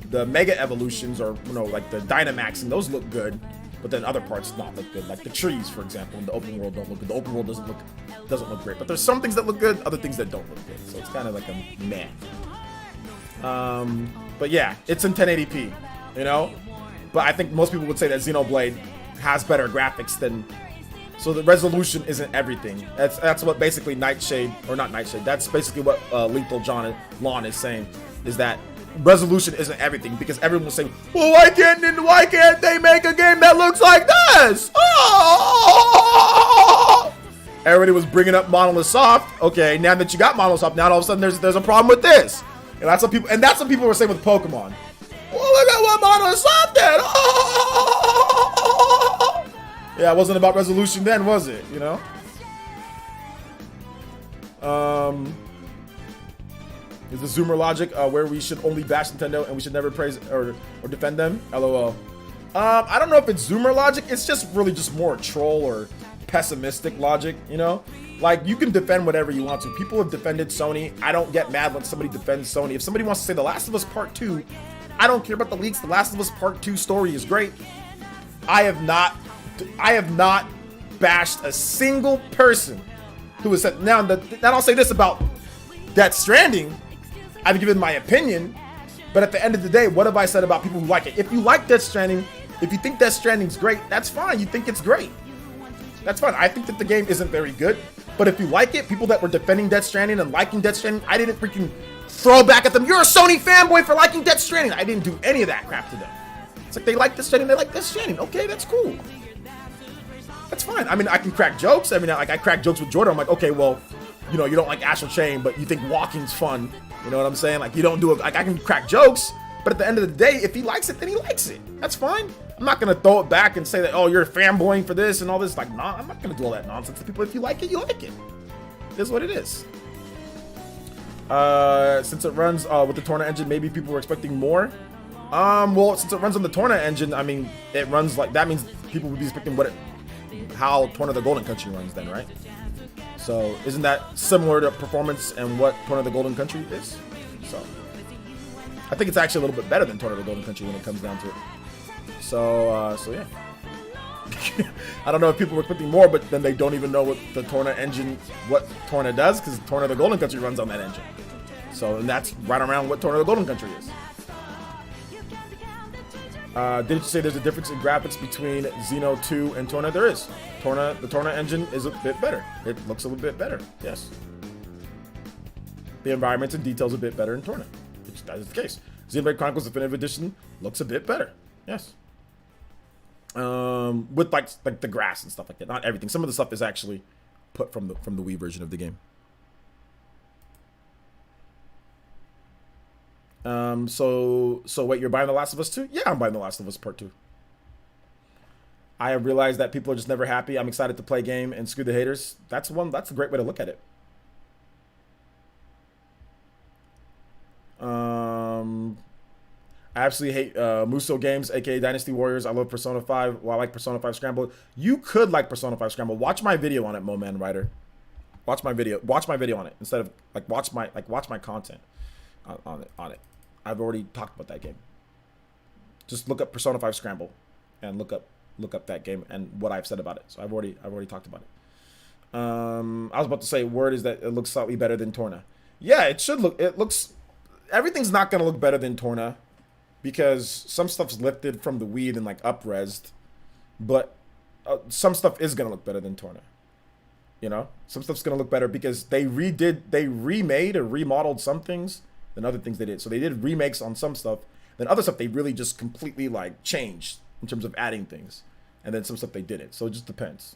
The Mega Evolutions, or, you know, like the Dynamax, and those look good. But then other parts not look good. Like the trees, for example, in the open world don't look good. The open world doesn't look great. But there's some things that look good, other things that don't look good. So it's kind of like a meh. But yeah, it's in 1080p, you know? But I think most people would say that Xenoblade has better graphics than, so the resolution isn't everything. That's what basically Nightshade, or not Nightshade, that's basically what Lethal John Lawn is saying, is that resolution isn't everything, because everyone will say, well, why can't they make a game that looks like this? Oh! Everybody was bringing up Monolith Soft. Okay, now that you got Monolith Soft, now all of a sudden there's a problem with this. And that's what people were saying with Pokemon. Well, look at what Monolith Soft did. Oh! Yeah, it wasn't about resolution then, was it? You know? Is the Zoomer logic where we should only bash Nintendo and we should never praise or defend them? LOL. I don't know if it's Zoomer logic. It's just really just more troll or pessimistic logic, you know? Like, you can defend whatever you want to. People have defended Sony. I don't get mad when somebody defends Sony. If somebody wants to say The Last of Us Part 2, I don't care about the leaks. The Last of Us Part 2 story is great. I have not bashed a single person who has said, now I'll say this about Death Stranding. I've given my opinion, but at the end of the day, what have I said about people who like it? If you like Death Stranding, if you think Death Stranding's great, that's fine. You think it's great. That's fine. I think that the game isn't very good, but if you like it, people that were defending Death Stranding and liking Death Stranding, I didn't freaking throw back at them. You're a Sony fanboy for liking Death Stranding. I didn't do any of that crap to them. It's like, they like Death Stranding, they like Death Stranding. Okay, that's cool. That's fine. I mean, I can crack jokes. I mean, like, I crack jokes with Jordan. I'm like, okay, well, you know, you don't like Astral Chain, but you think walking's fun. You know what I'm saying? Like, you don't do it. Like, I can crack jokes, but at the end of the day, if he likes it, then he likes it. That's fine. I'm not gonna throw it back and say that, oh, you're fanboying for this and all this. Like, nah, I'm not gonna do all that nonsense to people. If you like it, you like it. It is what it is. Since it runs with the Torna engine, maybe people were expecting more. Well, since it runs on the Torna engine, I mean, it runs like that means people would be expecting how Torna the Golden Country runs then, right? So isn't that similar to performance and what Torna the Golden Country is? So I think it's actually a little bit better than Torna the Golden Country when it comes down to it. So yeah. I don't know if people were expecting more, but then they don't even know what the Torna engine, what Torna does, because Torna the Golden Country runs on that engine. So, and that's right around what Torna the Golden Country is. Didn't you say there's a difference in graphics between Xeno 2 and Torna? There is. The Torna engine is a bit better. It looks a little bit better, yes. The environments and details a bit better in Torna, which that is the case. Xenoblade Chronicles Definitive Edition looks a bit better, yes. With like the grass and stuff like that. Not everything. Some of the stuff is actually put from the Wii version of the game. So wait, you're buying The Last of Us 2? Yeah, I'm buying The Last of Us Part 2. I have realized that people are just never happy. I'm excited to play a game and screw the haters. That's a great way to look at it. I absolutely hate Muso games, aka Dynasty Warriors. I love Persona 5. Well, I like Persona 5 Scramble. You could like Persona 5 Scramble. Watch my video on it, Moman Rider. Watch my video on it instead of watch my content on it. I've already talked about that game. Just look up Persona 5 Scramble and look up that game and what I've said about it. So I've already talked about it. I was about to say word is that it looks slightly better than Torna. Yeah, it looks everything's not gonna look better than Torna, because some stuff's lifted from the Wii and like up-resed, but some stuff is gonna look better than Torna. You know, some stuff's gonna look better because they remade or remodeled some things than other things they did. So they did remakes on some stuff, then other stuff they really just completely like changed in terms of adding things, and then some stuff they didn't. So it just depends.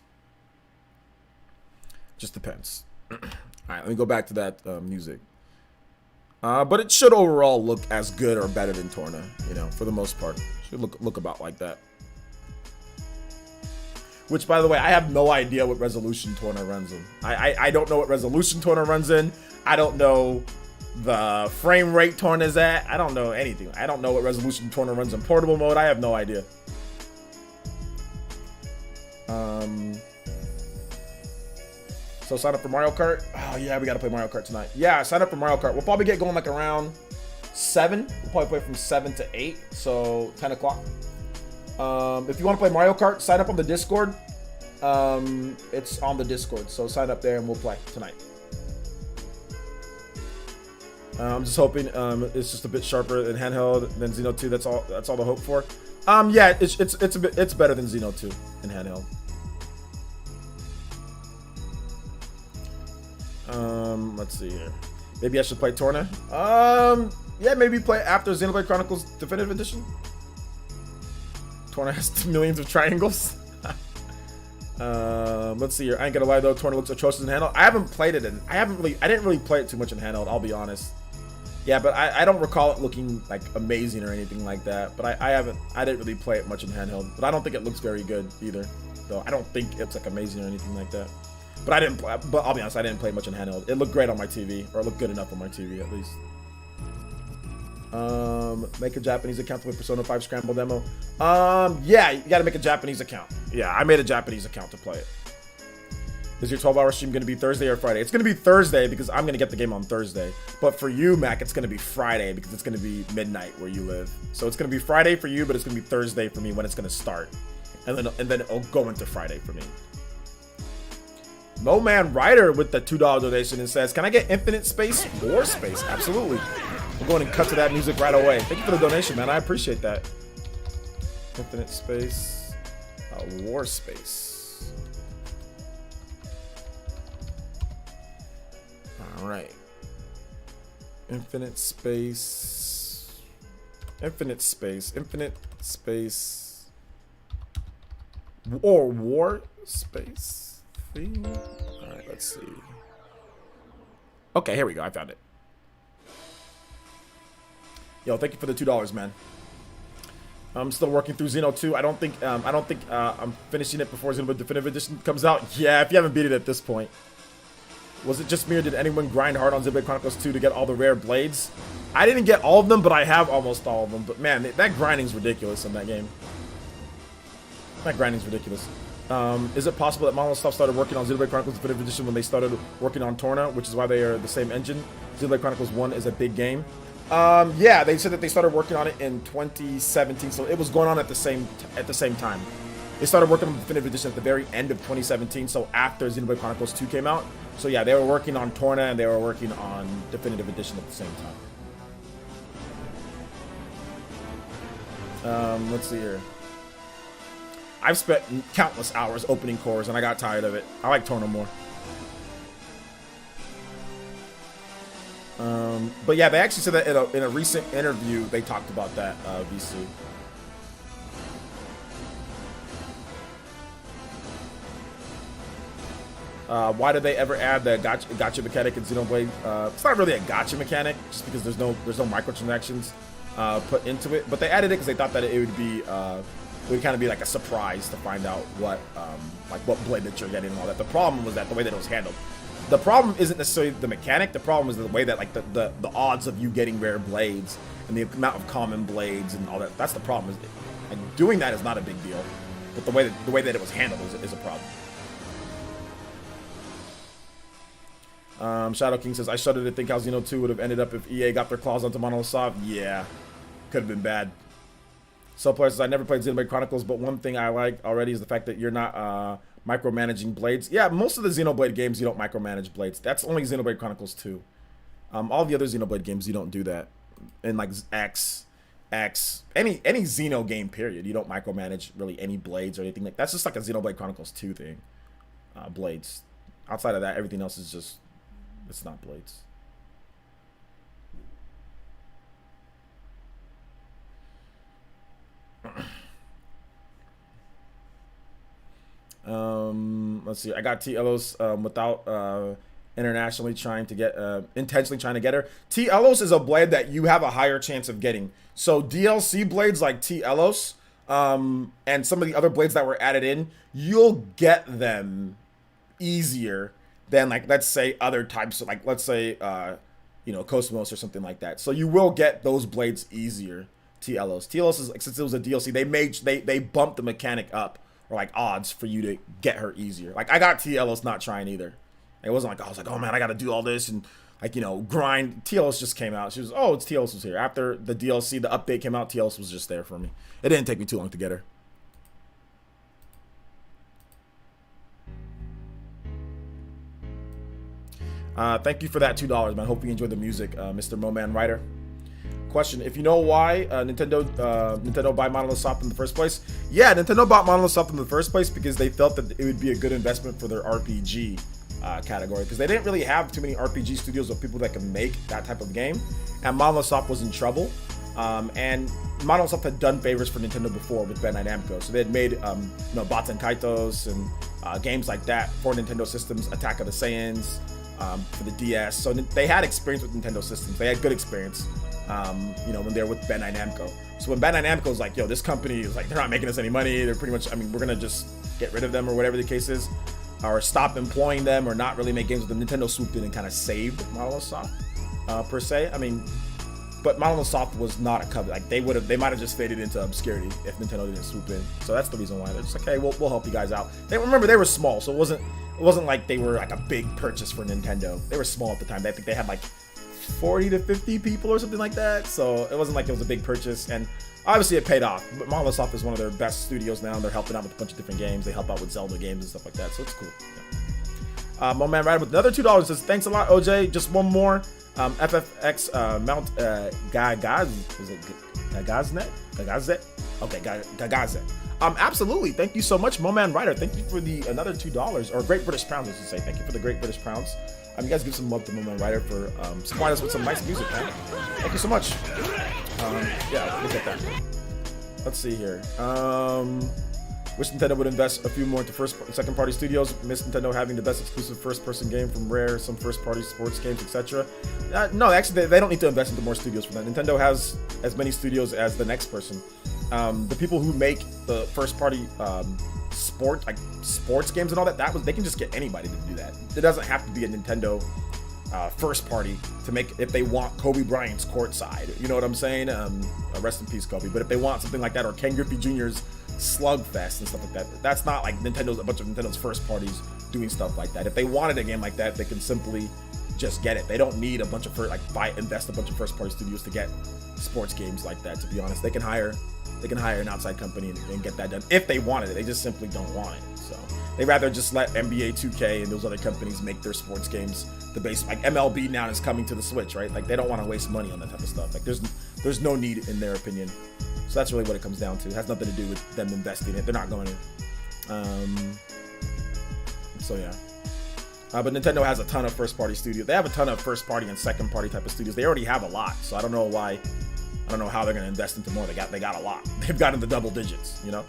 Just depends. All right, let me go back to that music. But it should overall look as good or better than Torna, you know, for the most part. Should look about like that. Which, by the way, I have no idea what resolution Torna runs in. I don't know what resolution Torna runs in. I don't know the frame rate Torna's at. I don't know anything. I don't know what resolution Torna runs in portable mode. I have no idea. So sign up for Mario Kart. Oh yeah, we gotta play Mario Kart tonight. Yeah, sign up for Mario Kart. We'll probably get going like around 7. We'll probably play from 7 to 8, so 10 o'clock. If you want to play Mario Kart, sign up on the Discord. It's on the Discord, so sign up there and we'll play tonight. I'm just hoping it's just a bit sharper than handheld than Xeno 2. That's all to hope for. Yeah, it's better than Xeno 2 in handheld. Let's see here. Maybe I should play Torna. Yeah, maybe play after Xenoblade Chronicles Definitive Edition. Torna has millions of triangles. Let's see here. I ain't gonna lie though, Torna looks atrocious in handheld. I haven't played it I didn't really play it too much in handheld, I'll be honest. Yeah, but I don't recall it looking like amazing or anything like that. But I didn't really play it much in handheld. But I don't think it looks very good either. Though I don't think it's like amazing or anything like that. But I'll be honest, I didn't play much in handheld. It looked great on my TV, or it looked good enough on my TV at least. Make a Japanese account to play Persona 5 Scramble demo. Yeah, you gotta make a Japanese account. Yeah, I made a Japanese account to play it. Is your 12-hour stream gonna be Thursday or Friday? It's gonna be Thursday because I'm gonna get the game on Thursday. But for you, Mac, it's gonna be Friday because it's gonna be midnight where you live. So it's gonna be Friday for you, but it's gonna be Thursday for me when it's gonna start. And then it'll go into Friday for me. Moman Rider with the $2 donation and says, can I get infinite space? War space, absolutely. We'll go ahead and cut to that music right away. Thank you for the donation, man. I appreciate that. Infinite space, war space. All right. Infinite space, infinite space, infinite space, or war space. All right, let's see. Okay, here we go. I found it. Yo, thank you for the $2, man. I'm still working through Xeno 2. I don't think I'm finishing it before Xenoblade Definitive Edition comes out. Yeah, if you haven't beat it at this point. Was it just me or did anyone grind hard on Xenoblade Chronicles 2 to get all the rare blades? I didn't get all of them, but I have almost all of them. But man, that grinding's ridiculous in that game. That grinding's ridiculous. Is it possible that Monolith Soft started working on Xenoblade Chronicles Definitive Edition when they started working on Torna, which is why they are the same engine? Xenoblade Chronicles 1 is a big game. Yeah, they said that they started working on it in 2017, so it was going on at the same time. They started working on the Definitive Edition at the very end of 2017, so after Xenoblade Chronicles 2 came out. So yeah, they were working on Torna and they were working on Definitive Edition at the same time. Let's see here. I've spent countless hours opening cores and I got tired of it. I like Torna more. But yeah, they actually said that in a recent interview, they talked about that, VC. Why did they ever add the gotcha mechanic in Xenoblade? It's not really a gotcha mechanic, just because there's no microtransactions put into it. But they added it because they thought that it would be it would kind of be like a surprise to find out what blade that you're getting and all that. The problem was that the way that it was handled. The problem isn't necessarily the mechanic. The problem is the way that like the odds of you getting rare blades and the amount of common blades and all that. That's the problem. Like, doing that is not a big deal, but the way that it was handled is a problem. Shadow King says, I shudder to think how Xeno 2 would have ended up if EA got their claws onto Monolith Soft. Yeah, could have been bad. So Player says, I never played Xenoblade Chronicles, but one thing I like already is the fact that you're not micromanaging blades. Yeah, most of the Xenoblade games, you don't micromanage blades. That's only Xenoblade Chronicles 2. All the other Xenoblade games, you don't do that. And like X, any Xeno game, period, you don't micromanage really any blades or anything. Like that's just like a Xenoblade Chronicles 2 thing. Blades. Outside of that, everything else is just, it's not blades. Let's see. I got T-Elos without intentionally trying to get her. T-Elos is a blade that you have a higher chance of getting. So DLC blades like T-Elos and some of the other blades that were added in, you'll get them easier than like, let's say, other types of, like, let's say Cosmos or something like that. So you will get those blades easier. T-Elos is like, since it was a DLC, they bumped the mechanic up, or like odds for you to get her easier. Like I got T-Elos not trying either. It wasn't like I was like, oh man, I got to do all this and like grind. T-Elos just came out. She was, oh, it's T-Elos was here after the DLC, the update came out. T-Elos was just there for me. It didn't take me too long to get her. Thank you for that $2, man. Hope you enjoyed the music, Mr. Moman Writer. Question: if you know why Nintendo buy Monolith Soft in the first place? Yeah, Nintendo bought Monolith Soft in the first place because they felt that it would be a good investment for their RPG category, because they didn't really have too many RPG studios or people that can make that type of game, and Monolith Soft was in trouble. And Monolith Soft had done favors for Nintendo before with Bandai Namco, so they had made Baten Kaitos and games like that for Nintendo systems, Attack of the Saiyans for the DS. So they had experience with Nintendo systems. They had good experience. When they're with Bandai Namco. So when Bandai Namco is like, yo, this company is like, they're not making us any money. They're pretty much, we're going to just get rid of them or whatever the case is, or stop employing them or not really make games with them. Nintendo swooped in and kind of saved Monolith Soft, per se. But Monolith Soft was not a company. Like they might have just faded into obscurity if Nintendo didn't swoop in. So that's the reason why they're just like, hey, we'll help you guys out. Remember, they were small, so it wasn't like they were like a big purchase for Nintendo. They were small at the time. I think they had like 40 to 50 people or something like that, so it wasn't like it was a big purchase, and obviously it paid off. But Monolith Soft is one of their best studios now, and they're helping out with a bunch of different games. They help out with Zelda games and stuff like that, so it's cool. Yeah. My man Ryder with another $2 says, thanks a lot, OJ. Just one more. FFX Mount Gagaz, is it Gagaznet? Gagazet? Okay, Gagazet. Absolutely. Thank you so much, Moman Ryder. Thank you for another $2, or Great British Pounds, I should say. Thank you for the Great British Pounds. You guys give some love to Moman Ryder for supplying us with some nice music, man. Thank you so much. Yeah, look at that. Let's see here. Wish Nintendo would invest a few more into first and second party studios. Miss Nintendo having the best exclusive first person game from Rare, some first party sports games, etc. No, actually, they don't need to invest into more studios for that. Nintendo has as many studios as the next person. The people who make the first party sports games and all that, they can just get anybody to do that. It doesn't have to be a Nintendo first party to make, if they want Kobe Bryant's courtside, you know what I'm saying? Rest in peace, Kobe. But if they want something like that, or Ken Griffey Jr.'s Slugfest and stuff like that, that's not like a bunch of Nintendo's first parties doing stuff like that. If they wanted a game like that, they can simply just get it. They don't need a bunch of invest a bunch of first party studios to get sports games like that. To be honest, they can hire an outside company and get that done if they wanted it. They just simply don't want it. So they rather just let NBA 2K and those other companies make their sports games. The base, like MLB now is coming to the Switch, right? Like they don't want to waste money on that type of stuff. Like there's no need in their opinion. So that's really what it comes down to. It has nothing to do with them investing in it. They're not going to. So yeah. But Nintendo has a ton of first party studios. They have a ton of first party and second party type of studios. They already have a lot. So I don't know why. I don't know how they're going to invest into more. They got a lot. They've gotten the double digits, you know?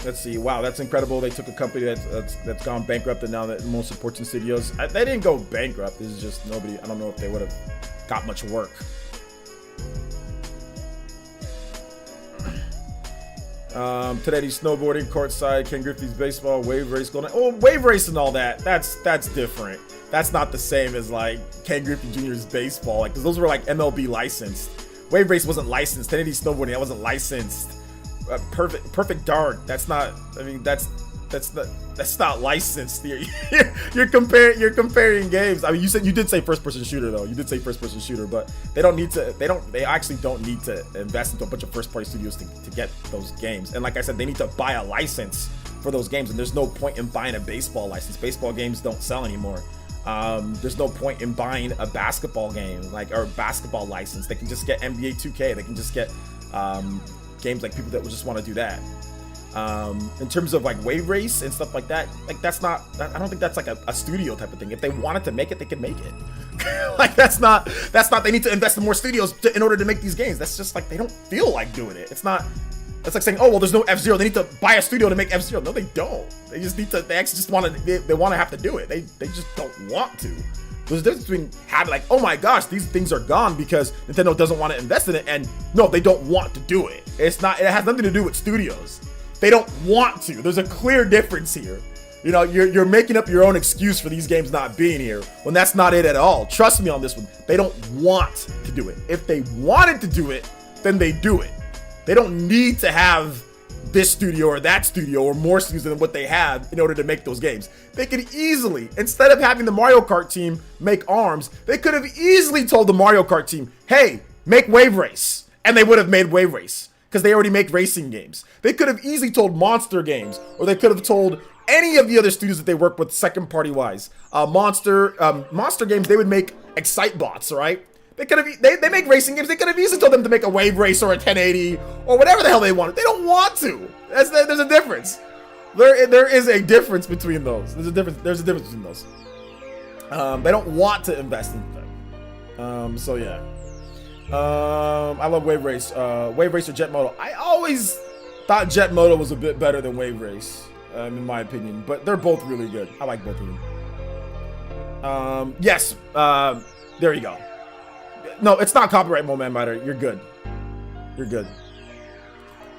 Let's see. Wow, that's incredible. They took a company that's gone bankrupt and now that most supports in studios. They didn't go bankrupt. This is just nobody. I don't know if they would have got much work. Today's snowboarding, courtside, Ken Griffey's baseball, wave race going on. Oh, wave race and all that. That's different. That's not the same as like Ken Griffey Jr.'s baseball. Like, 'cause those were like MLB licensed. Wave race wasn't licensed. Today's snowboarding, that wasn't licensed. Perfect Dark. That's not. I mean, that's not licensed. You're comparing games. I mean, you did say first person shooter though. You did say first person shooter, but they actually don't need to invest into a bunch of first party studios to get those games. And like I said, they need to buy a license for those games. And there's no point in buying a baseball license. Baseball games don't sell anymore. There's no point in buying a basketball game or basketball license. They can just get NBA 2K. They can just get games like people that would just want to do that. In terms of like wave race and stuff like that, like that's not, I don't think that's like a studio type of thing. If they wanted to make it, they could make it. Like that's not, they need to invest in more studios in order to make these games. That's just like, they don't feel like doing it. It's not, that's like saying, oh, well, there's no F-Zero. They need to buy a studio to make F-Zero. No, they don't. They just need to, they actually just want to, they want to have to do it. They just don't want to. There's a difference between having like, oh my gosh, these things are gone because Nintendo doesn't want to invest in it, and no, they don't want to do it. It's not, it has nothing to do with studios. They don't want to. There's a clear difference here. You know, you're making up your own excuse for these games not being here when that's not it at all. Trust me on this one. They don't want to do it. If they wanted to do it, then they do it. They don't need to have this studio or that studio or more studios than what they have in order to make those games. They could easily, instead of having the Mario Kart team make ARMS, they could have easily told the Mario Kart team, hey, make Wave Race. And they would have made Wave Race because they already make racing games. They could have easily told Monster Games, or they could have told any of the other studios that they work with second party wise. Monster Games, they would make Excitebots, right? They could have, they make racing games. They could have easily told them to make a Wave Race or a 1080 or whatever the hell they wanted. They don't want to. There's a difference. There is a difference between those. There's a difference between those. They don't want to invest in them. So yeah. I love Wave Race. Wave Race or Jet Moto. I always thought Jet Moto was a bit better than Wave Race, in my opinion. But they're both really good. I like both of them. Yes. There you go. No, it's not copyright, Moment Matter. You're good. You're good.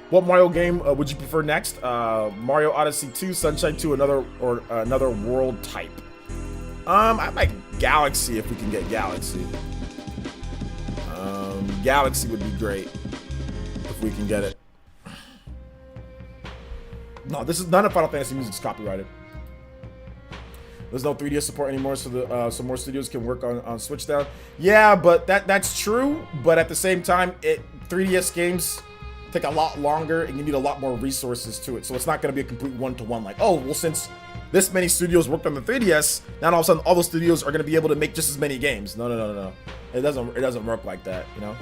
What Mario game would you prefer next? Mario Odyssey 2, Sunshine 2, another world type. I like Galaxy if we can get Galaxy. Galaxy would be great if we can get it. No, this is none of Final Fantasy music's copyrighted. There's no 3DS support anymore, so so more studios can work on Switch down. Yeah, but that's true. But at the same time, 3DS games take a lot longer, and you need a lot more resources to it. So it's not going to be a complete one-to-one. Like, oh, well, since this many studios worked on the 3DS, now all of a sudden all the studios are going to be able to make just as many games. No. It doesn't work like that, you know.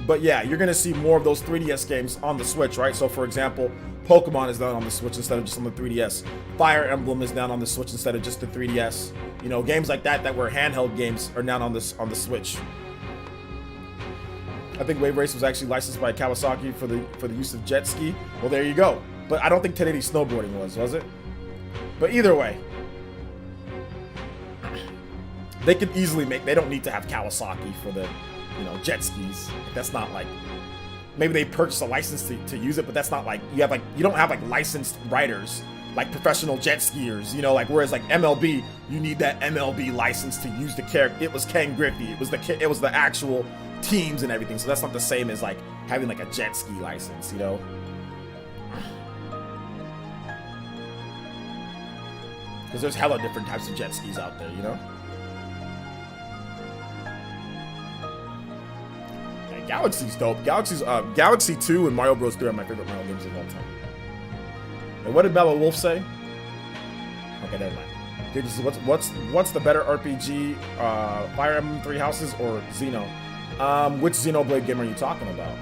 But yeah, you're gonna see more of those 3DS games on the Switch, right? So for example, Pokemon is down on the Switch instead of just on the 3DS. Fire Emblem is down on the Switch instead of just the 3DS. You know, games like that were handheld games are now on the Switch. I think Wave Race was actually licensed by Kawasaki for the use of jet ski. Well, there you go. But I don't think 1080 snowboarding was it? But either way, they could easily make. They don't need to have Kawasaki for the, you know, jet skis. That's not like maybe they purchase a license to use it, but that's not like, you don't have like licensed writers, like professional jet skiers, you know, like, whereas like MLB, you need that MLB license to use the character. It was Ken Griffey, it was the actual teams and everything, so that's not the same as like having like a jet ski license, you know. Because there's hella different types of jet skis out there, you know. Yeah, Galaxy's dope. Galaxy 2 and Mario Bros 3 are my favorite Mario games of all time. And what did Bella Wolf say? Okay, never mind. Dude, this is what's the better RPG? Fire Emblem Three Houses or Xeno? Which Xenoblade game are you talking about?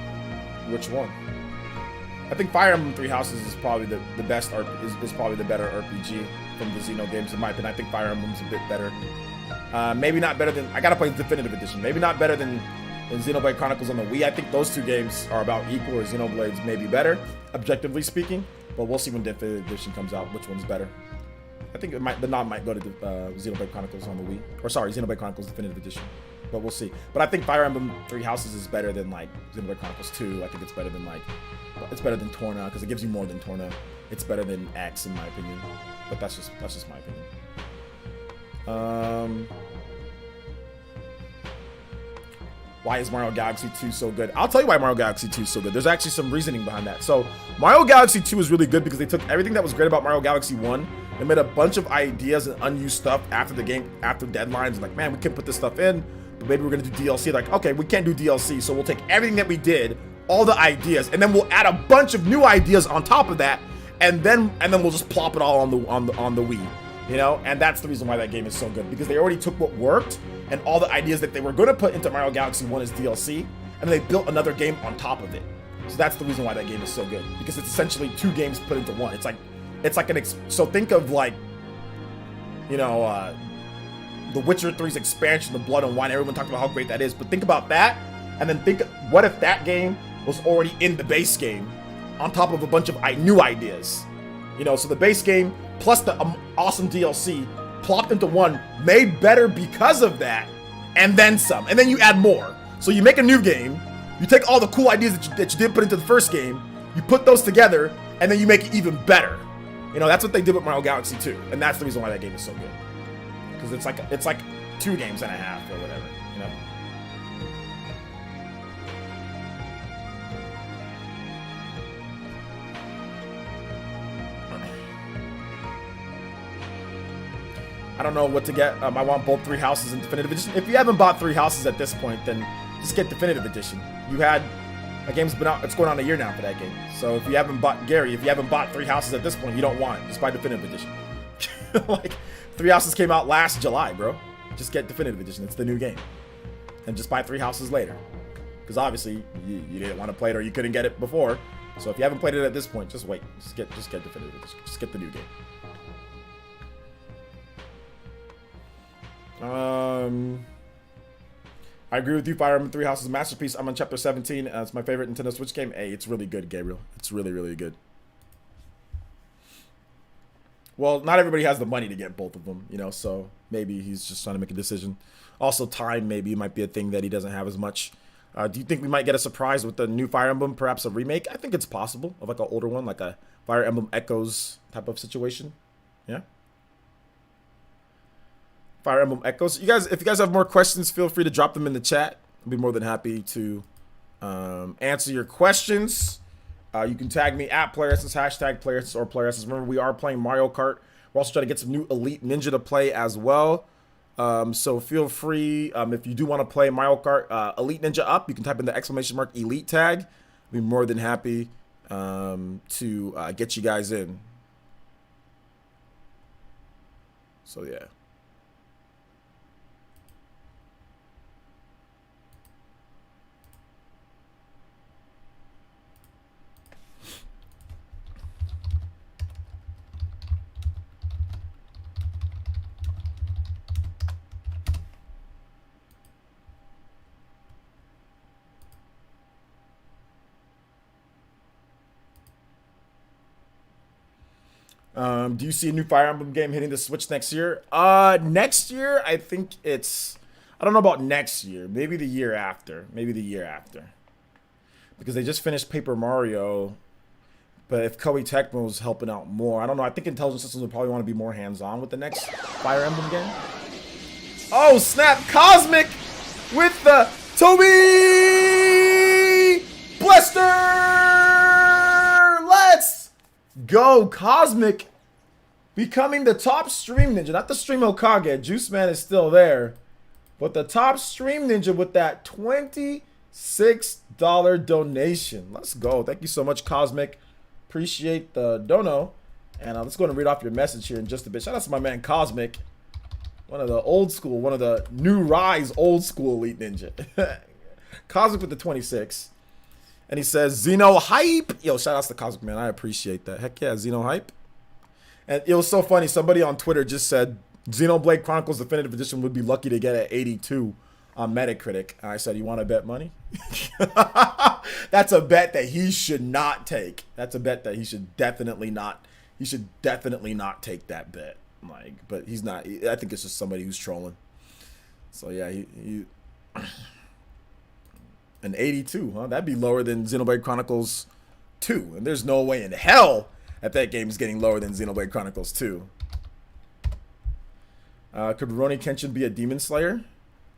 Which one? I think Fire Emblem Three Houses is probably the best is probably the better RPG from the Xeno games in my opinion. I think Fire Emblem's a bit better. Maybe not better than, I gotta play the Definitive Edition. Maybe not better than Xenoblade Chronicles on the Wii. I think those two games are about equal, or Xenoblade's maybe better, objectively speaking. But we'll see when Definitive Edition comes out, which one's better. I think the nod might go to Xenoblade Chronicles on the Wii. Or sorry, Xenoblade Chronicles Definitive Edition. But we'll see. But I think Fire Emblem Three Houses is better than like Xenoblade Chronicles 2. I think it's better than Torna, because it gives you more than Torna. It's better than X in my opinion. But that's just my opinion. Why is Mario Galaxy 2 so good? I'll tell you why Mario Galaxy 2 is so good. There's actually some reasoning behind that. So Mario Galaxy 2 is really good because they took everything that was great about Mario Galaxy 1 and made a bunch of ideas and unused stuff after the game, after deadlines. Like, man, we can put this stuff in, but maybe we're gonna do DLC. Like, okay, we can't do DLC, so we'll take everything that we did, all the ideas, and then we'll add a bunch of new ideas on top of that, and then we'll just plop it all on the Wii. You know, and that's the reason why that game is so good, because they already took what worked and all the ideas that they were going to put into Mario Galaxy 1 as DLC, and they built another game on top of it. So that's the reason why that game is so good, because it's essentially two games put into one. It's like so think of like, you know, The Witcher 3's expansion, The Blood and Wine. Everyone talked about how great that is, but think about that, and then think, what if that game was already in the base game on top of a bunch of new ideas? You know, so the base game plus the awesome DLC plopped into one, made better because of that, and then some. And then you add more. So you make a new game, you take all the cool ideas that you did put into the first game, you put those together, and then you make it even better. You know, that's what they did with Mario Galaxy 2, and that's the reason why that game is so good. Because it's like 2 games and a half or whatever, you know. I don't know what to get. I want both Three Houses and Definitive Edition. If you haven't bought Three Houses at this point, then just get Definitive Edition. A game's been out, it's going on a year now for that game. So if you haven't bought, Gary, if you haven't bought Three Houses at this point, you don't want it. Just buy Definitive Edition. Like, Three Houses came out last July, bro. Just get Definitive Edition. It's the new game. And just buy Three Houses later. Because obviously, you didn't want to play it or you couldn't get it before. So if you haven't played it at this point, just wait. Just get Definitive Edition. Just get the new game. I agree with you. Fire Emblem Three Houses is a masterpiece. I'm on chapter 17. It's my favorite Nintendo Switch game. Hey, it's really good, Gabriel. It's really, really good. Well, not everybody has the money to get both of them, you know, so maybe he's just trying to make a decision. Also, time maybe might be a thing that he doesn't have as much. Do you think we might get a surprise with the new Fire Emblem, perhaps a remake? I think it's possible, of like an older one, like a Fire Emblem Echoes type of situation. Yeah. Fire Emblem Echoes. If you guys have more questions, feel free to drop them in the chat. I'll be more than happy to answer your questions. You can tag me at PlayerEssence, hashtag PlayerEssence or PlayerEssence. Remember, we are playing Mario Kart. We're also trying to get some new Elite Ninja to play as well. So feel free, if you do want to play Mario Kart Elite Ninja up, you can type in the exclamation mark Elite tag. I'll be more than happy to get you guys in. So yeah. Do you see a new Fire Emblem game hitting the Switch next year? Next year, I think I don't know about next year. Maybe the year after. because they just finished Paper Mario. But if Koei Tecmo is helping out more, I don't know. I think Intelligent Systems would probably want to be more hands-on with the next Fire Emblem game. Oh, snap. Cosmic with the Toby Blaster. Let's go. Cosmic becoming the top stream ninja. Not the stream Okage. Juice Man is still there. But the top stream ninja with that $26 donation. Let's go. Thank you so much, Cosmic. Appreciate the dono. And let's go and read off your message here in just a bit. Shout out to my man Cosmic. One of the old school, one of the new rise old school Elite Ninja. Cosmic with the 26. And he says, Xeno hype. Yo, shout outs to Cosmic, man. I appreciate that. Heck yeah, Xeno hype. And it was so funny. Somebody on Twitter just said, Xenoblade Chronicles Definitive Edition would be lucky to get at 82 on Metacritic. And I said, you want to bet money? That's a bet that he should not take. That's a bet that he should definitely not. He should definitely not take that bet. Like, but he's not. I think it's just somebody who's trolling. So yeah, he an 82, huh? That'd be lower than Xenoblade Chronicles 2. And there's no way in hell that game is getting lower than Xenoblade Chronicles 2. Could Rurouni Kenshin be a Demon Slayer?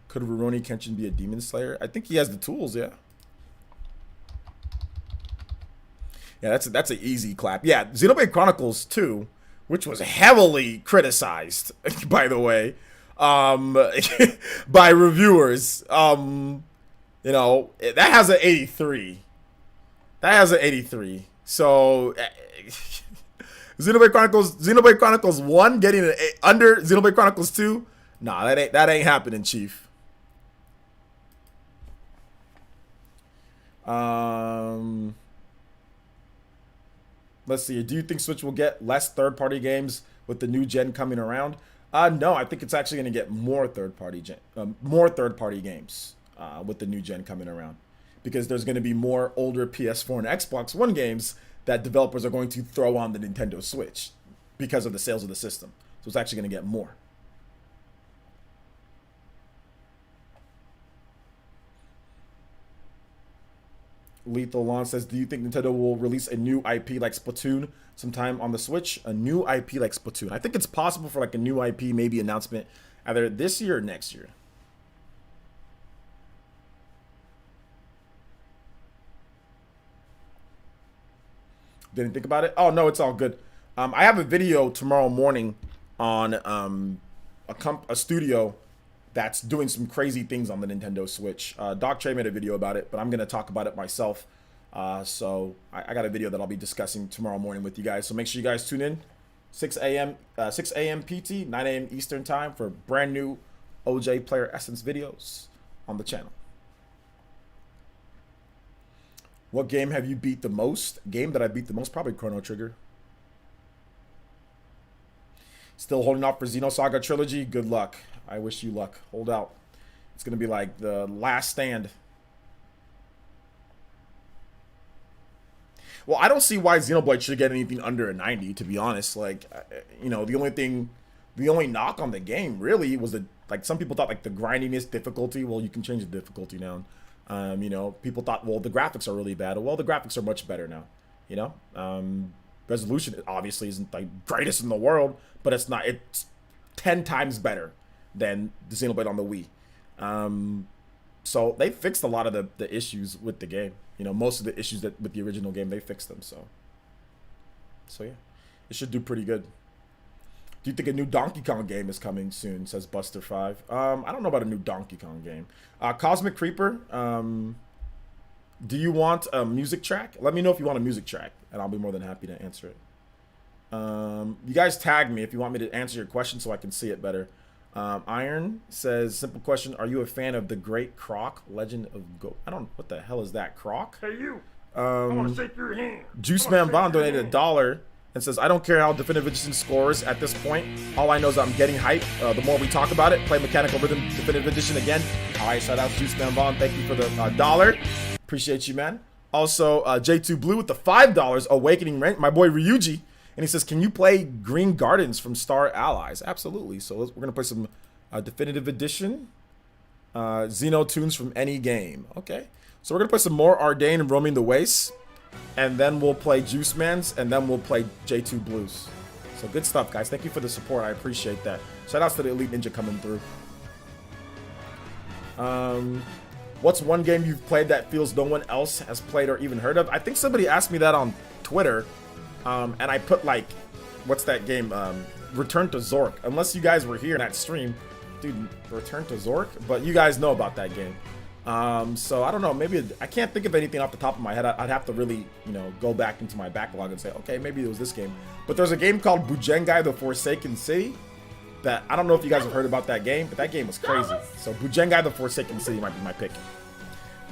Could Rurouni Kenshin be a Demon Slayer? I think he has the tools, yeah. Yeah, that's an easy clap. Yeah, Xenoblade Chronicles 2, which was heavily criticized, by the way, by reviewers. You know, that has an 83. That has an 83. So Xenoblade Chronicles 1 getting an under Xenoblade Chronicles 2. Nah, that ain't happening, Chief. Let's see. Do you think Switch will get less third-party games with the new gen coming around? No, I think it's actually going to get more third-party games with the new gen coming around, because there's going to be more older PS4 and Xbox One games that developers are going to throw on the Nintendo Switch because of the sales of the system. So it's actually going to get more. Lethal Lawn says, do you think Nintendo will release a new IP like Splatoon sometime on the Switch? A new IP like Splatoon. I think it's possible for like a new IP, maybe announcement either this year or next year. Didn't think about it? Oh, no, it's all good. I have a video tomorrow morning on a studio that's doing some crazy things on the Nintendo Switch. Doc Trey made a video about it, but I'm going to talk about it myself. So I got a video that I'll be discussing tomorrow morning with you guys. So make sure you guys tune in. 6 a.m. PT, 9 a.m. Eastern time for brand new OJ PlayerEssence videos on the channel. What game have you beat the most? Game that I beat the most? Probably Chrono Trigger. Still holding out for Xenosaga Trilogy? Good luck. I wish you luck. Hold out. It's going to be like the last stand. Well, I don't see why Xenoblade should get anything under a 90, to be honest. Like, you know, the only knock on the game really was like some people thought like the grindiness difficulty. Well, you can change the difficulty now. You know, people thought, well, the graphics are really bad. Well, the graphics are much better now. You know, resolution obviously isn't like greatest in the world, but it's not. It's 10 times better than the Xenoblade on the Wii. So they fixed a lot of the issues with the game. You know, most of the issues that with the original game, they fixed them. So yeah, it should do pretty good. Do you think a new Donkey Kong game is coming soon? Says Buster5. I don't know about a new Donkey Kong game. Cosmic Creeper. Do you want a music track? Let me know if you want a music track, and I'll be more than happy to answer it. You guys tag me if you want me to answer your question so I can see it better. Iron says, simple question. Are you a fan of the Great Croc, Legend of Go? I don't, what the hell is that, Croc?
Hey, you. I want to shake your hand.
Juice Man Bond donated $1 and says, I don't care how Definitive Edition scores at this point. All I know is I'm getting hype. The more we talk about it, play Mechanical Rhythm Definitive Edition again. All right, shout out to Juice Man Bond. Thank you for the $1. Appreciate you, man. Also, J2 Blue with the $5. Awakening Rank, my boy Ryuji. And he says, can you play Green Gardens from Star Allies? Absolutely. So we're going to play some Definitive Edition. Xeno tunes from any game. Okay. So we're gonna play some more Ardain Roaming the Wastes, and then we'll play Juice Man's, and then we'll play J2 Blues. So good stuff, guys. Thank you for the support. I appreciate that. Shoutouts to the Elite Ninja coming through. What's one game you've played that feels no one else has played or even heard of? I think somebody asked me that on Twitter, and I put like, what's that game? Return to Zork. Unless you guys were here in that stream, dude, Return to Zork. But you guys know about that game. So I don't know. Maybe I can't think of anything off the top of my head. I'd have to really, you know, go back into my backlog and say, okay, maybe it was this game. But there's a game called Bujengai: The Forsaken City. That I don't know if you guys have heard about that game, but that game was crazy. So Bujengai: The Forsaken City might be my pick.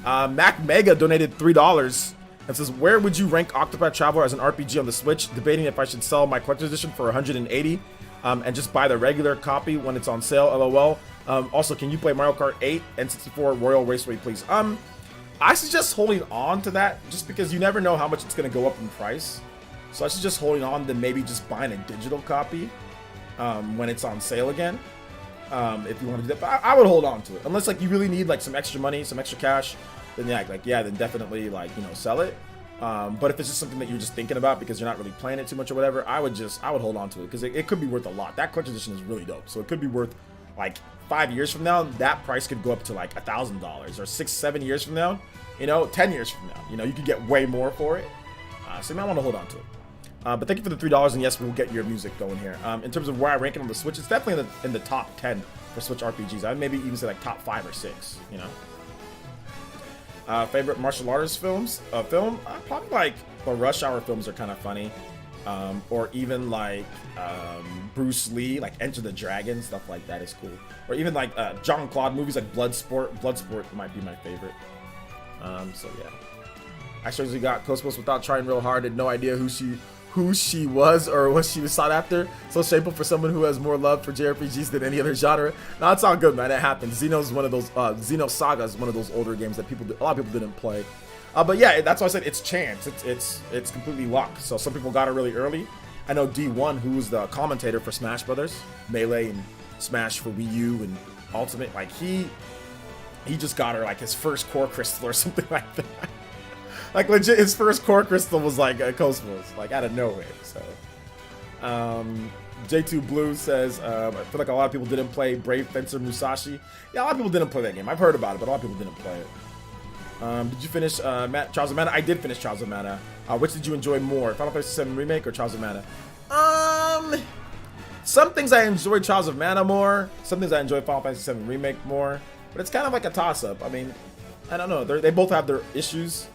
Mac Mega donated $3 and says, where would you rank Octopath Traveler as an RPG on the Switch? Debating if I should sell my collector's edition for 180 and just buy the regular copy when it's on sale, LOL. Also, can you play Mario Kart 8 and 64 Royal Raceway, please? I suggest holding on to that just because you never know how much it's going to go up in price. So I suggest holding on to maybe just buying a digital copy when it's on sale again, if you want to do that. But I would hold on to it unless like you really need like some extra money, some extra cash. Then yeah, then definitely like, you know, sell it. But if it's just something that you're just thinking about because you're not really playing it too much or whatever, I would hold on to it because it could be worth a lot. That collector's edition is really dope, so it could be worth like 5 years from now. That price could go up to like $1,000, or 6-7 years from now. You know, 10 years from now, you know, you could get way more for it. So you might want to hold on to it. But thank you for the $3, and yes, we'll get your music going here. In terms of where I rank it on the Switch, it's definitely in the top 10 for Switch RPGs. I'd maybe even say like top 5 or 6, you know. Favorite martial artist films? Probably like the Rush Hour films are kind of funny. Or even like Bruce Lee, like Enter the Dragon, stuff like that is cool. Or even like Jean-Claude movies like Bloodsport. Bloodsport might be my favorite. So yeah. I actually got Cosmos without trying real hard. Had no idea who she was or what she was sought after. So shameful for someone who has more love for JRPGs than any other genre. No, it's all good, man. It happens. Xeno's one of those. Xeno Saga is one of those older games that a lot of people didn't play. But yeah, that's why I said it's chance. It's completely luck. So some people got it really early. I know D1, who was the commentator for Smash Brothers, Melee and Smash for Wii U and Ultimate. Like he just got her like his first core crystal or something like that. Like legit, his first core crystal was like a Cosmos, like out of nowhere. So, J2 Blue says, I feel like a lot of people didn't play Brave Fencer Musashi. Yeah, a lot of people didn't play that game. I've heard about it, but a lot of people didn't play it. Did you finish Trials of Mana? I did finish Trials of Mana. Which did you enjoy more, Final Fantasy VII Remake or Trials of Mana? Some things I enjoy Trials of Mana more. Some things I enjoy Final Fantasy VII Remake more. But it's kind of like a toss-up. I mean, I don't know. They both have their issues.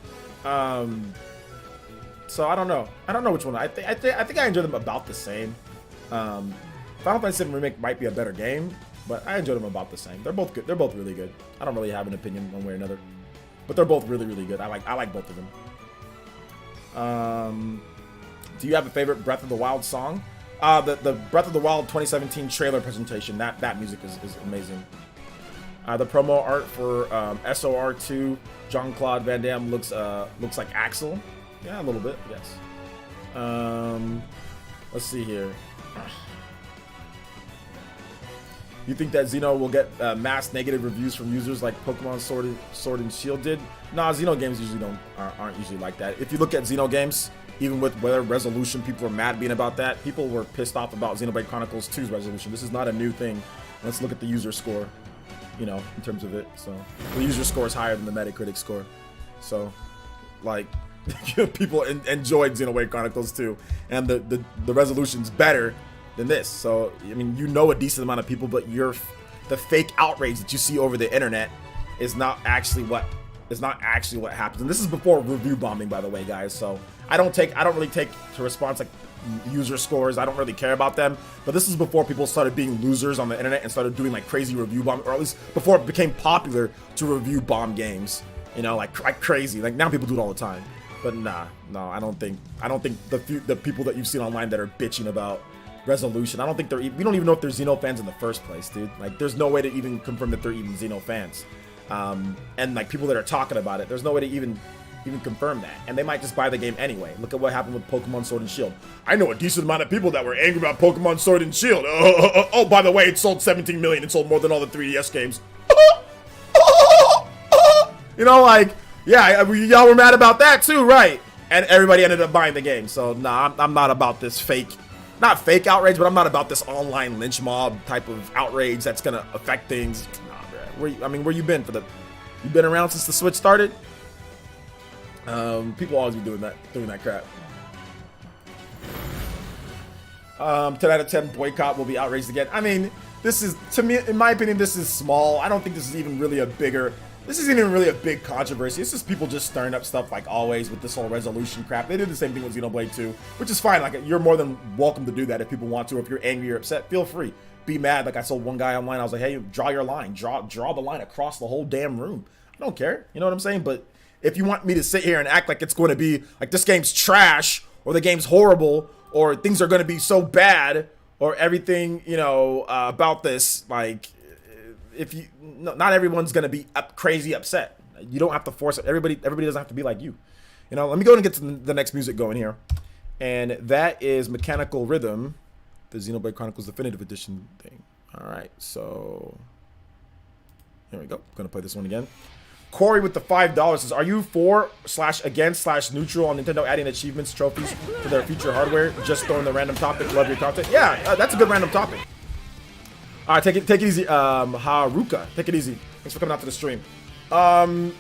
So I don't know. I don't know which one. I think I enjoy them about the same. Final Fantasy VII Remake might be a better game, but I enjoy them about the same. They're both good. They're both really good. I don't really have an opinion one way or another, but they're both really, really good. I like both of them. Do you have a favorite Breath of the Wild song? The Breath of the Wild 2017 trailer presentation. That music is amazing. The promo art for SOR2 Jean-Claude Van Damme looks like Axel. Yeah, a little bit, yes. Let's see here. You think that Xeno will get mass negative reviews from users like Pokemon Sword and Shield did? Nah, Xeno games usually aren't usually like that. If you look at Xeno games, even with weather resolution, people are mad being about that. People were pissed off about Xenoblade Chronicles 2's resolution. This is not a new thing. Let's look at the user score, you know, in terms of it. So the user score is higher than the Metacritic score. So, like, people enjoyed Xenoblade Chronicles 2, and the resolution's better than this. So, I mean, you know, a decent amount of people, but the fake outrage that you see over the internet is not actually what happens. And this is before review bombing, by the way, guys. So I don't really take to response like user scores. I don't really care about them. But this is before people started being losers on the internet and started doing like crazy review bomb, or at least before it became popular to review bomb games. You know, like crazy. Like now people do it all the time. But no, I don't think the people that you've seen online that are bitching about resolution, I don't think we don't even know if they're Xeno fans in the first place, dude. Like there's no way to even confirm that they're even Xeno fans. And like people that are talking about it, there's no way to even confirm that, and they might just buy the game anyway. Look at what happened with Pokemon Sword and Shield. I know a decent amount of people that were angry about Pokemon Sword and Shield. Oh, by the way, it sold 17 million. It sold more than all the 3DS games. You know, like Yeah, y'all were mad about that too, right? And everybody ended up buying the game. So nah, I'm not about this fake, not fake outrage, but I'm not about this online lynch mob type of outrage that's gonna affect things. Nah, bro. Where you been for the? You been around since the Switch started? People always be doing that crap. 10 out of 10 boycott will be outraged again. I mean, this is, to me, in my opinion, this is small. I don't think this is even really a big controversy. It's just people just stirring up stuff like always with this whole resolution crap. They did the same thing with Xenoblade 2, which is fine. Like, you're more than welcome to do that if people want to. If you're angry or upset, feel free. Be mad. Like, I saw one guy online. I was like, hey, draw your line. Draw the line across the whole damn room. I don't care. You know what I'm saying? But if you want me to sit here and act like it's going to be like this game's trash or the game's horrible or things are going to be so bad or everything, you know, about this, like, not everyone's going to be crazy upset. You don't have to force it. Everybody doesn't have to be like you. You know, let me go and get to the next music going here. And that is Mechanical Rhythm, the Xenoblade Chronicles Definitive Edition thing. All right, so here we go. I'm going to play this one again. Corey with the $5 says, are you for/against/neutral on Nintendo adding achievements, trophies to their future hardware? Just throwing the random topic. Love your content. Yeah, that's a good random topic. All right, take it easy. Haruka, take it easy. Thanks for coming out to the stream. I'm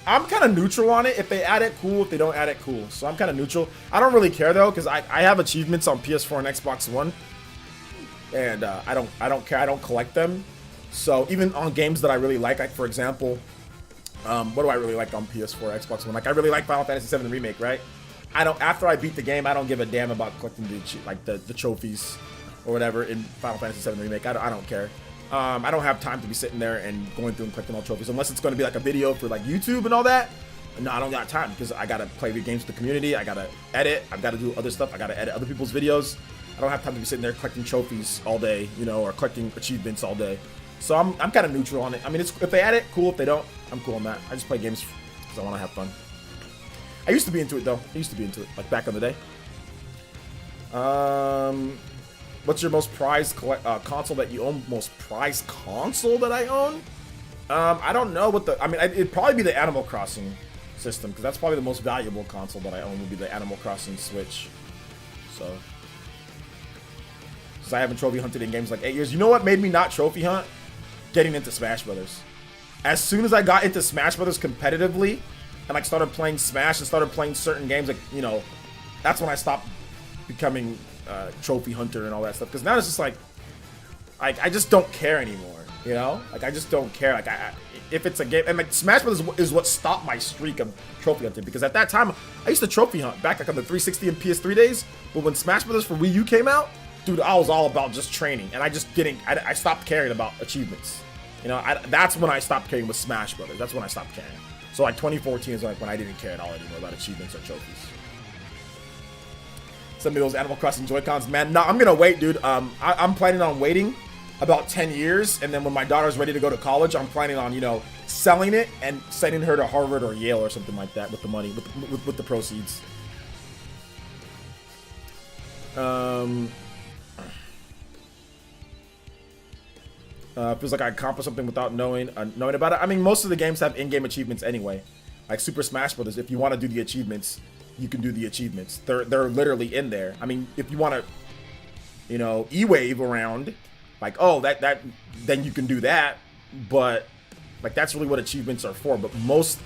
kind of neutral on it. If they add it, cool. If they don't add it, cool. So I'm kind of neutral. I don't really care though, because I have achievements on PS4 and Xbox One, and I don't care. I don't collect them. So even on games that I really like for example, what do I really like on PS4, Xbox One? Like I really like Final Fantasy VII Remake, right? After I beat the game, I don't give a damn about collecting the trophies or whatever in Final Fantasy VII Remake. I don't care. I don't have time to be sitting there and going through and collecting all trophies unless it's going to be like a video for like YouTube and all that. No, I don't got time because I gotta play the games with the community. I gotta edit. I've got to do other stuff. I gotta edit other people's videos. I don't have time to be sitting there collecting trophies all day, you know, or collecting achievements all day. So I'm kind of neutral on it. I mean, if they add it, cool. If they don't, I'm cool on that. I just play games because I want to have fun. I used to be into it though. I used to be into it like back in the day. What's your most prized console that you own? Most prized console that I own? I don't know what it'd probably be the Animal Crossing system because that's probably the most valuable console that I own would be the Animal Crossing Switch. So, because I haven't trophy hunted in games like 8 years. You know what made me not trophy hunt? Getting into Smash Brothers. As soon as I got into Smash Brothers competitively and like started playing Smash and started playing certain games, like, you know, that's when I stopped becoming trophy hunter and all that stuff. Because now it's just like I just don't care anymore, you know? Like I just don't care. Like if it's a game, and like Smash Brothers is what stopped my streak of trophy hunting. Because at that time I used to trophy hunt back like on the 360 and PS3 days. But when Smash Brothers for Wii U came out, dude, I was all about just training, and I stopped caring about achievements. You know, that's when I stopped caring with Smash Brothers. That's when I stopped caring. So like 2014 is like when I didn't care at all anymore about achievements or trophies. Send me those Animal Crossing Joy-Cons, man. No, I'm gonna wait, dude. I'm planning on waiting about 10 years, and then when my daughter's ready to go to college, I'm planning on, you know, selling it and sending her to Harvard or Yale or something like that with the money, with the proceeds. Feels like I accomplished something without knowing about it. I mean, most of the games have in-game achievements anyway. Like Super Smash Brothers, if you want to do the achievements, you can do the achievements. They're literally in there. I mean, if you want to, you know, e-wave around, like, oh, then you can do that. But like that's really what achievements are for. But most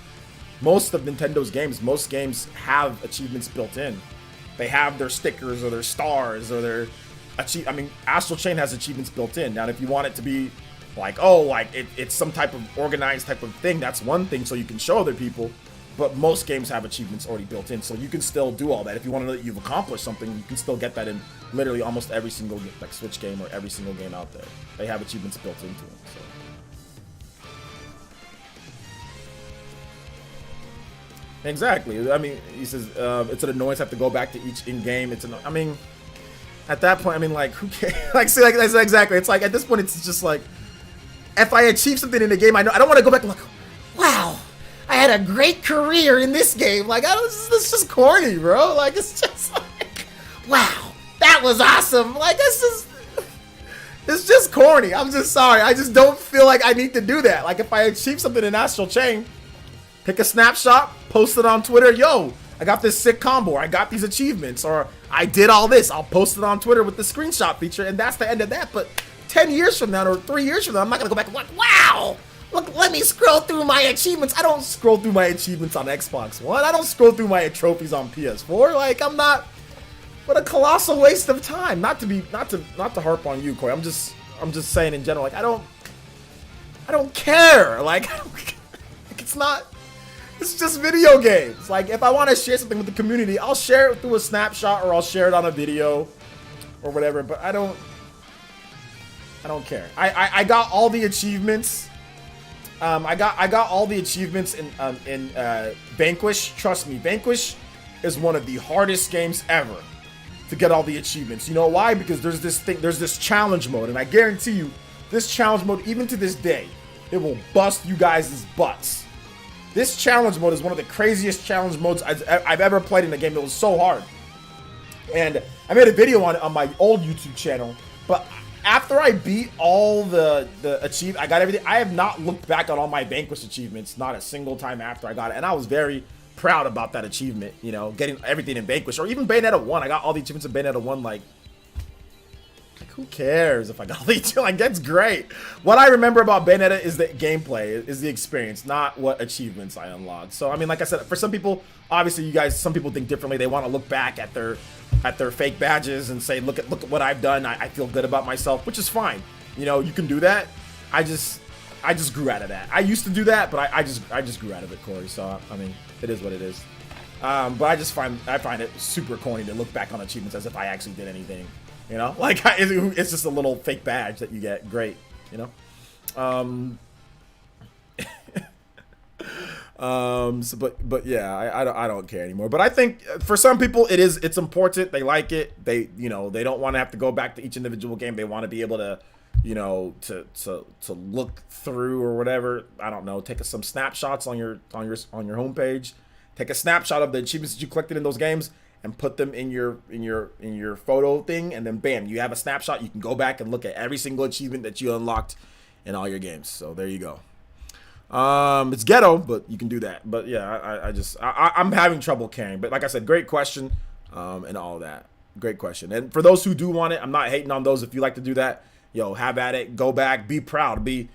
of Nintendo's games, most games have achievements built in. They have their stickers or their stars or their I mean, Astral Chain has achievements built in. Now, if you want it to be like, oh, like it's some type of organized type of thing, that's one thing, so you can show other people. But most games have achievements already built in, so you can still do all that. If you want to know that you've accomplished something, you can still get that in literally almost every single like Switch game or every single game out there. They have achievements built into them. So. Exactly. I mean, he says it's an annoyance to have to go back to each in-game. I mean, at that point, I mean, like, who cares? Like, see, like, that's exactly. It's like, at this point, it's just like, if I achieve something in the game, I don't want to go back and like, wow, I had a great career in this game. Like, it's just corny, bro. Like, it's just like, wow, that was awesome. Like, it's just corny. I'm just sorry. I just don't feel like I need to do that. Like, if I achieve something in Astral Chain, take a snapshot, post it on Twitter. Yo, I got this sick combo. I got these achievements, or I did all this. I'll post it on Twitter with the screenshot feature, and that's the end of that. But 10 years from now or 3 years from now, I'm not gonna go back and like, wow, look, let me scroll through my achievements. I don't scroll through my achievements on Xbox One. I don't scroll through my trophies on PS4. Like, I'm not. What a colossal waste of time. Not to harp on you, Corey. I'm just saying in general. Like, I don't care. Like, it's not. It's just video games. Like, if I want to share something with the community, I'll share it through a snapshot or I'll share it on a video or whatever. But I don't care. I got all the achievements. I got all the achievements in Vanquish. Trust me, Vanquish is one of the hardest games ever to get all the achievements. You know why? Because there's this challenge mode, and I guarantee you, this challenge mode, even to this day, it will bust you guys' butts. This challenge mode is one of the craziest challenge modes I've ever played in a game. It was so hard. And I made a video on it on my old YouTube channel, but after I beat all the I got everything. I have not looked back on all my Vanquish achievements, not a single time after I got it, and I was very proud about that achievement, you know, getting everything in Vanquish, or even Bayonetta 1. I got all the achievements in Bayonetta 1, like who cares if I got all the achievements? Like, that's great. What I remember about Bayonetta is the gameplay, is the experience, not what achievements I unlocked. So, I mean, like I said, for some people, obviously you guys, some people think differently. They want to look back at their fake badges and say, look at what I've done. I feel good about myself, which is fine. You know, you can do that. I just grew out of that. I used to do that, but I just grew out of it, Corey. So, I mean, it is what it is. But I find it super corny to look back on achievements as if I actually did anything. You know, like, it's just a little fake badge that you get. Great, you know. So, but yeah, I don't care anymore. But I think for some people it's important. They like it. They don't want to have to go back to each individual game. They want to be able to, you know, to look through or whatever. I don't know. Take some snapshots on your homepage. Take a snapshot of the achievements that you collected in those games and put them in your photo thing, and then bam, you have a snapshot. You can go back and look at every single achievement that you unlocked in all your games. So there you go. It's ghetto, but you can do that. But yeah, I'm having trouble caring. But like I said, great question, and all that. Great question. And for those who do want it, I'm not hating on those. If you like to do that, yo, have at it. Go back. Be proud. Be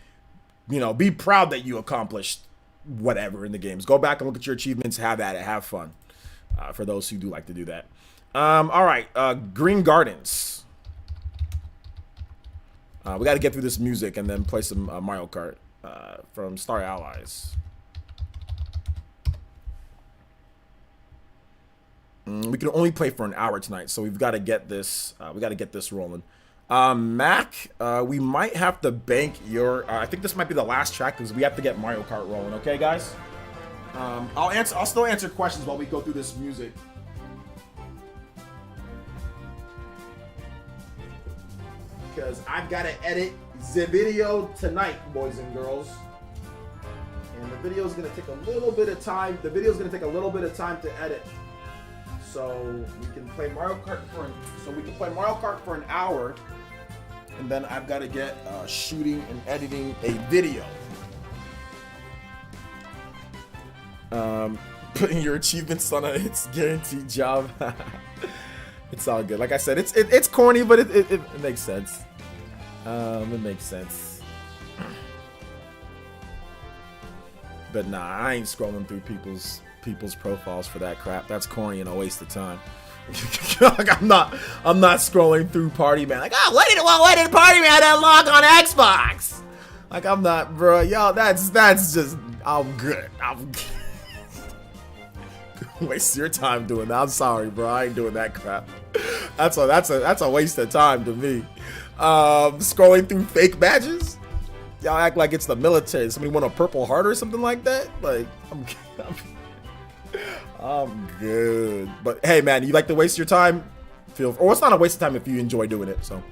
proud that you accomplished whatever in the games. Go back and look at your achievements. Have at it. Have fun. For those who do like to do that. All right, Green Gardens. We got to get through this music and then play some Mario Kart from Star Allies. We can only play for an hour tonight, so we've got to get this. We got to get this rolling. Mac, we might have to bank your. I think this might be the last track because we have to get Mario Kart rolling. Okay, guys. I'll still answer questions while we go through this music. Because I've got to edit the video tonight, boys and girls. And the video is going to take a little bit of time. The video is going to take a little bit of time to edit. So we can play Mario Kart for an hour. And then I've got to get shooting and editing a video. Putting your achievements on it's guaranteed job. It's all good. Like I said, it's corny, but it makes sense. It makes sense. But nah, I ain't scrolling through people's profiles for that crap. That's corny and a waste of time. Like, I'm not scrolling through Party Man. Like, oh, what did Party Man unlock on Xbox? Like, I'm not, bro. Yo, that's just. I'm good. Waste your time doing that. I'm sorry, bro. I ain't doing that crap. That's a waste of time to me. Scrolling through fake badges. Y'all act like it's the military. Somebody want a Purple Heart or something like that. Like, I'm good. But hey, man, you like to waste your time? Or it's not a waste of time if you enjoy doing it. So,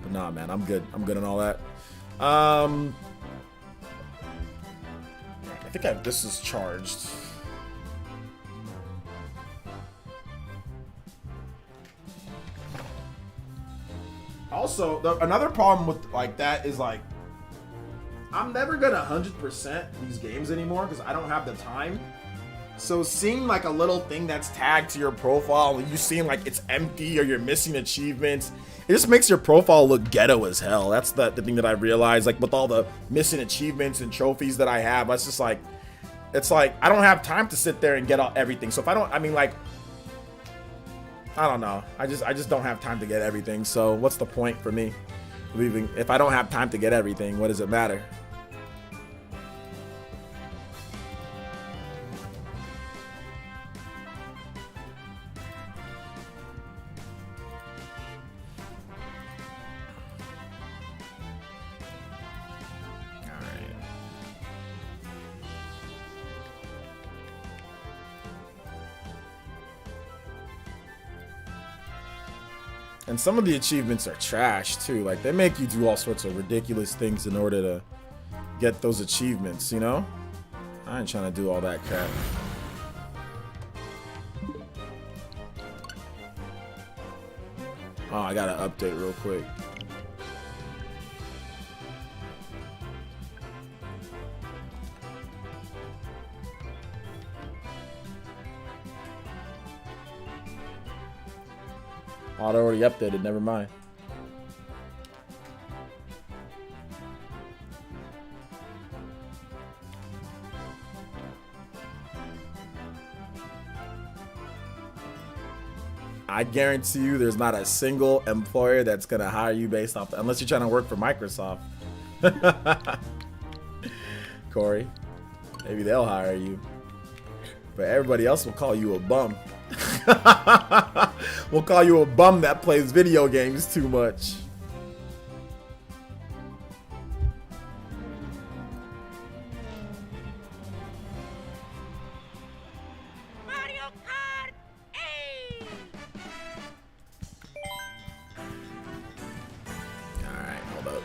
but nah, man, I'm good. I'm good on all that. I think this is charged. Also, another problem with like that is like I'm never gonna 100% these games anymore because I don't have the time. So seeing like a little thing that's tagged to your profile, and you seeing like it's empty or you're missing achievements, it just makes your profile look ghetto as hell. That's the thing that I realized, like with all the missing achievements and trophies that I have. It's just like, it's like I don't have time to sit there and get everything. So if I don't, I mean, like, I don't know. I just don't have time to get everything. So what's the point for me leaving? If I don't have time to get everything, what does it matter? And some of the achievements are trash too. Like they make you do all sorts of ridiculous things in order to get those achievements, you know? I ain't trying to do all that crap. Oh, I gotta update real quick. Oh, it already updated, never mind. I guarantee you there's not a single employer that's gonna hire you based off, unless you're trying to work for Microsoft. Corey, maybe they'll hire you. But everybody else will call you a bum. We'll call you a bum that plays video games too much.
Mario Kart 8!
Alright, hold up.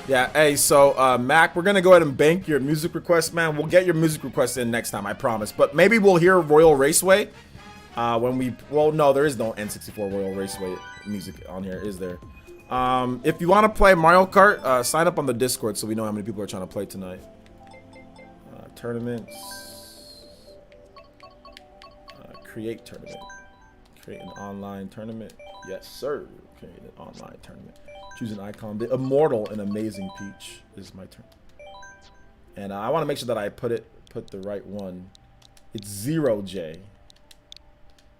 Yeah, hey, so Mac, we're gonna go ahead and bank your music request, man. We'll get your music request in next time, I promise. But maybe we'll hear Royal Raceway when we. Well, no, there is no N64 Royal Raceway music on here, is there? If you want to play Mario Kart, sign up on the Discord so we know how many people are trying to play tonight. Tournaments. Create tournament. Create an online tournament. Yes, sir. Create an online tournament. Choose an icon. The Immortal and Amazing Peach is my turn. And I want to make sure that I put the right one. It's 0J.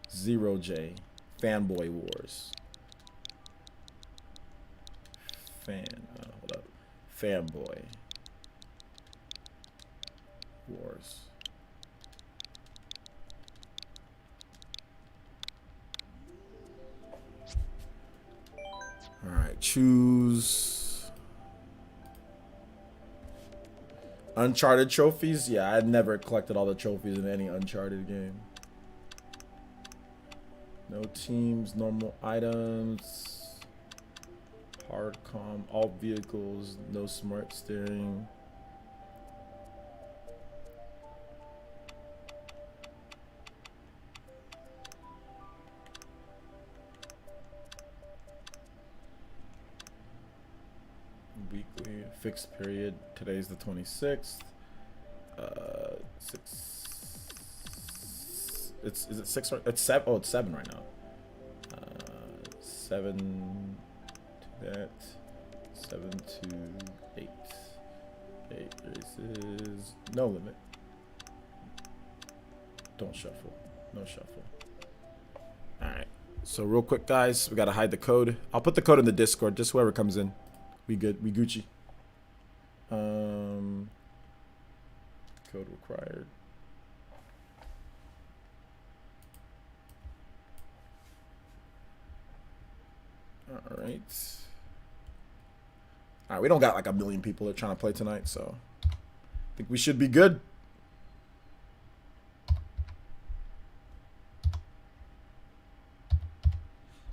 0J. Fanboy Wars. Hold up. Fanboy Wars. Alright, choose Uncharted trophies. Yeah, I'd never collected all the trophies in any Uncharted game. No teams, normal items, hard comm, all vehicles, no smart steering. Weekly, fixed period. Today's the 26th. Is it 6 or it's 7? Oh, it's 7 right now. 7 to that. 7 to 8. 8 races. No limit. Don't shuffle. No shuffle. Alright. So real quick, guys, we gotta hide the code. I'll put the code in the Discord, just whoever comes in. We good. We Gucci. Code required. Alright. Alright, we don't got like a million people that are trying to play tonight, so I think we should be good.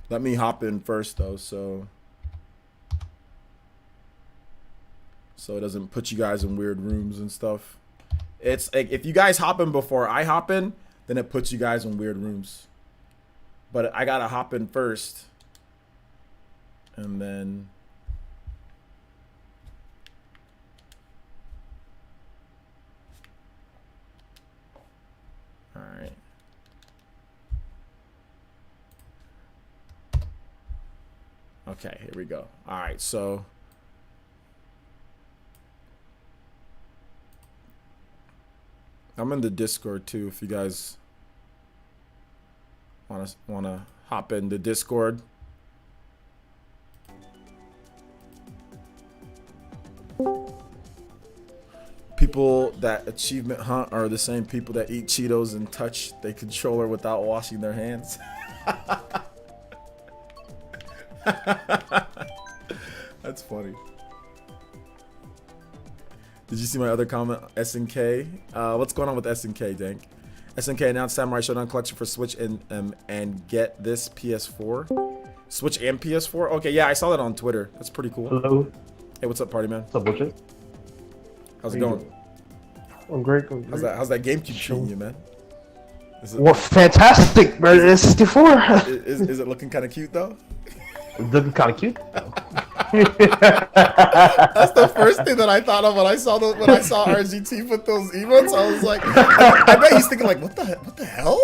Let me hop in first though, so it doesn't put you guys in weird rooms and stuff. It's like if you guys hop in before I hop in, then it puts you guys in weird rooms. But I gotta hop in first. And then Okay, here we go. All right, so I'm in the Discord too. If you guys wanna hop in the Discord. People that achievement hunt are the same people that eat Cheetos and touch the controller without washing their hands. That's funny. Did you see my other comment? SNK. What's going on with SNK, Dank? SNK announced Samurai Shodown collection for Switch and get this PS4. Switch and PS4. Okay, yeah, I saw that on Twitter. That's pretty cool.
Hello.
Hey, what's up, party man?
What's up, Butcher?
How's it going?
I'm great. I'm great.
How's that GameCube treating you, man?
Well, fantastic, bro. It's 64.
Is it looking kind of cute though?
It's looking kind of cute.
That's the first thing that I thought of when I saw RGT put those emotes. I was like, I bet he's thinking like, what the hell?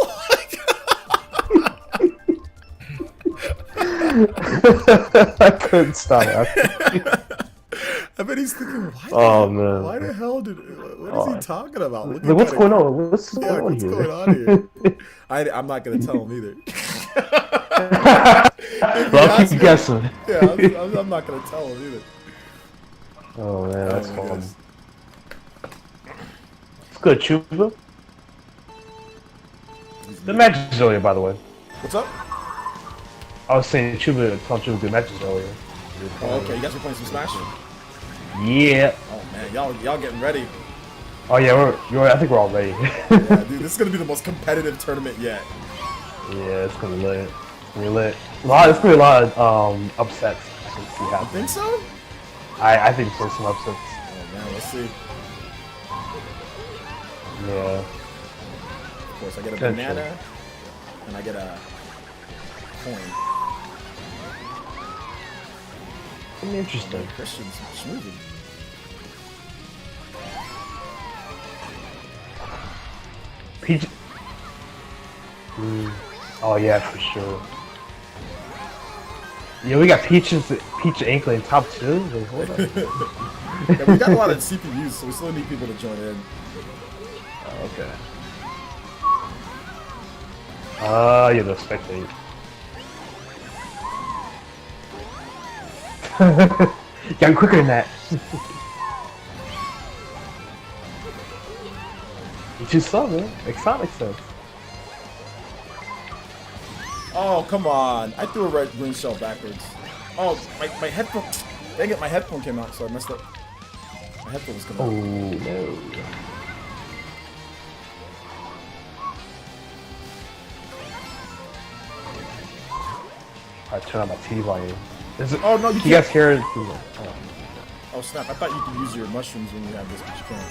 I couldn't stop laughing.
I bet he's thinking,
man.
Why the hell what is he talking about?
What's going on? What's going
on here? I'm not gonna tell him either.
Well, I'll keep guessing.
Yeah, I'm not gonna tell him either.
Oh man, that's fun. It's good, Chuba. The match is earlier, by the way.
What's up?
I was saying Chuba good matches earlier.
Oh, okay, you guys were playing some Smash?
Yeah.
Oh man, y'all getting ready.
Oh yeah, I think we're all ready.
Yeah, dude, this is gonna be the most competitive tournament yet.
Yeah, it's gonna be lit. It's gonna be lit. It's gonna be a lot of upsets.
You think so?
I think there's some upsets.
Oh man, let's see.
Yeah.
Of course, I get a banana and I get a coin.
Interesting.
Christian's smoothie.
Peach. Oh yeah, for sure. Yeah, we got Peach Inkling top 2. Wait, hold on.
Yeah, we got a lot of CPUs, so we still need people to join in.
Okay. Yeah, the spectate. Yeah, I'm quicker than that. You just saw, man. Exotic sense.
Oh, come on. I threw a red green shell backwards. Oh, my headphone. Dang it, my headphone came out, so I messed up. My headphone was coming out.
Oh, no. I turn on my TV volume.
Oh, no, you
can't. You guys hear it?
Oh, snap. I thought you could use your mushrooms when you have this, but you can't.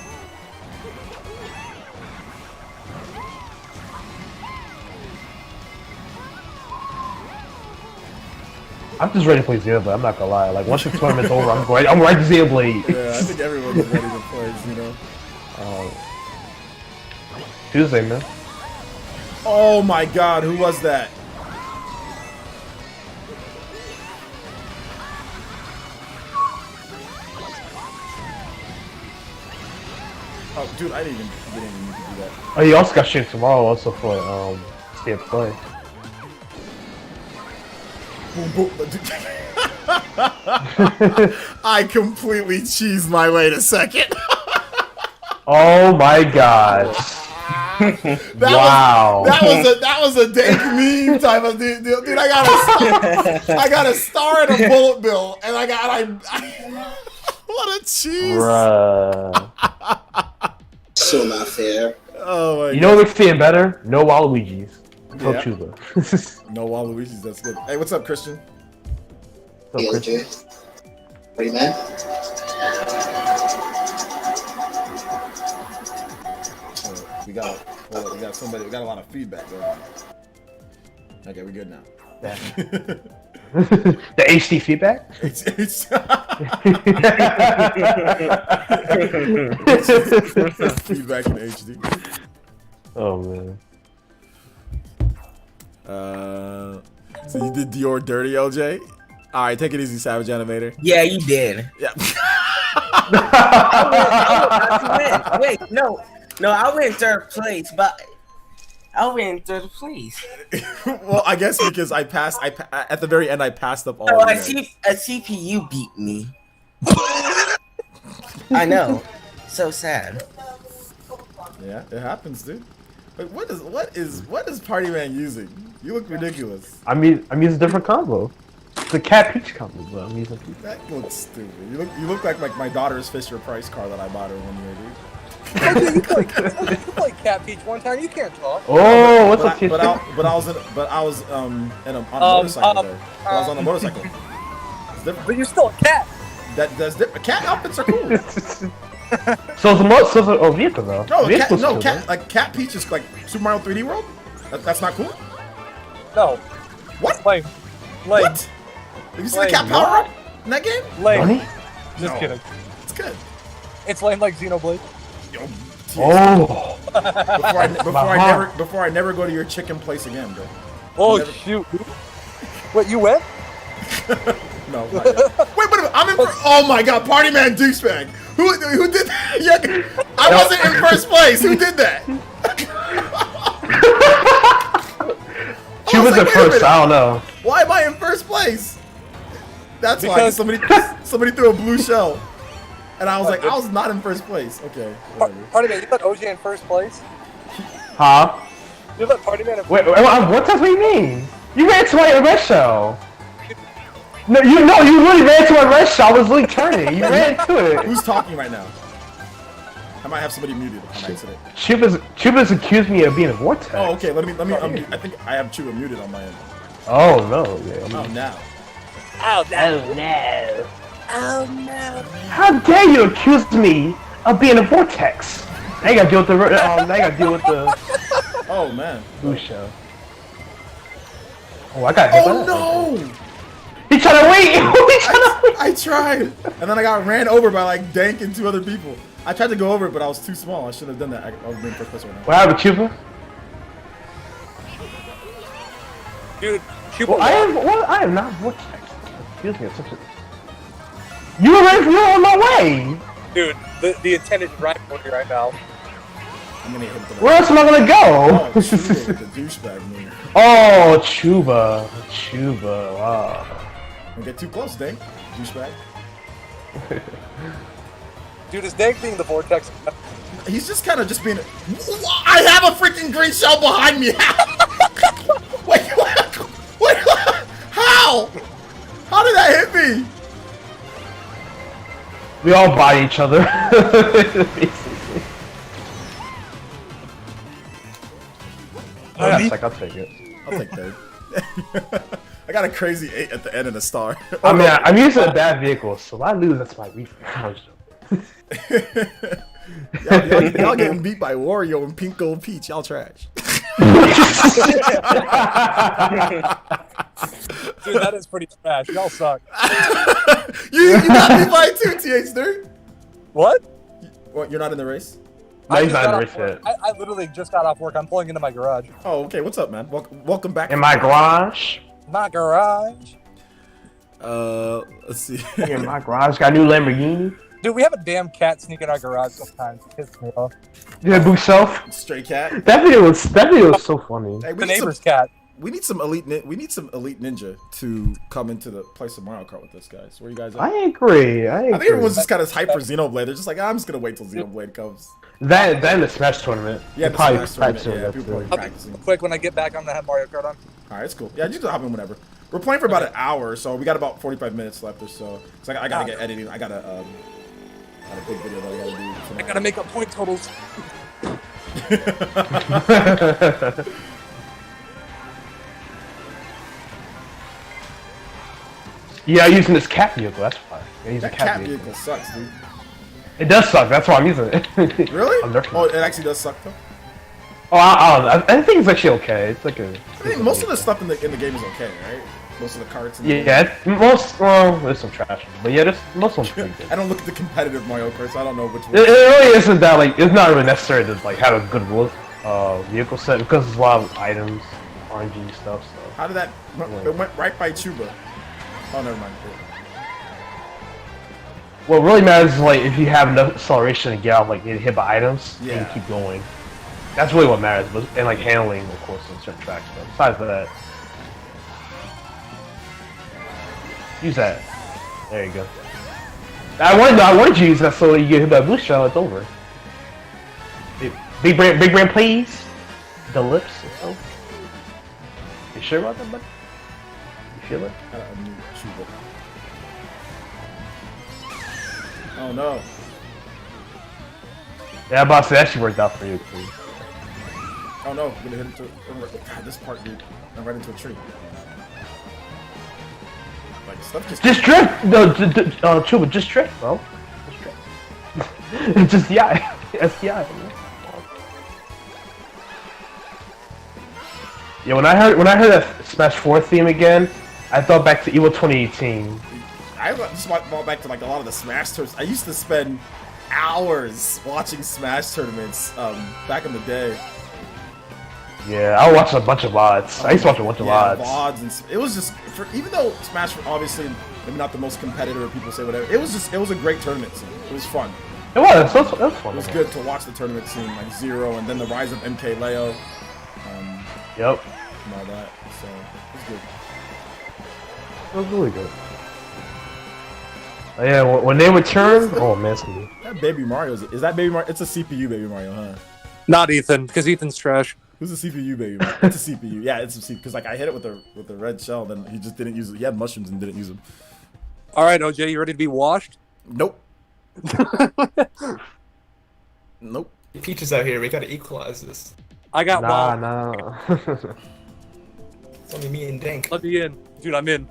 I'm just ready to play Xenoblade, I'm not gonna lie. Like, once the tournament's over, I'm right to Xenoblade.
Yeah, I think everyone's ready to play, you know.
Tuesday, man.
Oh my god, who was that? Oh, dude, I didn't even need to do that.
Oh, you also got shit tomorrow also for, Stay Up Play.
Boom, boom. I completely cheesed my way to second.
Oh my god. Wow.
That was a dank meme type of dude. Dude, I got a star and a bullet bill, and I what a cheese.
Bruh.
So not fair.
Oh my god.
You know what makes it better? No Waluigi's.
Yeah.
Chuba.
No Waluigi's, that's good. Hey, what's up, Christian?
Hey, Jay. Ready, man?
We got a lot of feedback going on. Okay, we're good now.
The HD feedback?
Feedback in HD.
Oh man.
So you did Dior Dirty, LJ? All right, take it easy, Savage Animator.
Yeah, you did.
Yeah.
I win. Wait, no, I went third place, but I went third place.
Well, I guess because I passed. At the very end, I passed up all.
Oh,
of
a
you guys.
CPU beat me. I know. So sad.
Yeah, it happens, dude. Like, what is Party Man using? You look ridiculous.
I'm using a different combo. The cat peach combo, bro. I'm using peach.
That looks stupid. You look like my daughter's Fisher Price car that I bought her 1 year, dude.
You played Cat Peach one time. You can't talk.
Oh, what's up,
But I was on a motorcycle though. I was on a motorcycle. It's different.
But you're still a cat.
That's different. Cat outfits are cool.
So it's a vehicle though. Vehicle's cool,
like Cat Peach is like Super Mario 3D World. That's not cool.
No.
What?
Lame.
What? Have you seen the cat power up in that game?
Lame.
Bunny?
Just
No.
kidding.
It's good.
It's lame like Xenoblade.
Yo,
Oh.
before I never go to your chicken place again, bro.
Oh
Never-
shoot. Wait, you went?
No. Not yet. Wait, I'm in. Oh my God, Party Man douchebag. Who did that? Yeah, I wasn't in first place. Who did that?
She was
like,
at
wait a
first.
minute.
I don't know.
Why am I in first place? That's why
Because-
somebody threw a blue shell, and I was like, I was not in first place. Okay. Whatever.
Party Man, you put OJ in first place?
Huh?
You put Party Man in
Wait, what does we mean? You ran to my red shell. No, you really ran to my red shell. I was literally turning. You ran to it.
Who's talking right now? I might have somebody muted on accident.
Chuba's accused me of being a vortex.
Oh, okay. Let me unmute. I think I have Chuba muted on my end.
Oh no. Yeah.
Oh, now.
Oh,
no. Oh no. How dare you accuse me of being a vortex? Now you gotta deal with the
Oh man.
blue shell. Oh, I got hit by that.
Oh no!
He tried to wait! He tried to wait!
I tried, and then I got ran over by like Dank and 2 other people. I tried to go over it, but I was too small. I shouldn't have done that. I was being first place right now.
What happened, Chuba?
dude,
Well, I am not vortex. Excuse me, it's such a... You were ready for me on my way!
dude, the intent is right for you right now.
I'm gonna hit him for that.
Where else am I gonna
Oh,
go?
Chuba with the douchebag move.
Oh, Chuba, wow.
Don't get too close, Dank. Douchebag.
Dude, is Dank being the vortex?
He's just kind of just being. I have a freaking green shell behind me. Wait, how? How did that hit me?
We all body each other. I'll take it.
I'll take third. I got a crazy 8 at the end and a star.
I mean, I'm using a bad vehicle, so if I lose, that's my reflex.
y'all getting beat by Wario and Pink Gold Peach. Y'all trash.
Dude, that is pretty trash. Y'all suck.
you got beat by 2, TH, dude.
What?
What, you're not in the race?
No, he's
just
not in
got
the
off
race
work.
yet.
I literally just got off work. I'm pulling into my garage.
Oh, okay. What's up, man? Welcome back.
In my garage?
My garage.
Let's see.
In my garage, got a new Lamborghini.
Dude, we have a damn cat sneak in our garage sometimes. It pisses me off.
Yeah, Boo Self.
Stray cat.
That video was so funny.
Hey,
The neighbor's cat.
we need some elite ninja to come into the play some Mario Kart with us, guys. Where you guys at?
I agree.
I think everyone's just kind of hyped for Xenoblade. They're just like, I'm just gonna wait till Xenoblade comes.
That and the Smash tournament.
Yeah,
They probably
the Smash
practice
tournament,
that
people
too.
are practicing.
Quick, when I get back, I'm gonna have Mario Kart on.
All right, it's cool. Yeah, you can hop in whenever. We're playing for about an hour, so we got about 45 minutes left or so. So I gotta get editing. I got a big video that I gotta do tonight.
I gotta make up point totals.
Yeah, I'm using this cat vehicle. That's fine. Yeah, using
That cat vehicle sucks, dude.
It does suck. That's why I'm using it.
Really?
I'm nerfing
Oh,
it.
it actually does suck though.
Oh, I don't know. I think it's actually okay. It's like a.
I think most of the stuff in the game is okay, right? Most of the carts. In the game.
Yeah, there's some trash, but yeah, most of them pretty good.
I don't look at the competitive Mario Kart, so I don't know which one.
It really isn't that like it's not really necessary to like have a good vehicle set because there's a lot of items, RNG stuff. So
How did that? It went right by Chuba. Oh, never mind.
What really matters is like if you have enough acceleration to get out, like get hit by items, and
Yeah.
you keep going. That's really what matters, but and like handling, of course, on certain tracks. But besides that, use that. There you go. I wanted you to use that so you get hit by a boost shell. It's over. Big brain, please. The lips. So. You sure about that, buddy? You feel it?
Oh no.
Yeah, I'm about to say that actually worked out for you, too.
Oh no, I'm gonna hit into God, this part, dude. I'm right into a tree. Like stuff just
drift! No, Chuba, just drift, bro. Just drift. Just SDI. SDI. Yeah, when I heard that Smash 4 theme again, I thought back to Evo 2018.
I just went back to like a lot of the Smash tournaments. I used to spend hours watching Smash tournaments back in the day.
Yeah, I watched a bunch of VODs. I used to watch a bunch of VODs.
VODs, and it was just even though Smash obviously maybe not the most competitive, people say whatever. It was a great tournament scene. It was fun.
It was. It was fun.
It was good to watch the tournament scene, like Zero, and then the rise of MK Leo.
Yep.
And all that. So it was good.
It was really good. Oh, yeah, when they return, oh man, it's gonna be.
That Baby Mario is that Baby Mario? It's a CPU Baby Mario, huh?
Not Ethan, because Ethan's trash.
Who's a CPU Baby Mario? It's a CPU. Yeah, it's a CPU. Because like I hit it with the red shell, then he just didn't use it. He had mushrooms and didn't use them.
All right, OJ, you ready to be washed?
Nope. Nope.
Peach is out here. We gotta equalize this.
I got one.
Nah.
It's only me and Dank.
Let me in. Dude, I'm in.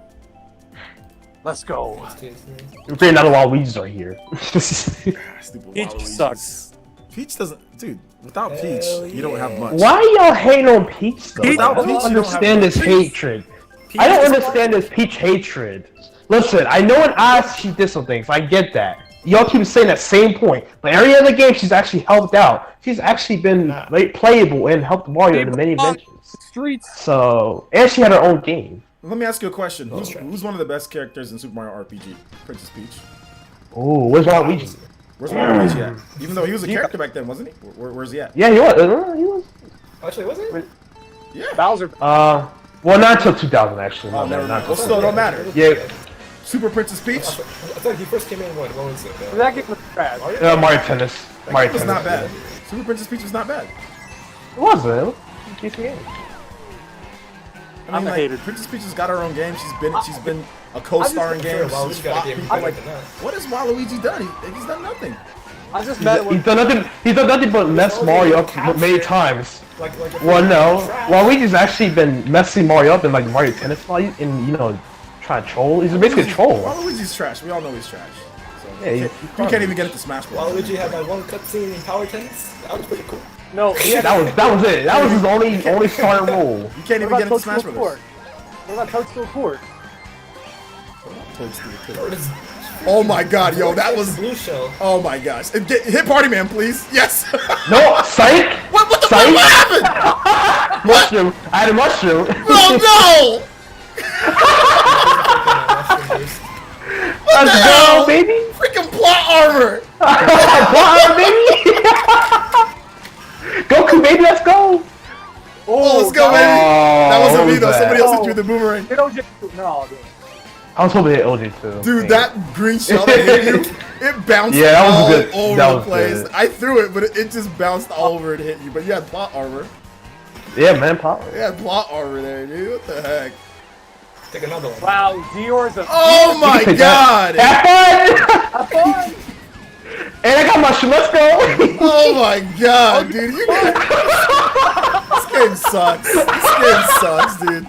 Let's go.
We're creating another Waluigi's right here.
Stupid
Peach
Waluigi.
sucks.
Peach doesn't, dude. Without Peach,
Hell
you don't have much.
Why y'all hating on Peach though?
Peach-
I don't
Peach, you don't
understand
have
this
much.
hatred. I don't understand this Peach hatred. Listen, I know in Oz she did some things. I get that. Y'all keep saying that same point. But every other game she's actually helped out. She's actually been like, playable and helped Mario in many adventures.
Streets.
So, and she had her own game.
Let me ask you a question. Who's one of the best characters in Super Mario RPG? Princess Peach.
Ooh, where's Waluigi?
Where's Waluigi at? Even though he was a character back then, wasn't he? Where's he at?
Yeah, he was. He was.
Actually, was it?
Yeah.
Bowser.
Well, not until 2000 actually.
Oh, never mind. Well, still don't matter.
Yeah,
Super Princess Peach.
I thought he first came in. What was it?
That game was trash.
Mario Tennis.
That
Mario
game was
Tennis.
not bad. Super Princess Peach was not bad.
It wasn't. It was a decent game.
I mean,
I'm a hater.
Princess Peach has got her own game. She's been a co-star in games. She's fought people like. What has Waluigi done? He's done nothing.
I just met
He's done nothing. He's done nothing but mess Mario up many times. Well, no. Waluigi's actually been messing Mario up in like Mario Tennis, and trying to troll. He's basically a troll.
Waluigi's trash. We all know he's trash. So
Yeah,
you can't even get it to Smash Bros.
Waluigi had that one cutscene in Power Tennis. That was pretty cool.
No,
That was it. That was his only starting role.
You can't even get it to Smash Bros.
What about Toadstool Court?
Oh my god, yo, that was.
Blue shell.
Oh my gosh. Hit Party Man, please. Yes.
No, psych.
What the
Psych?
fuck? What happened?
Mushroom. I had a mushroom.
Oh no! What the
Let's
hell?
go, baby.
Freaking plot armor!
Wow, baby. Goku, baby, let's go.
Oh, let's go, baby! That wasn't me though.
that?
Somebody else threw the boomerang.
Hit OJ. No, dude.
I was hoping to hit OJ too.
Dude, that green shell that hit you, it bounced
Yeah, that was
all
good.
over
That
the
was
place.
good.
I threw it, but it just bounced all over and hit you. But you had plot armor.
Yeah, man, power.
You had plot armor there, dude. What the heck?
Take another one.
Wow, Dior's a.
Oh my
Take
god!
Have fun. And I got mushroom. Let's go.
Oh my god, dude! This game sucks. This game sucks, dude.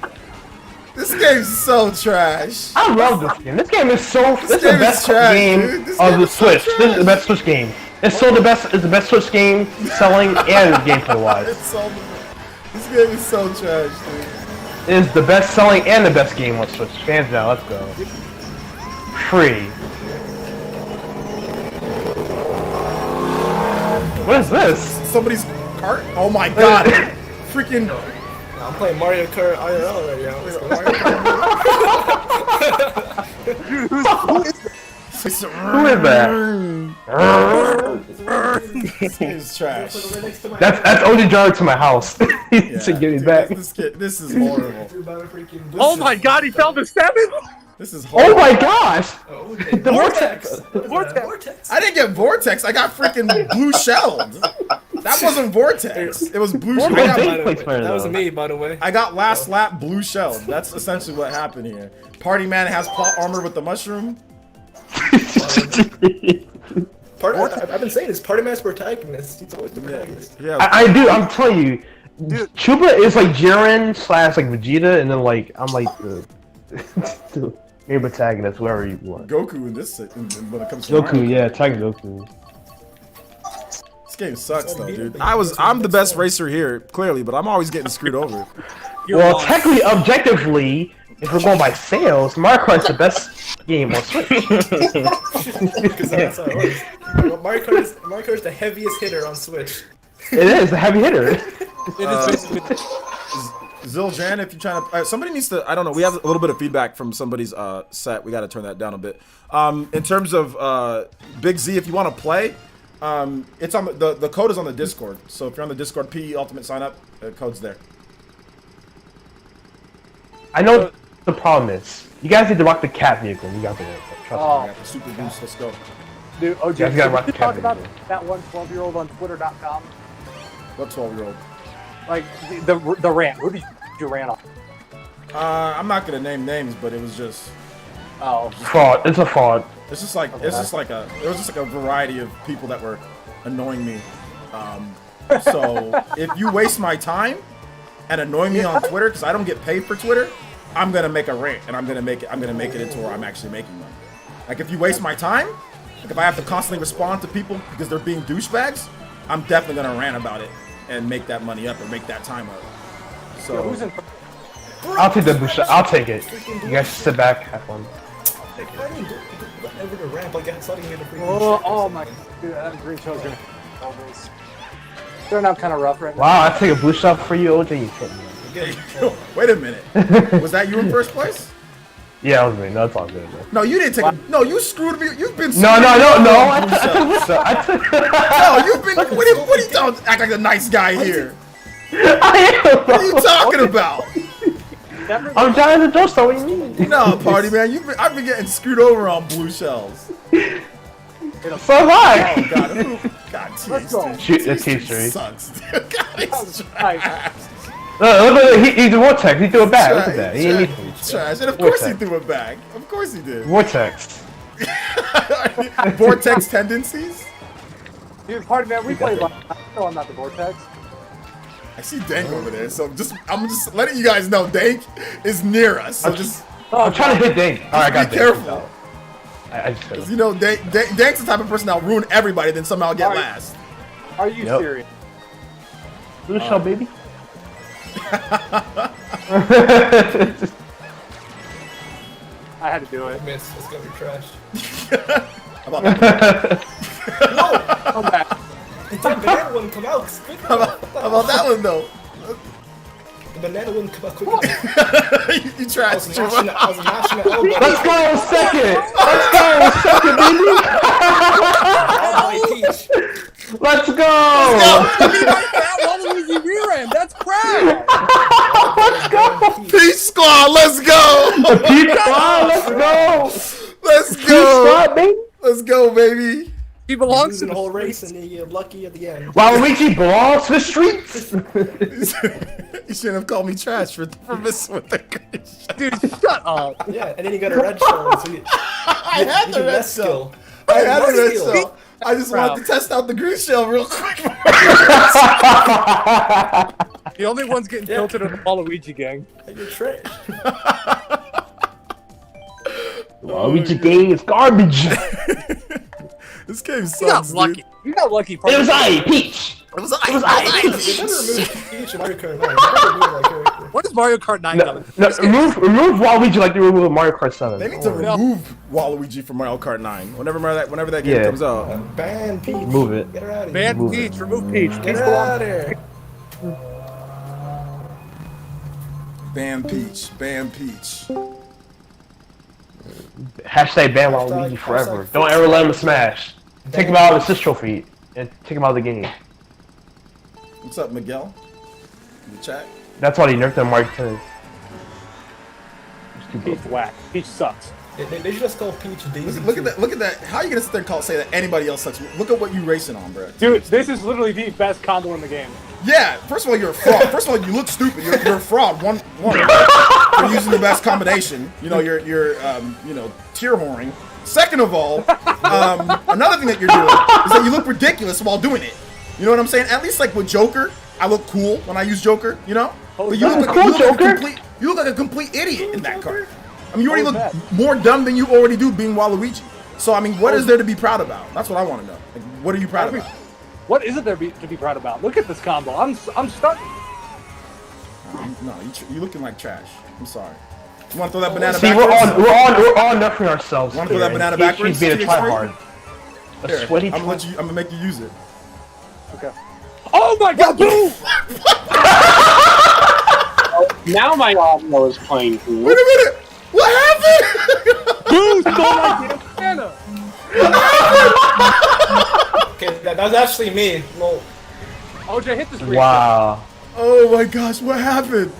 This game's so trash.
I love this game. This game is so. This is the
game is
best
trash,
game
dude. This
of
game
the
is so
Switch. This is the
trash.
best Switch game. It's so the best. It's the best Switch game selling and gameplay wise.
It's so. This game is so trash, dude.
It is the best selling and the best game on Switch. Hands down. Let's go. Free. What is this?
Somebody's cart? Oh my god! Freaking.
I'm playing Mario Kart IRL right now.
Who is that?
This game's trash.
That's only drive to my house.
Yeah,
to get me
dude,
back.
This is horrible.
Oh my god, he fell to 7?
This is horrible.
Oh my gosh! The
Vortex!
Vortex.
I didn't get Vortex. I got freaking blue shelled. That wasn't Vortex. It was blue shelled.
Vortex.
That was me, by the way.
I got last lap blue shelled. That's essentially what happened here. Party man has plot armor with the mushroom.
I've been saying this. Party man's protagonist. He's always the protagonist.
Yeah.
I do. I'm telling you, Chupa is like Jiren / like Vegeta, and then like I'm like the main protagonist, whoever you want.
Goku in this when it comes to
Goku,
Mario.
yeah, Tiger Goku.
This game sucks though, dude. I'm the best racer here, clearly, but I'm always getting screwed over.
Well, technically, objectively, if we're going by sales, Mario Kart's the best game on Switch.
Because that's how it works. Well, Mario Kart is the heaviest hitter on Switch.
It is the heavy hitter.
It is basically.
Ziljan, if you're trying to, somebody needs to. I don't know. We have a little bit of feedback from somebody's set. We got to turn that down a bit. In terms of Big Z, if you want to play, it's on the code is on the Discord. So if you're on the Discord, PE Ultimate sign up, the code's there.
I know what the problem is. You guys need to rock the cat vehicle. You got to trust
I
me.
got the super boost. Let's go.
Dude, oh,
You guys gotta rock the
did you talk
cat
about
vehicle.
that one 12-year-old on Twitter.com?
What 12-year-old?
Like, the rant. Who did you rant on?
I'm not gonna name names, but it was just.
Oh.
Fraud. It's a fraud.
It's just like there was just like a variety of people that were annoying me. So if you waste my time and annoy me on Twitter because I don't get paid for Twitter, I'm gonna make a rant and I'm gonna make it into where I'm actually making money. Like if you waste my time, like if I have to constantly respond to people because they're being douchebags, I'm definitely gonna rant about it and make that money up or make that time up. So
Who's in?
I'll take the boost. I'll take it. You guys sit back, have fun.
I mean, whatever the ramp, like I thought he made a freaking
Oh my. Dude, that green shell's gonna. They're not kind of rough right now.
Wow, I take a boost shot for you, OJ. You kidding me?
wait a minute, was that you in first place?
Yeah, that was me. No, it's all good. Man.
No, you didn't take. No, you screwed me. You've been.
No.
No,
I took.
you've been. What are you talking? Act like a nice guy here.
I am.
What are you talking about?
I'm trying to just what you mean.
No, party man. I've been getting screwed over on blue shells.
So am I.
Oh god, God,
Let's go.
Shoot the T-Street.
Sucks. Dude. God, he's trash.
Look, he's a vortex. He threw it back. Look at that. He ain't need to.
Trash. And of course he threw it back. Of course he did.
Vortex.
Vortex tendencies.
Dude, pardon me, we play. No, I'm not the vortex.
I see Dank over there, so I'm just letting you guys know Dank is near us. So just
I'm trying to hit Dink. Alright, I got
be
Dink.
careful.
I just hit him.
You know, Dank's the type of person that'll ruin everybody, then somehow get
Alright.
last.
Are you
Yep.
serious?
Blue shell, baby.
I had to do it.
miss. It's gonna be trash.
How about that?
Come back.
The banana wouldn't come out quick.
How about that one though?
The banana wouldn't come out quick enough.
you tried.
I was mashing the elbow.
Let's go second. Let's go second, baby.
Fanboy Peach.
Let's go.
That Waluigi re-ram. That's crap.
Let's go.
Peace Squad, let's go!
Peach squad, let's go.
Let's
Peach
go!
squad, baby.
Let's go, baby!
He belongs
Losing
to
the whole race and then you get lucky at the end.
Waluigi belongs to the streets.
You shouldn't have called me trash for missing with the great shot.
Dude, shut up.
Yeah, and then you got a red shell. So you
I had the
do
red
less
shell.
skill.
I had the
Less
red
skill.
shell. I just wanted to test out the green shell real quick.
The only one's getting tilted are the Waluigi gang.
You're trash.
Waluigi game is garbage.
This game
You got
sucks,
lucky.
dude.
You got lucky.
It was I, Peach.
It was
They never removed Peach in Mario Kart 9. They never removed that character.
What is Mario Kart 9
No,
done?
no, remove Waluigi like they removed Mario Kart 7.
They need to remove Waluigi from Mario Kart 9 whenever that game comes out.
Ban Peach.
Move it.
Get her out of here.
Ban
Move
Peach, remove Peach.
Get
Peach
her
belongs.
out of here.
Ban Peach. Ban Peach.
Hashtag ban Waluigi forever. Don't ever let him smash. Take him out of the assist trophy and take him out of the game.
What's up, Miguel? In the chat.
That's why they nerfed him Mark 10.
Peach whack. Peach sucks.
They should just call Peach Daisy.
Look at that! Look at that! How are you gonna sit there and say that anybody else sucks? Look at what you racing on, bro.
Dude, this is literally the best combo in the game.
Yeah. First of all, you're a fraud. First of all, you look stupid. You're a fraud. One. You're using the best combination. You know, you're tier whoring. Second of all, another thing that you're doing is that you look ridiculous while doing it. You know what I'm saying? At least like with Joker, I look cool when I use Joker. You know, but you look like a complete idiot in that card. I mean, you already look more dumb than you already do being Waluigi. So, I mean, what is there to be proud about? That's what I want to know. Like, what are you proud about?
What is it there to be proud about? Look at this combo. I'm stuck.
No, you looking like trash. I'm sorry. You want to throw that banana
See,
backwards?
we're all nuffing ourselves.
Want to throw that banana backwards?
He's being a tryhard.
Here, I'm gonna make you use it.
Okay. Oh my God! Boom!
Now my audio is playing cool.
Wait a minute! What happened?
Boom! Stole my damn banana.
Okay, that was actually me. Lol.
OJ, hit this reset.
Wow.
Oh my gosh! What happened?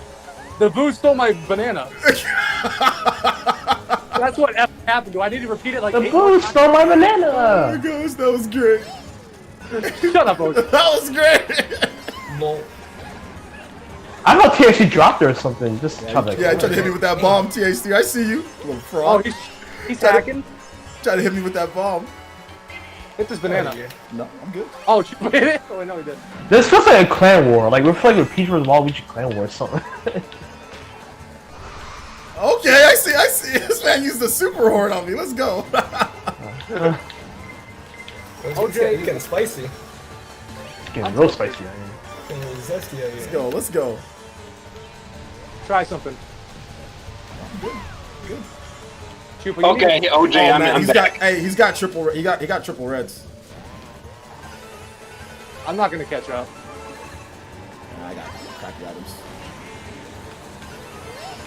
The boo stole my banana. That's what F happened. Do I need to repeat it like
The
8
boo
more times?
stole my
Oh my
banana.
gosh, that was great.
Shut up, OJ.
That was great.
Lol.
I thought THC dropped her or something. Just try to.
Yeah, try to hit me with that bomb, THC. I see you, little
Oh,
fraud.
he's hacking.
Try to hit me with that bomb.
Hit this banana.
No, I'm good.
Oh, you hit it? Oh, no, he did.
This feels like a clan war. Like we're playing with Peach vs. Waluigi clan war or something.
Okay, I see. This man used the super horn on me. Let's go.
OJ, you getting spicy.
It's getting real spicy. I mean.
Getting zesty out here.
Let's go.
Try something.
Good.
Chupa, you
Okay,
need-
OJ,
Oh,
I'm
man,
back.
he's got triple. He got triple reds.
I'm not gonna catch up.
I got crappy items.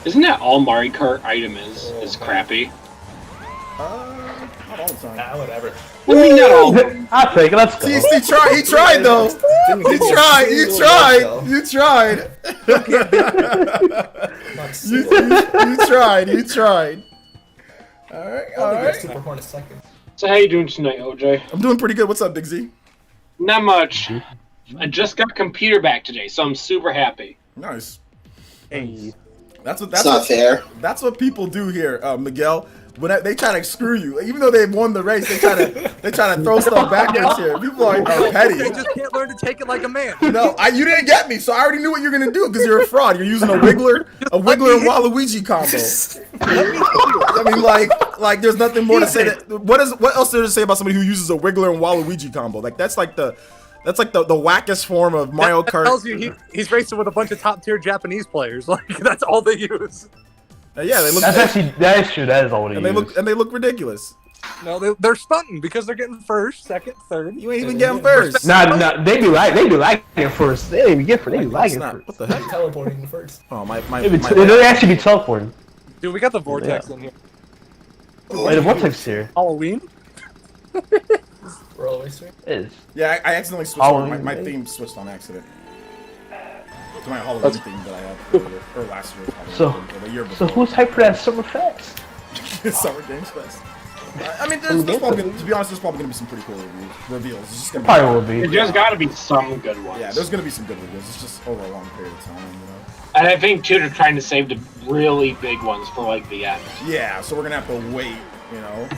Isn't that all Mario Kart item is crappy?
Not all the time.
Nah, whatever.
I mean, not all.
I'll take it. Let's go.
He tried though. He tried. You tried. You tried. All right.
Super horn a second.
So how you doing tonight, OJ?
I'm doing pretty good. What's up, Big Z?
Not much. I just got computer back today, so I'm super happy.
Nice.
Hey.
That's
not fair.
That's what people do here, Miguel. When they try to screw you, even though they've won the race, they try to throw stuff backwards here. People are petty.
They just can't learn to take it like a man.
No, you didn't get me, so I already knew what you're gonna do because you're a fraud. You're using a Wiggler and Waluigi combo. I mean, like, there's nothing more to say. What else is there to say about somebody who uses a Wiggler and Waluigi combo? Like, that's like the wackest form of Mario
That
Kart.
tells you he's racing with a bunch of top tier Japanese players. Like that's all they use.
Yeah, they look.
That is true. That is all it is.
And they look ridiculous.
No, they're stunting because they're getting first, second, third.
You ain't even getting first.
Nah, they do lagging first. They didn't even get first. They be lagging first.
What the heck?
Teleporting first.
Oh
They actually be teleporting.
Dude, we got the vortex in here.
Wait, the vortex here.
Halloween.
We're always here.
It is.
Yeah, I accidentally switched.
Halloween,
My theme switched on accident. To my Halloween theme that I had earlier, or last year's Halloween theme, or the year before.
So who's hyped for that Summer Fest?
Summer Games Fest. I mean, there's probably, to be honest, there's probably gonna be some pretty cool reveals. It's just gonna
Probably will be.
There's got to be some good ones.
Yeah, there's gonna be some good reveals. It's just over a long period of time, you know.
And I think too, they're trying to save the really big ones for like the end.
Yeah, so we're gonna have to wait, you know.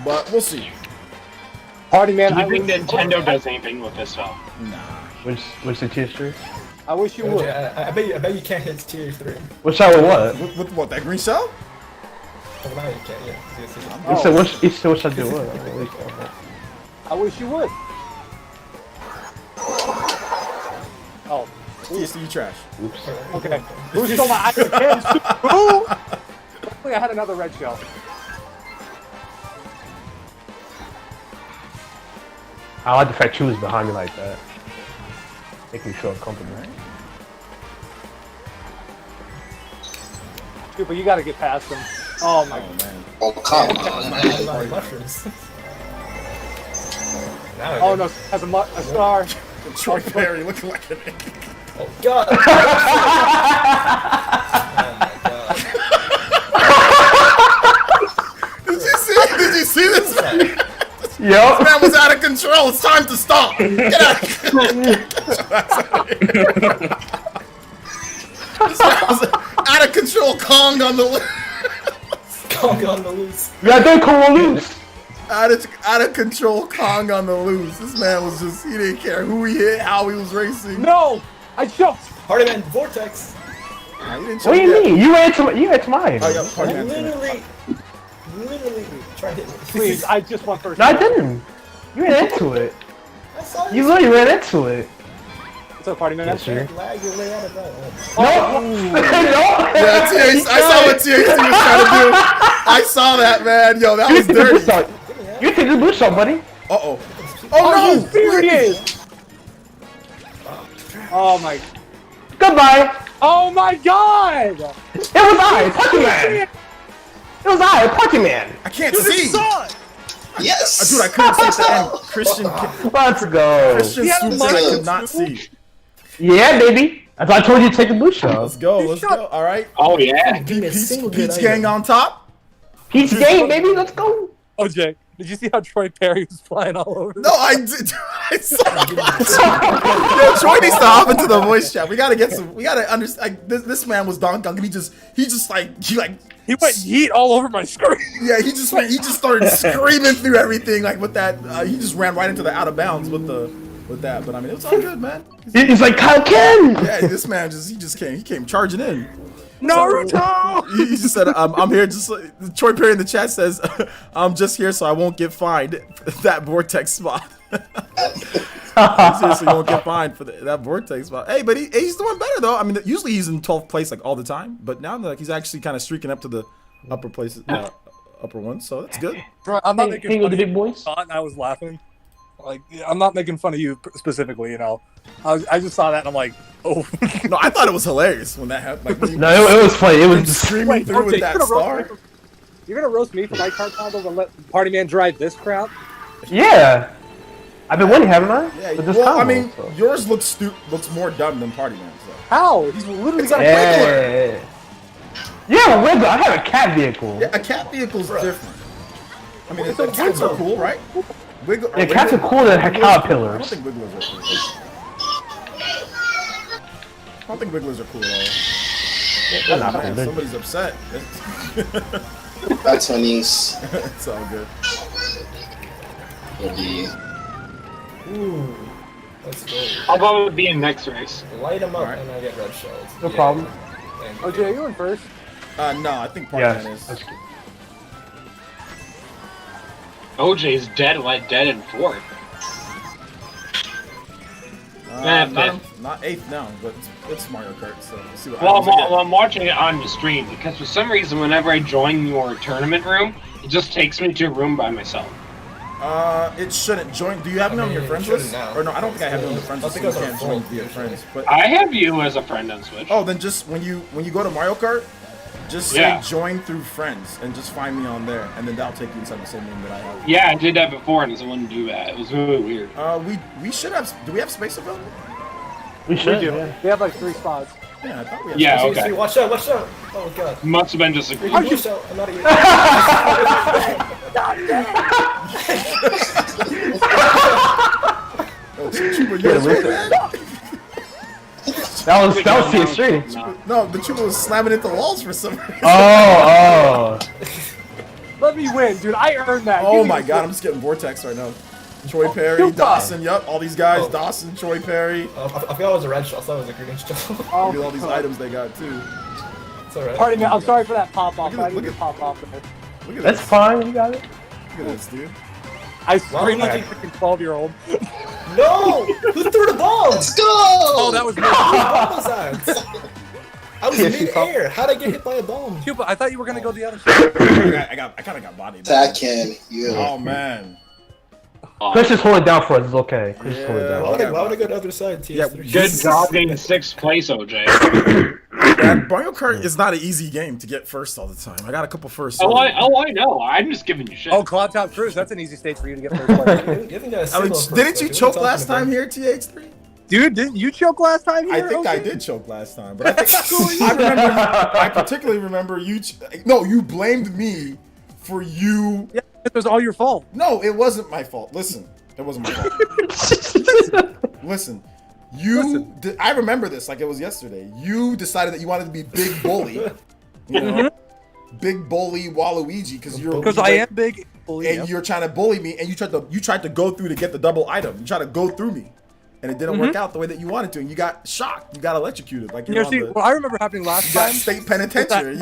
But we'll see.
Party man,
Do you think Nintendo does anything with this film?
Nah.
Which the tier 3?
I wish you would.
I bet you can't hit tier 3.
Which I would what?
With what? That green shell?
Oh, now you can't. Yeah.
You said what should I do? What?
I wish you would. Oh.
TSC, you trash.
Oops.
Okay. Who stole my ice again? Who? Luckily, I had another red shell.
I like the fact she was behind me like that. Make me feel uncomfortable.
Dude, but you gotta get past them. Oh my
man.
Oh, come
That was my
on.
mushrooms. Now I
Oh
do.
no, has a star.
Troy Perry looking like an
Oh god. Oh my god.
Did you see this?
Yup.
This man was out of control. It's time to stop. Get out. This man was out of control. Kong on the
Kong on the loose.
Yeah, don't come loose.
out of control. Kong on the loose. This man was just, he didn't care who he hit, how he was racing.
No, I jumped.
Party Man Vortex.
Nah, he didn't
What do you
yet.
mean? You ran to mine.
Oh, yeah,
I
Party Man.
literally tried to hit me.
Please, I just went first.
No, I didn't. You ran into it.
I saw
You literally ran into it.
What's up, party man?
Yes, sir.
lag your way out of that.
No.
Yeah, THC, I saw what THC was trying to do. I saw that, man. Yo, that was dirty.
You take the blue shot, buddy.
Uh-oh. Oh,
Are you
no!
serious? Oh my.
Goodbye.
Oh my god!
It was I, Party Man. It was I, Party Man.
I can't see.
Yes!
Dude, I couldn't see at the end. Christian
Let's go.
swooped in, I could not see.
Yeah, baby. That's why I told you to take the blue shot.
Let's go, let's go. All right.
Oh yeah.
Give me a single good
Pete's
item.
gang on top.
Peach game, baby. Let's go.
OJ, did you see how Troy Perry was flying all over?
No, I did. I saw. Yo, Troy needs to hop into the voice chat. We gotta get some. We gotta understand. Like, this man was Don Duncan. He just like.
He went yeet all over my screen.
Yeah, he just started screaming through everything like with that. He just ran right into the out of bounds with that. But I mean, it was all good, man.
He's like Kyle Ken.
Yeah, this man he came charging in.
Naruto!
He just said, I'm here just Troy Perry in the chat says, I'm just here so I won't get fined that vortex spot. Seriously, you won't get fined for that vortex spot. Hey, but he's doing better though. I mean, usually he's in 12th place like all the time, but now like he's actually kind of streaking up to the upper places, upper ones, so that's good.
Bro, I'm not making fun
with
of
the big
you.
boys.
And I was laughing. Like, I'm not making fun of you specifically, you know. I just saw that and I'm like, oh.
No, I thought it was hilarious when that happened. Like, when
No, it was funny. It was just
screaming through with that star.
You're gonna roast me for my card combos and let Party Man drive this crowd?
yeah. I've been winning, haven't I?
Yeah,
With this
well, I
combo,
mean,
so.
yours looks more dumb than Party Man's though.
How? He's literally got a
Yeah. Yeah, Wiggler. I have a cat vehicle.
Yeah, a cat vehicle's different. I mean, the cats are cool, right?
Yeah, cats are cooler than
I
caterpillars.
don't think Wigglers are cool. I don't think Wigglers are cool at all.
They're not
Man,
cool.
somebody's upset.
That's funnies.
It's all good.
Ooh. Let's go.
I'll go with being next race.
Light them up
Alright.
and I get red shells.
No problem.
Thank you.
OJ, you in first.
No, I think Party
Yeah.
Man is.
OJ's dead in fourth.
Not 8th now, but it's Mario Kart, so we'll see what
Well,
happens again.
I'm watching it on the stream because for some reason, whenever I join your tournament room, it just takes me to a room by myself.
It shouldn't join. Do you have me on your friends list? Or no, I don't think I have you on the friends list. So you can't join via friends. But
I have you as a friend on Switch.
oh, then just when you go to Mario Kart, just say
Yeah.
join through friends and just find me on there, and then that'll take you inside the same room that I have.
Yeah, I did that before and it wouldn't do that. It was really weird.
We should have. Do we have space available?
We should.
We do.
Yeah.
We have like 3 spots.
Yeah, I thought we had.
Yeah,
space.
okay.
Watch out, watch out. Oh god.
Must have been just a
Are you out? I'm not even.
Oh, Chupa, you're right, man.
That was PS3.
No, the Chupa was slamming into walls for some reason.
Oh.
Let me win, dude. I earned that.
Oh
Give me
my
the-
god, I'm just getting Vortex right now. Troy Perry,
Chupa.
Dawson, yup, all these guys,
Oh.
Dawson, Troy Perry.
I forgot it was a red shell. I thought it was a green shell.
Look at all these
Oh,
items they got too.
It's alright.
Party Man, I'm sorry for that pop off.
Look at
I
this,
didn't pop off there.
Look at
That's
this.
fine. You got it.
Look at this, dude.
I screamed
Wow.
like a freaking 12-year-old.
No! Who threw the ball?
Let's go!
Oh, that was me.
What was that? I was in mid-air. How'd I get hit by a bomb?
Cuba, I thought you were gonna go the other side.
I kind of got bodied.
That can you.
Oh man.
Chris just hold it down for us. It's okay. Chris just hold it
Yeah.
down.
Why would I go to the other side, TS3?
Yeah,
Good job getting 6th place, OJ.
Mario Kart is not an easy game to get first all the time. I got a couple firsts.
I know. I'm just giving you shit.
Oh, Cloud Top Cruise. That's an easy stage for you to get first.
Alex, didn't you choke last time here, TH3?
Dude, didn't you choke last time here?
I think I did choke last time, but I think I particularly remember you. No, you blamed me for you.
Yeah, it was all your fault.
No, it wasn't my fault. Listen, it wasn't my fault. Listen, I remember this like it was yesterday. You decided that you wanted to be Big Bully, you know, Big Bully Waluigi, because
I am big bully,
and you're trying to bully me, and you tried to go through to get the double item. You tried to go through me. And it didn't work out the way that you wanted to, and you got shocked. You got electrocuted. Like you're
what I remember happening last time.
State penitentiary. You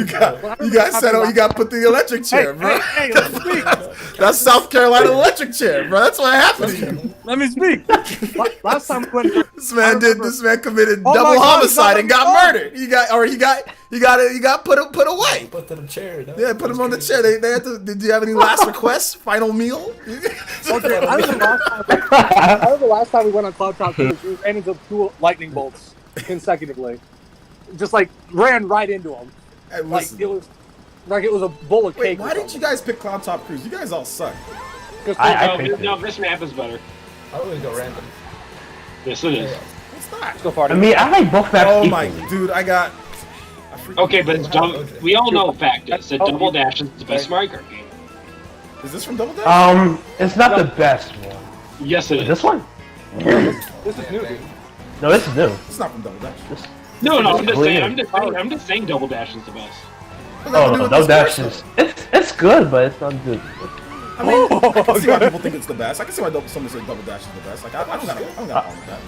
got put through the electric chair, bro.
Hey, let me speak.
That's South Carolina electric chair, bro. That's what happened to you.
Let me speak. Last time we went.
This man committed double homicide and got murdered. He got put away.
Put to the chair.
Yeah, put him on the chair. They had to. Did you have any last requests? Final meal?
Okay, I remember the last time we went on Cloud Top Cruise, we ran into 2 lightning bolts consecutively. Just like ran right into them.
Hey,
like it was a bowl of cake.
Why didn't you guys pick Cloud Top Cruise? You guys all suck.
No, this map is better.
I always go random.
Yes, it is.
It's not.
I mean, I like both maps.
Oh my, dude, I got.
Okay, but it's we all know the fact is that Double Dash is the best Mario Kart game.
Is this from Double Dash?
It's not the best one.
Yes, it is.
This one?
This is new, dude.
No, this is new.
It's not from Double Dash.
No, I'm just saying Double Dash is the best.
Oh no, Double Dash is it's good, but it's not good.
I mean, I can see why people think it's the best. I can see why someone say Double Dash is the best. Like I don't got a problem with that.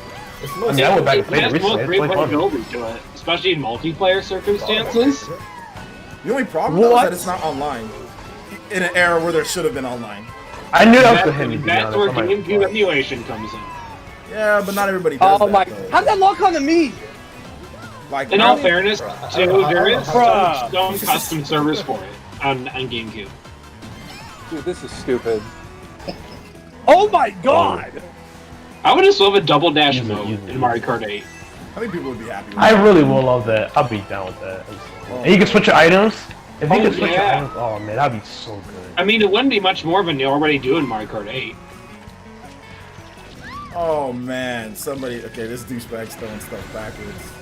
I mean, I went back and played it recently.
It's great playability to it, especially in multiplayer circumstances.
The only problem though, is that it's not online. In an era where there should have been online.
I knew that was the hit.
That's where GameCube emulation comes in.
Yeah, but not everybody does that,
my!
though.
How'd that lock onto me?
Like,
in all fairness, there is some custom servers for it on GameCube.
Dude, this is stupid. Oh my god!
I would just love a Double Dash mode in Mario Kart 8.
I think people would be happy with
I really will love that. I'll be down with that. And you can switch your items. If you could switch your items, oh man, that'd be so good.
I mean, it wouldn't be much more than they already do in Mario Kart 8.
Oh man, somebody. Okay, this douchebag's throwing stuff backwards,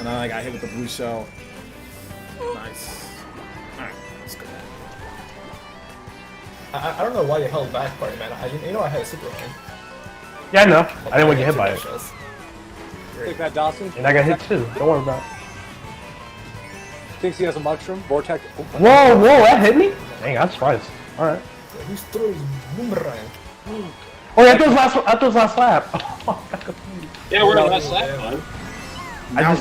and I got hit with the blue shell. Nice. All right, let's go.
I don't know why you held back, party man. You know I had a super win.
Yeah, I know. I didn't want to get hit by it.
Take that, Dawson.
And I got hit too. Don't worry about it.
Thinks he has a mushroom. Vortex. Oh,
whoa, that hit me? Dang, I'm surprised. Alright.
Who's throwing boomerang?
Oh yeah, I thought it was last lap.
Yeah, we're on last lap, bud.
I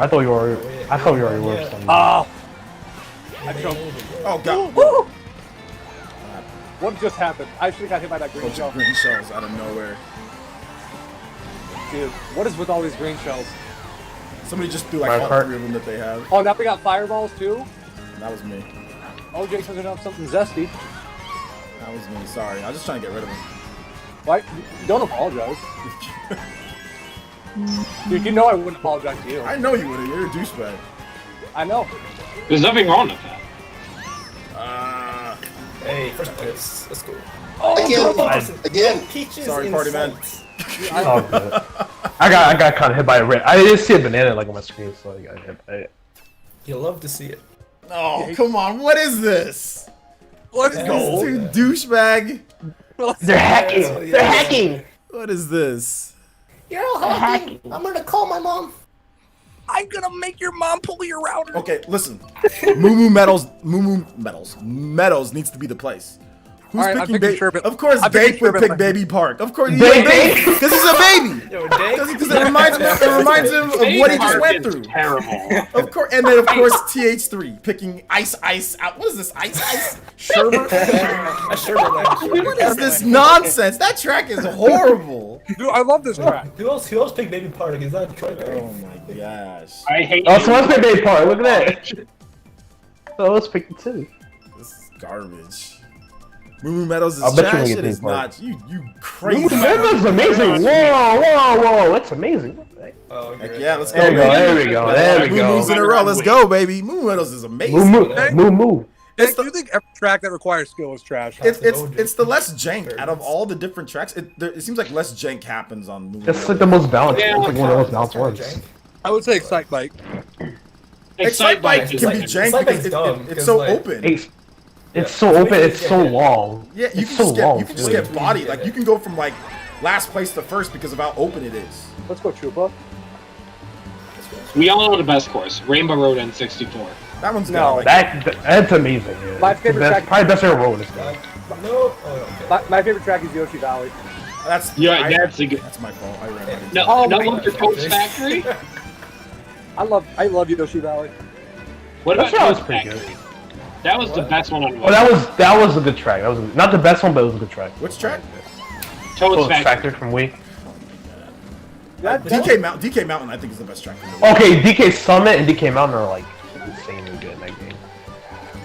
thought you already were.
Oh! I choked.
Oh god.
What just happened? I should have got hit by that green shell.
Green shells out of nowhere.
Dude, what is with all these green shells?
Somebody just threw like all 3 of them that they have.
Oh, now we got fireballs too?
That was me.
Oh, Jake's gonna have something zesty.
That was me, sorry. I was just trying to get rid of him.
Why? Don't apologize. Dude, you know I wouldn't apologize to you.
I know you wouldn't. You're a douchebag.
I know.
There's nothing wrong with that.
Hey, first place. Let's go.
Oh, again.
Peaches.
Sorry, party man.
Oh, good. I got kind of hit by a red. I didn't see a banana like on my screen, so I got hit by it.
You love to see it.
Oh, come on. What is this?
Let's go.
Dude, douchebag.
They're hacking. They're hacking.
What is this?
You're all hacking. I'm gonna call my mom.
I'm gonna make your mom pull your router.
Okay, listen. Meadows needs to be the place. Who's picking Baby? Of course, Dake would pick Baby Park. Of course, Dake, because he's a baby. Because it reminds him of what he just went through.
Terrible.
Of course, and then of course TH3 picking Ice out. What is this? Ice? Sherbet? What is this nonsense? That track is horrible.
Dude, I love this track.
Who else picked Baby Park? Is that Detroit?
Oh my gosh.
I hate.
Oh, so let's pick Baby Park. Look at that. So let's pick it too.
This is garbage. Moo Meadows is
I'll bet you
trash.
we
It
get
is
these parts.
not. You crazy.
Moo Meadows is amazing. Whoa, that's amazing.
Oh,
Heck yeah, let's go.
There we go.
baby.
There we go. There we
Moo
go.
Moos in a row. Let's go, baby. Moo Meadows is amazing.
Moo.
Do you think every track that requires skill is trash?
It's the less jank out of all the different tracks. It seems like less jank happens on Moo.
It's like the most balanced.
Yeah,
It's like one of the most balanced ones.
I would say Excite Bike.
Excite Bike can be jank because it's so open.
It's so open. It's so long.
Yeah, you
It's
can
so
just
long,
get
too.
bodied. Like you can go from like last place to first because of how open it is.
Let's go, Chupa.
We all know the best course, Rainbow Road N64.
That one's
No,
good.
That's amazing. Yeah.
My favorite track-
Probably best ever road. This guy.
No. Oh, okay.
My favorite track is Yoshi Valley.
That's
That's a good.
That's my fault. I ran out of
No,
Oh
no
my
one for Toad's Factory.
I love Yoshi Valley.
What about
That was
Toad's
pretty
Factory? That was the best one on
Oh, that was a good track. That was not the best one, but it was a good track.
Which track?
Toad's
Factory
Factory.
from Wii.
DK Mountain, I think is the best track. In the world.
Okay, DK Summit and DK Mountain are like insanely good in that game.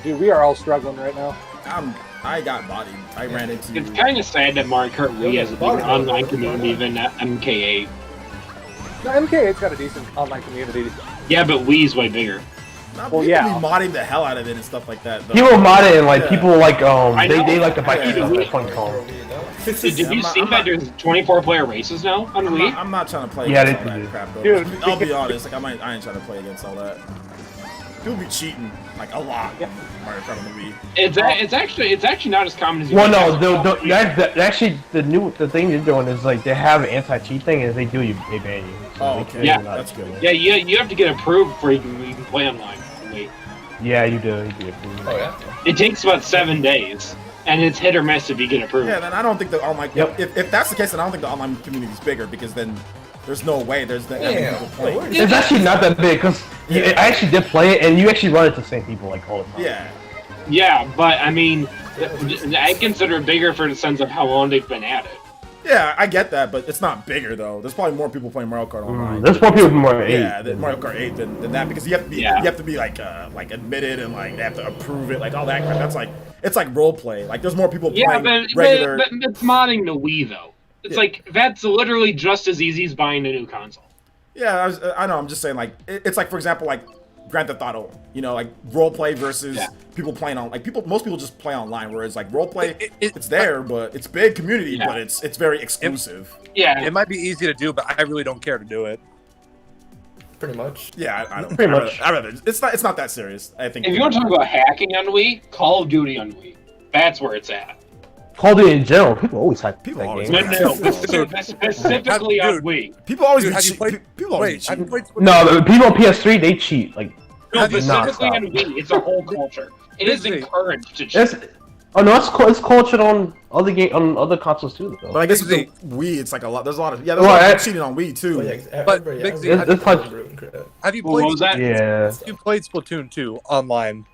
Dude, we are all struggling right now.
I got bodied. I ran into.
It's kind of sad that Mario Kart Wii has a bigger online community than MK8.
No, MK8's got a decent online community.
Yeah, but Wii's way bigger.
People be modding the hell out of it and stuff like that. Though.
People mod it and like
Yeah.
people like
I know.
they like to buy
Yeah.
stuff. That's fun call.
Did you see that there's 24-player races now on Wii?
I'm not trying to play
Yeah,
against
they
all
do.
that crap though.
Dude,
I'll be honest, like I ain't trying to play against all that. People be cheating like a lot. Mario Kart on the Wii.
It's actually not as common as you
Well,
think.
no, actually the thing they're doing is like they have an anti-cheat thing, and if they do, they ban you. So
Oh,
they
okay.
can't
Yeah.
do that.
That's good.
Yeah, you have to get approved before you can play online. Wait,
Yeah, you do.
Oh yeah.
it takes about 7 days, and it's hit or miss if you get approved.
Yeah, then I don't think the online.
Yep.
If that's the case, then I don't think the online community is bigger because then there's no way there's that many people playing.
It's actually not that big because I actually did play it, and you actually run into the same people like all the time.
Yeah.
Yeah, but I mean, I consider it bigger for the sense of how long they've been at it.
Yeah, I get that, but it's not bigger though. There's probably more people playing Mario Kart online.
There's more people more than 8.
Yeah, than Mario Kart 8 than that because you have to be you have to be like admitted and like they have to approve it, like all that crap. That's like it's like role play. Like there's more people
Yeah,
playing
but
regular.
it's modding the Wii though. It's like that's literally just as easy as buying a new console.
Yeah, I know. I'm just saying, like, it's like, for example, like Grand Theft Auto. You know, like role play versus people playing on. Like most people just play online, whereas like role play, it's there, but it's big community, but it's very exclusive.
Yeah,
It might be easy to do, but I really don't care to do it.
Pretty much.
Yeah, I don't.
Pretty much.
I rather. It's not that serious. I think.
if you want to talk about hacking on Wii, Call of Duty on Wii. That's where it's at.
Call of Duty in general, people always hack
People
that
always
game.
No, specifically on Wii.
People always
Dude,
be
have you
cheat-
played?
people always be
Wait, have you
cheating.
played?
No, the people on PS3 they cheat like.
No,
Have you
specifically
not
on Wii, it's a whole culture. It is
Busy.
encouraged to cheat.
It's it's cultured on other consoles too though.
But I guess with
Big
the Wii, it's like a lot. There's a lot of there's a lot of cheating on Wii too.
But
Everybody
Big
has
Z,
their
have
you-
own crap.
Have you
What
played?
was that?
Yeah.
You played Splatoon 2 online.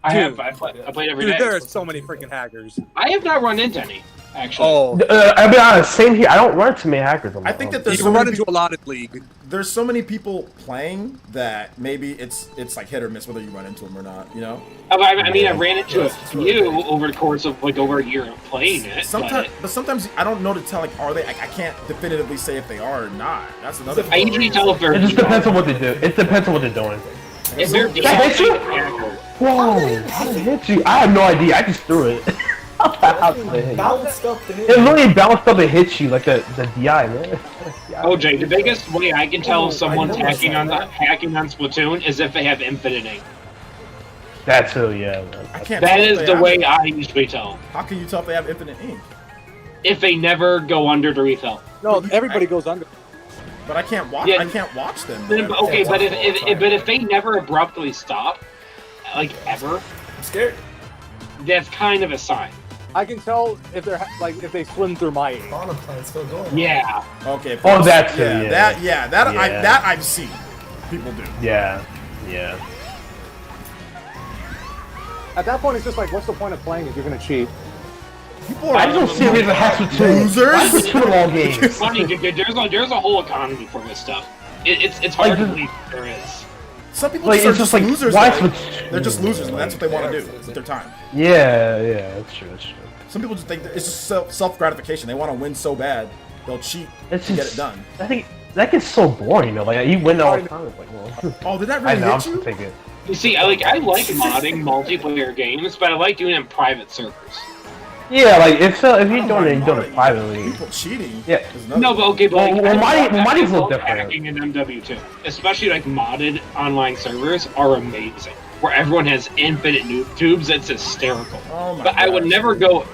I
Dude.
played every day.
Dude, there are so many freaking hackers.
I have not run into any, actually.
Oh,
I'll be honest, same here. I don't run too many hackers.
I think that
you
there's
can
so
run
many
into a lot of League.
there's so many people playing that maybe it's like hit or miss whether you run into them or not. You know.
I mean, I ran into a few over the course of like over a year of playing it.
But sometimes I don't know to tell. Like, are they? I can't definitively say if they are or not. That's another.
I usually tell if they're
It just depends on what they do. It depends on what they're doing.
if they're
That hit you?
hacker.
Whoa! How did it hit you? I have no idea. I just threw it. How did it hit you?
Balanced up the
It literally bounced up and hit you like the DI, man.
OJ, the biggest way I can tell if someone's hacking on Splatoon is if they have infinite ink.
That too, yeah. Man.
I can't.
That
tell if
is
they
the
have
way
it.
I usually tell.
How can you tell if they have infinite ink?
If they never go under to refill.
No, everybody goes under.
But I can't watch.
Yeah.
I can't watch them.
Then, okay, but if they never abruptly stop, like ever,
I'm scared.
that's kind of a sign.
I can tell if they're if they swim through my ink.
Fauna plant's still going.
Yeah.
Okay.
Oh, that too,
That
Yeah.
that I've seen people do.
Yeah.
At that point, it's just like, what's the point of playing if you're gonna cheat?
People are
I don't see a reason to hack Splatoon.
losers.
Why Splatoon all games?
Funny, there's a whole economy for this stuff. It's hard to believe there is.
some people
Like,
just are
it's
just
just like,
losers.
why
though.
switch-
They're just losers, and that's what they want to do with their time.
Yeah, that's true.
Some people just think that it's just self gratification. They want to win so bad, they'll cheat to get it done.
I think that gets so boring though. Like you win all the time. It's like, well,
Oh, did that
I
really
know. I'm
hit
just
you?
gonna take it.
You see, I like modding multiplayer games, but I like doing it in private servers.
Yeah, like if you're
I
doing
don't
it,
mind
you're doing it
modding.
privately.
People cheating.
Yeah.
is another
No, but okay, but like,
Well, modding's a little
I love
different.
hacking in MW2, especially like modded online servers are amazing, where everyone has infinite noob tubes. It's hysterical.
Oh my
But I would
gosh.
never go.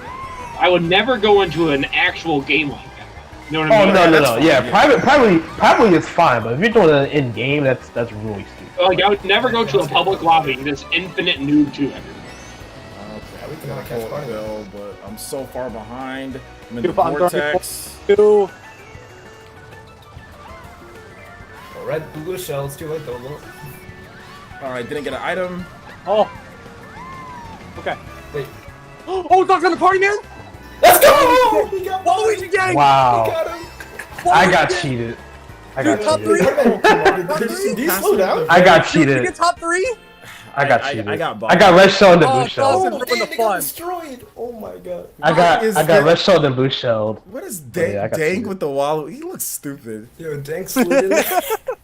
I would never go into an actual game like that. You know what I
Oh
mean?
no,
that's fine,
yeah.
yeah.
Privately is fine, but if you're doing it in game, that's really stupid.
Like I would never go to a public lobby and just infinite noob tube everyone.
Okay, we can pull it, Bill, but I'm so far behind. I'm in the
Dude, I'm
vortex.
Two.
Oh, red, blue shells, too late though. Look.
All right, didn't get an item.
Oh. Okay.
Wait.
Oh, Dog's on the party, man.
Let's go! We got
Waluigi gang.
Wow,
We got him!
I got cheated. I got
Dude, top
cheated.
three.
Did you slow down?
I got
Dude, you
cheated.
get top three.
I got cheated.
I got
I got red shelled and
Oh,
blue shelled.
Dawson ruined the
They got
fun.
destroyed! Oh my god.
I got
is
got
that?
red shelled and blue shelled.
What is
Yeah, I
Dank,
got
Dank
cheated.
with the wall? He looks stupid.
Yo, Dank slid in.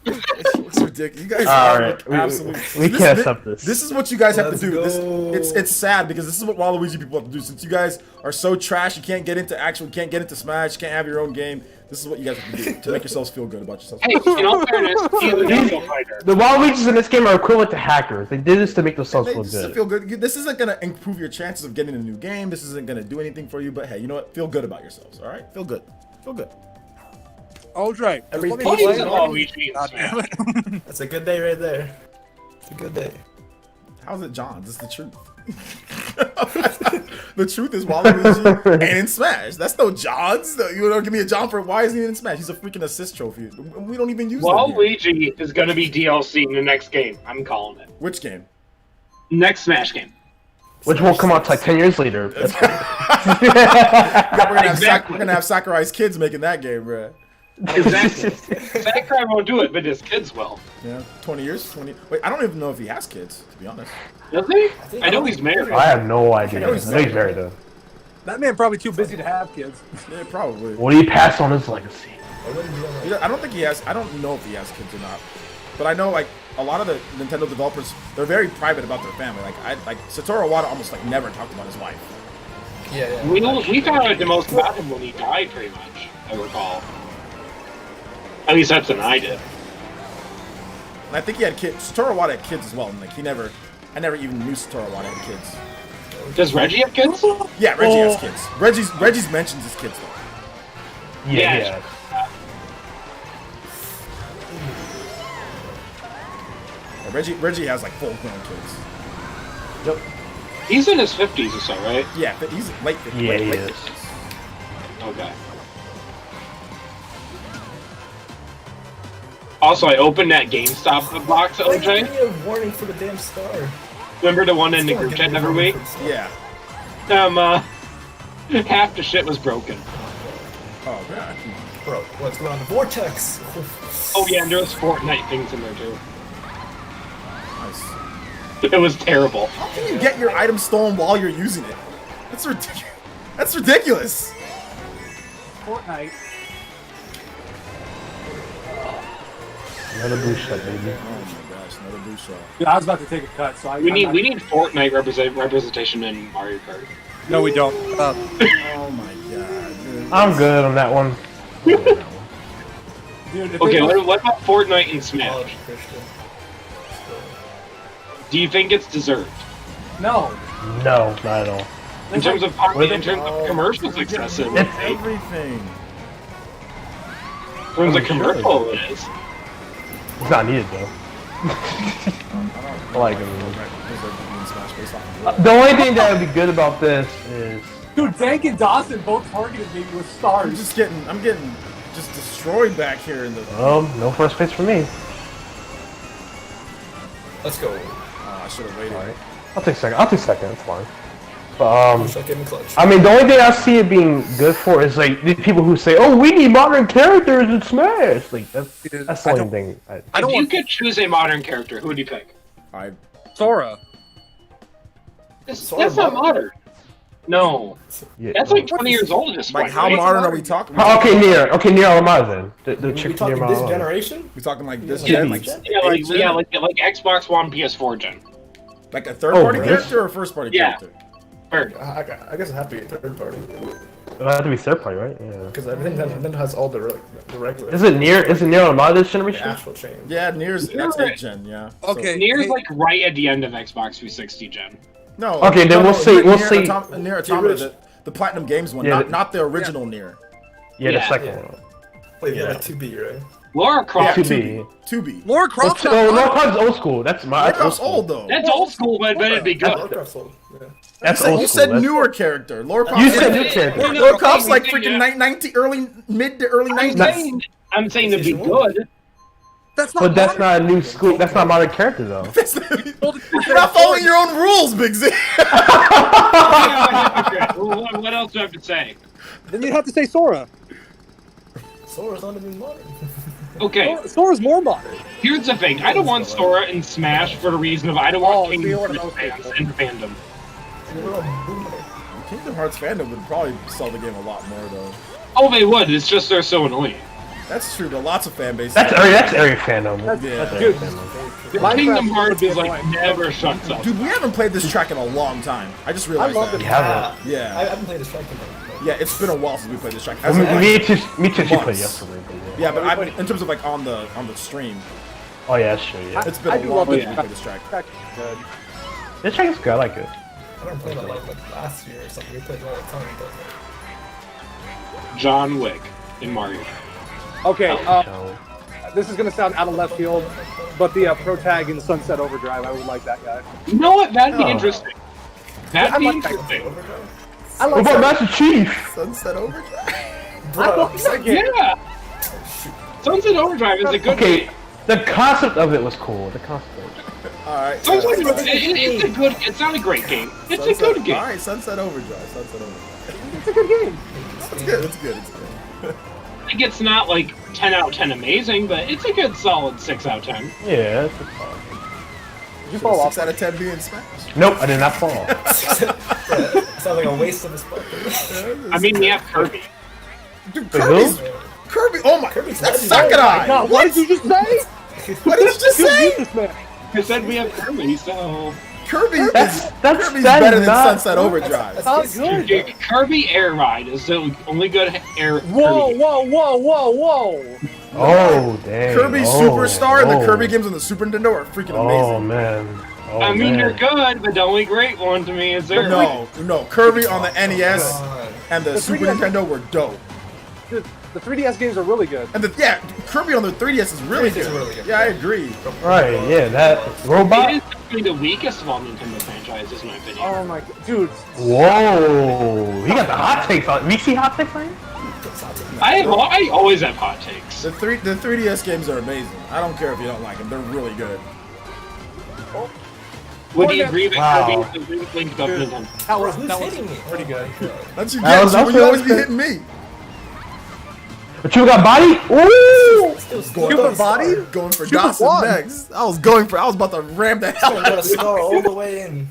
It looks ridiculous. You guys
All
are
right,
absolutely.
we can't accept this.
This is what you guys have to
Let's
do.
go.
It's sad because this is what Waluigi people have to do. Since you guys are so trash, you can't get into Smash, you can't have your own game. This is what you guys have to do to make yourselves feel good about yourselves.
Hey, in all fairness, he's a jungle fighter.
The Waluigis in this game are equivalent to hackers. They did this to make themselves
They
feel
just
good.
feel good. This isn't gonna improve your chances of getting a new game. This isn't gonna do anything for you. But hey, you know what? Feel good about yourselves. All right? Feel good. Feel good.
Oh, right.
Every
Let me
Why
play.
is it Waluigi in Smash?
That's a good day right there. It's a good day.
How's it, John? This is the truth. The truth is Waluigi and in Smash. That's no Johns. You don't give me a John for why isn't he in Smash? He's a freaking assist trophy. We don't even use that.
Waluigi is going to be DLC in the next game. I'm calling it.
Which game?
Next Smash game.
Which won't come out like 10 years later. That's
We're gonna have Sakurai's kids making that game, bro.
Exactly. Sakurai won't do it, but his kids will.
Yeah, 20 years. 20. Wait, I don't even know if he has kids, to be honest.
Does he? I know he's married.
I have no idea. I
know
know
he's
he's married though.
That man probably too busy to have kids.
Yeah, probably.
What do you pass on his legacy?
I don't think he has. I don't know if he has kids or not. But I know like a lot of the Nintendo developers, they're very private about their family. Like Satoru Iwata almost like never talked about his wife.
Yeah.
We found out the most about him when he died, pretty much. I recall. At least that's what I did.
And I think he had kids. Satoru Iwata had kids as well. And like I never even knew Satoru Iwata had kids.
Does Reggie have kids?
Yeah, Reggie has kids. Reggie's mentions his kids though.
Yeah.
Yeah, Reggie has like full-grown kids.
Yep.
He's in his 50s or so, right?
Yeah, but he's late.
Yeah,
late,
he
late
is.
50s.
Okay. Also, I opened that GameStop box,
Why
OJ.
give me a warning for the damn star?
Remember the one in the
Still
group
give
chat
me a
every
warning
week?
for the star.
Yeah.
Half the shit was broken.
Oh god.
Bro, what's going on? The vortex!
Oh yeah, and there was Fortnite things in there too.
Nice.
It was terrible.
How can you get your item stolen while you're using it? That's ridiculous. That's ridiculous.
Fortnite.
Another blue shot, baby.
Oh my gosh, another blue shot.
Dude, I was about to take a cut, so
We need Fortnite representation in Mario Kart.
No, we don't.
Oh my god. Dude.
I'm good on that one.
Dude, if
Okay,
they don't-
what about Fortnite and
Oh,
Smash?
Christian.
Do you think it's deserved
No.
No, not at all.
in terms of commercial success? In
Everything.
terms of commercial, it is.
It's not needed though. I like it. The only thing that would be good about this is
Dude, Dank and Dawson both targeted me with stars.
I'm getting just destroyed back here in the.
no first place for me.
Let's go.
Oh, I should have waited.
Alright. I'll take second. It's fine.
Wish I came in clutch.
I mean, the only thing I see it being good for is like the people who say, "Oh, we need modern characters in Smash." Like that's the only thing.
If you could choose a modern character, who would you pick?
Sora.
That's not modern. No.
Yeah.
That's like 20 years old at this point.
Like, how
right?
modern are we talking about?
Okay, Nier Automata then. The
We
chick
talking
Nier
this
Automata.
generation?
We talking like this
Yeah,
gen? Like,
like Xbox One, PS4 gen.
like a third-party
really?
character or a first-party
Yeah.
character?
Third.
I guess it have to be a third party.
It'll have to be third party, right? Yeah.
Because everything then has all the regular.
Is it Nier Automata this generation?
Astral chain.
Yeah, Nier's that's 8 gen. Yeah.
Okay.
Nier's like right at the end of Xbox 360 gen.
No.
Okay, then we'll see. We'll see.
Nier Automata, the Platinum Games one,
Yeah,
not the original Nier.
Yeah, the
Yeah.
second one.
Wait,
Yeah.
like 2B, right?
Lara Croft.
2B.
2B.
Lara Croft.
Oh, no, Croft's old school. That's my.
Lara Croft's old though.
That's old school, but it'd be good.
Warcraft's old. Yeah.
That's
You
old
said,
school.
you said newer character. Lara Croft.
You said new character.
Lara Croft's like freaking mid to early 90s.
I'm saying to be good.
That's not.
But that's not a new school. That's not modern character though.
You're not following your own rules, Big Z.
What else do I have to say?
Then you'd have to say Sora.
Sora's not even modern.
Okay,
Sora's more modern.
here's the thing. I don't want Sora in Smash for the reason of I don't want
Oh, so you want
Kingdom
to
Hearts fans in fandom.
Kingdom Hearts fandom would probably sell the game a lot more though.
Oh, they would. It's just they're so annoying.
That's true, but lots of fan bases.
That's area fandom.
Yeah.
That's area fandom.
Kingdom
Minecraft
Hearts
would be
is like
annoying.
never shuts up.
Dude, we haven't played this track in a long time. I just realized
love
that.
it.
You haven't.
Yeah.
I haven't played this track in
Yeah, it's been a while since we played this track.
Me too. Me too. She played
months.
yesterday. But
Yeah, but in terms of like on the stream,
Oh yeah, sure. Yeah.
it's been
I
a
do
long
love
time
this
since we played this track.
Good.
This track is good. I like it.
I don't play that like last year or something. We played it all the time. But
John Wick in Mario.
Okay.
So,
This is gonna sound out of left field, but the pro tag in Sunset Overdrive, I would like that guy.
You know what? That'd be
Oh.
interesting. That'd be
I like that.
interesting.
I
what
like
about
that.
Master Chief?
Sunset Overdrive.
I like that game.
Yeah. Sunset Overdrive is a good
Okay,
game.
the concept of it was cool. The concept.
All right.
Sunset Overdrive, it's a good. It's not a great game. It's a good game.
All right, Sunset Overdrive. Sunset Overdrive.
It's a good game.
It's good. It's good. It's good.
Like, it's not like 10 out of 10 amazing, but it's a good solid 6 out of 10.
Yeah, that's a fun.
Did you fall off?
6 out of 10 being Smash.
Nope, I did not fall.
sounds like a waste of a spark.
I mean, we have Kirby.
Dude,
Wait,
Kirby's.
who?
Kirby. Oh my.
Kirby's
That's
legendary.
Sakurai.
God, what did you just say?
What did you just
You
say?
beat this man.
I said we have Kirby, so.
Kirby's
That's
Kirby's
that
better
is
than
not-
Sunset Overdrive.
How good?
Kirby Air Ride is the only good air.
Whoa,
Kirby.
whoa, whoa, whoa, whoa!
Oh dang.
Kirby
oh,
Superstar and the
oh.
Kirby games on the Super Nintendo are freaking
Oh
amazing.
man. Oh,
I mean,
man.
you're good, but the only great one to me is there.
No, Kirby on the NES
God.
and the Super
3DS
Nintendo were dope.
Dude, the 3DS games are really good.
And Kirby on the 3DS is really
3DS is
good.
really good.
Yeah, I agree.
Right, yeah, that
It
robot.
is definitely the weakest of all Nintendo franchises, in my opinion.
Oh my god, dude.
Whoa, he got the hot takes on. We see hot takes on him?
I always have hot takes.
The 3DS games are amazing. I don't care if you don't like them; they're really good.
Would you agree that
Wow.
Kirby is the weak link of Nintendo?
That was
Who's hitting me?
pretty good.
That's you
That
get.
was-
You
that's
always be
good.
hitting me.
But you got body? Ooh!
Stupid body?
Going for
Shoot
Dawson
one.
next. I was about to ram the hell out
Got a
of you.
scar all the way in.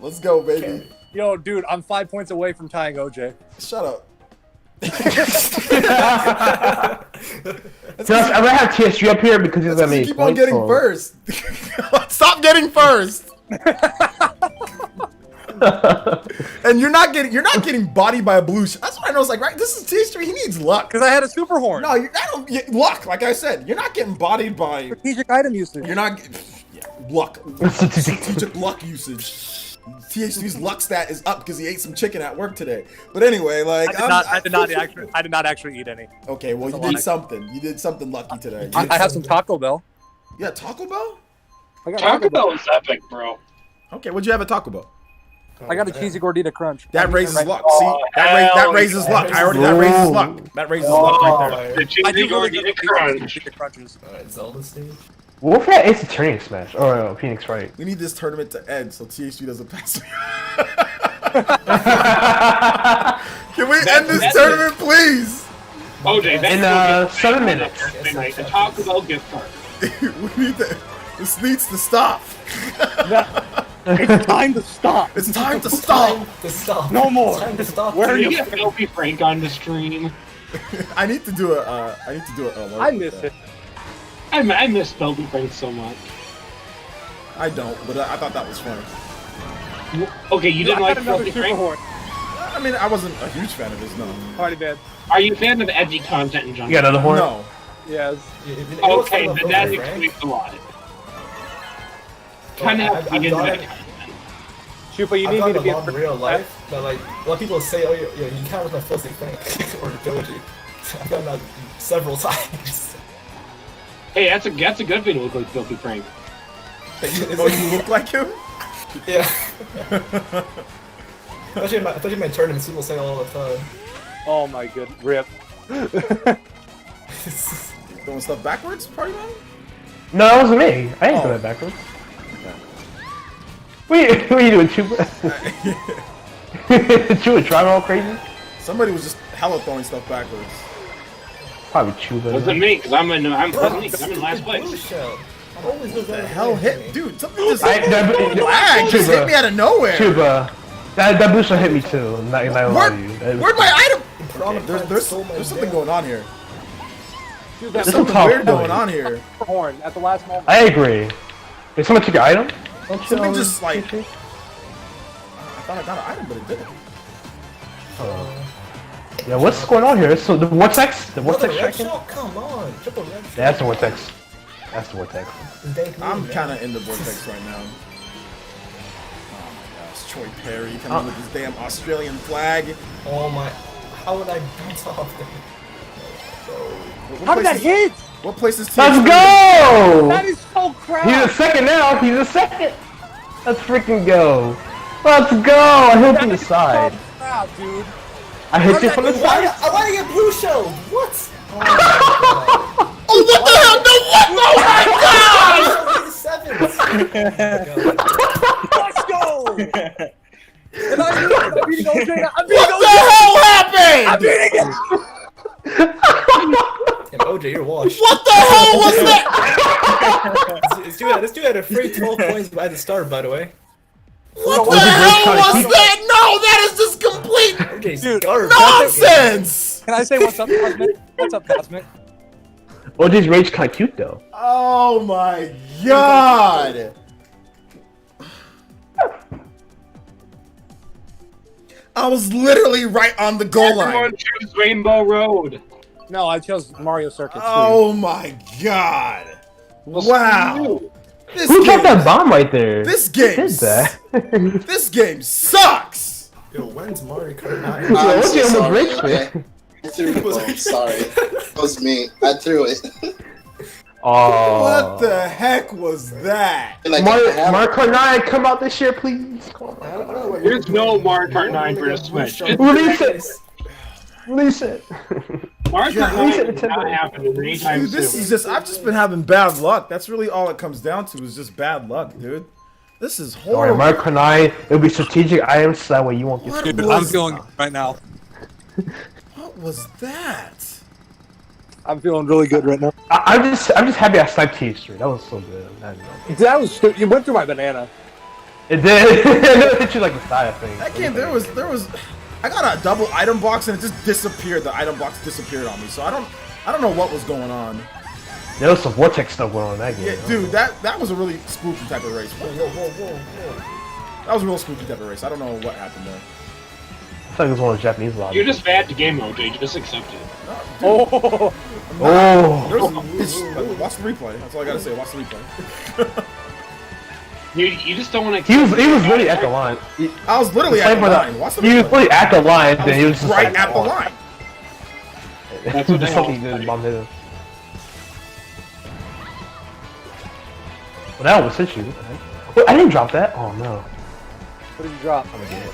Let's go, baby.
Yo, dude, I'm 5 points away from tying OJ.
Shut up.
Just, I'm gonna have TSG up here because he's gonna
You
make
keep on getting
so-
first. Stop getting first. And you're not getting bodied by a blue. That's what I know. It's like, right? This is history. He needs luck.
Because I had a super horn.
No, luck. Like I said, you're not getting bodied by.
Strategic item usage.
You're not. Yeah, luck. Strategic luck usage. TH2's luck stat is up because he ate some chicken at work today. But anyway, like
I did not actually eat any.
Okay, well you did something. You did something lucky today.
I have some Taco Bell.
Yeah, Taco Bell.
I got
Taco Bell is epic, bro.
Okay, what'd you have at Taco Bell?
I got a cheesy gordita crunch.
That raises luck.
Oh,
See, that raises
hell
luck.
yeah.
That raises luck. That raises luck right there.
The
I
cheesy
do really
gordita
good
crunch.
crunches.
Alright, Zelda stage.
Wolf had Ace Attorney Smash. Oh, no, Phoenix, right.
We need this tournament to end so THG doesn't pass me. Can we end this tournament, please?
OJ,
In 7 minutes.
And Taco Bell gift card.
We need to. This needs to stop.
It's time to stop.
It's time to stop.
To stop.
No more.
Time to stop.
Where are
Can you
you?
get Filthy Frank on the stream?
I need to do a. I need to do a.
I miss it.
I miss Filthy Frank so much.
I don't, but I thought that was funny.
Okay, you didn't
I
like
got another
Filthy
super
Frank?
horn.
I mean, I wasn't a huge fan of his. No.
Party bed.
Are you a fan of edgy content in general?
You got another horn?
No.
Yes.
Okay, then that explains a lot. Kind of have to get into that content.
Chupa, you
I've
need me
done
to
a lot
be
in real life, but like a lot of people say, oh, you can't with my filthy Frank or Doji. I've done that several times.
Hey, that's a good video to look like Filthy Frank.
Oh, you look like him?
Yeah. especially in my tournaments, people say all the time.
Oh my good rip.
Throwing stuff backwards, party man?
No, that wasn't me. I ain't
Oh.
doing that backwards. What are you doing, Chuba? Chuba driving all crazy?
Somebody was just hella throwing stuff backwards.
Probably Chuba.
Wasn't me, because I'm in last
Blue
place.
shell. I'm always
What the hell hit? Dude, something just
Chuba.
just hit me out of nowhere.
Chuba. That booster hit me too. I'm not gonna lie to you.
Where'd my item? There's
stole my
something
damn-
going on here.
Dude,
There's
that's
something
tough
weird going
point.
on here.
horn at the last moment.
I agree. Did someone take your item? Don't you
Something
know,
just like.
TT?
I thought I got an item, but it didn't.
Yeah, what's going on here? So the vortex? The
Another
vortex
red
tracking?
shell? Come on, triple red shell.
That's the vortex. That's the vortex.
I'm kind of in the vortex right now. Oh my gosh, Troy Perry coming with his damn Australian flag.
Oh my, how would I bounce off there?
How did that hit?
What place is
Let's
TXT?
That
go!
is so crap.
He's a second now. He's a second. Let's freaking go. Let's go. I hit from the side.
Crap, dude.
I hit you from the
Why
side.
I want to get blue shelled. What?
Oh, what the hell? No, what?
Let's go. And I'm beating OJ. I'm beating
What the
OJ.
hell happened?
I'm beating it.
Yeah, OJ, you're washed.
What the hell was that?
This dude had a free 12 points by the start, by the way.
What the hell was that? No, that is just complete
OJ's
Dude,
garbage.
nonsense.
Can I say what's up, Cosmic? What's up, Cosmic?
OJ's rage kind of cute though.
Oh my god. I was literally right on the goal line.
Everyone choose Rainbow Road.
No, I chose Mario Circuit.
Oh my god. Wow. This
Who dropped
game,
that bomb right there?
this
Who
game,
did that?
this game sucks.
Yo, when's Mario Kart 9?
I'm
OJ
so
almost
sorry,
rage
okay?
quit.
I threw it. Oh, sorry. It was me. I threw it.
Oh.
What the heck was that?
Like,
Mario
I have-
Kart 9, come out this year, please. Come on.
There's no Mario Kart 9 for the Switch.
Release it. Release it.
Mario Kart
Release
9
it,
is not
Nintendo.
happening anytime
Dude, this
soon.
is just, I've just been having bad luck. That's really all it comes down to is just bad luck, dude. This is
Alright,
horrible.
Mario Kart 9, it'll be strategic items so that way you won't get
What
screwed.
I'm
was,
feeling right now.
what was that?
I'm feeling really good right now.
I'm just happy I sniped T-Street. That was so good. I don't know.
That was stupid. You went through my banana.
It did. It hit you like the side thing.
That game, there was, I got a double item box and it just disappeared. The item box disappeared on me, so I don't know what was going on.
There was some vortex stuff going on in that game.
Yeah, dude, that was a really spooky type of race. Whoa. That was a real spooky type of race. I don't know what happened there.
I thought it was one of the Japanese lobbies.
You're just bad at the game, OJ. Just accept it.
Oh,
Oh.
Watch the replay. That's all I gotta say. Watch the replay.
You just don't want to.
He was really at the line.
I was literally at the line. Watch the
He was
replay.
really at the line, then he was just
Right
like,
at the line.
That's what
Just
they
something
all
he did,
say.
bomb hit him. Well, that was hit you. What the heck? Wait, I didn't drop that. Oh no.
what did you drop?
I'm gonna get it.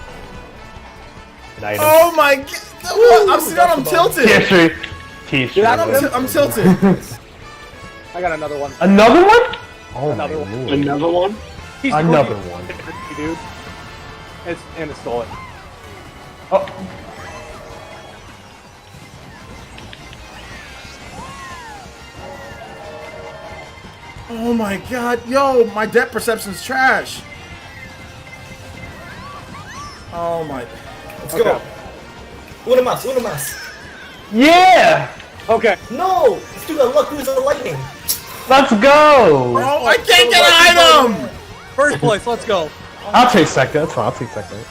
An item.
Oh my god! I'm tilted.
T-Street. T-Street.
Dude, I don't-
I'm tilted.
I got another one.
Another one? Oh
Another
my
one.
lord.
Another one?
He's
Another
green,
one.
dude. And it stole it.
Oh.
Oh my god, yo, my depth perception's trash. Oh my.
Let's go. Una más.
Yeah!
Okay.
No! Let's do the luck who's the lightning.
Let's go!
Oh, I can't get an item!
First place, let's go.
I'll take second. That's fine. I'll take second.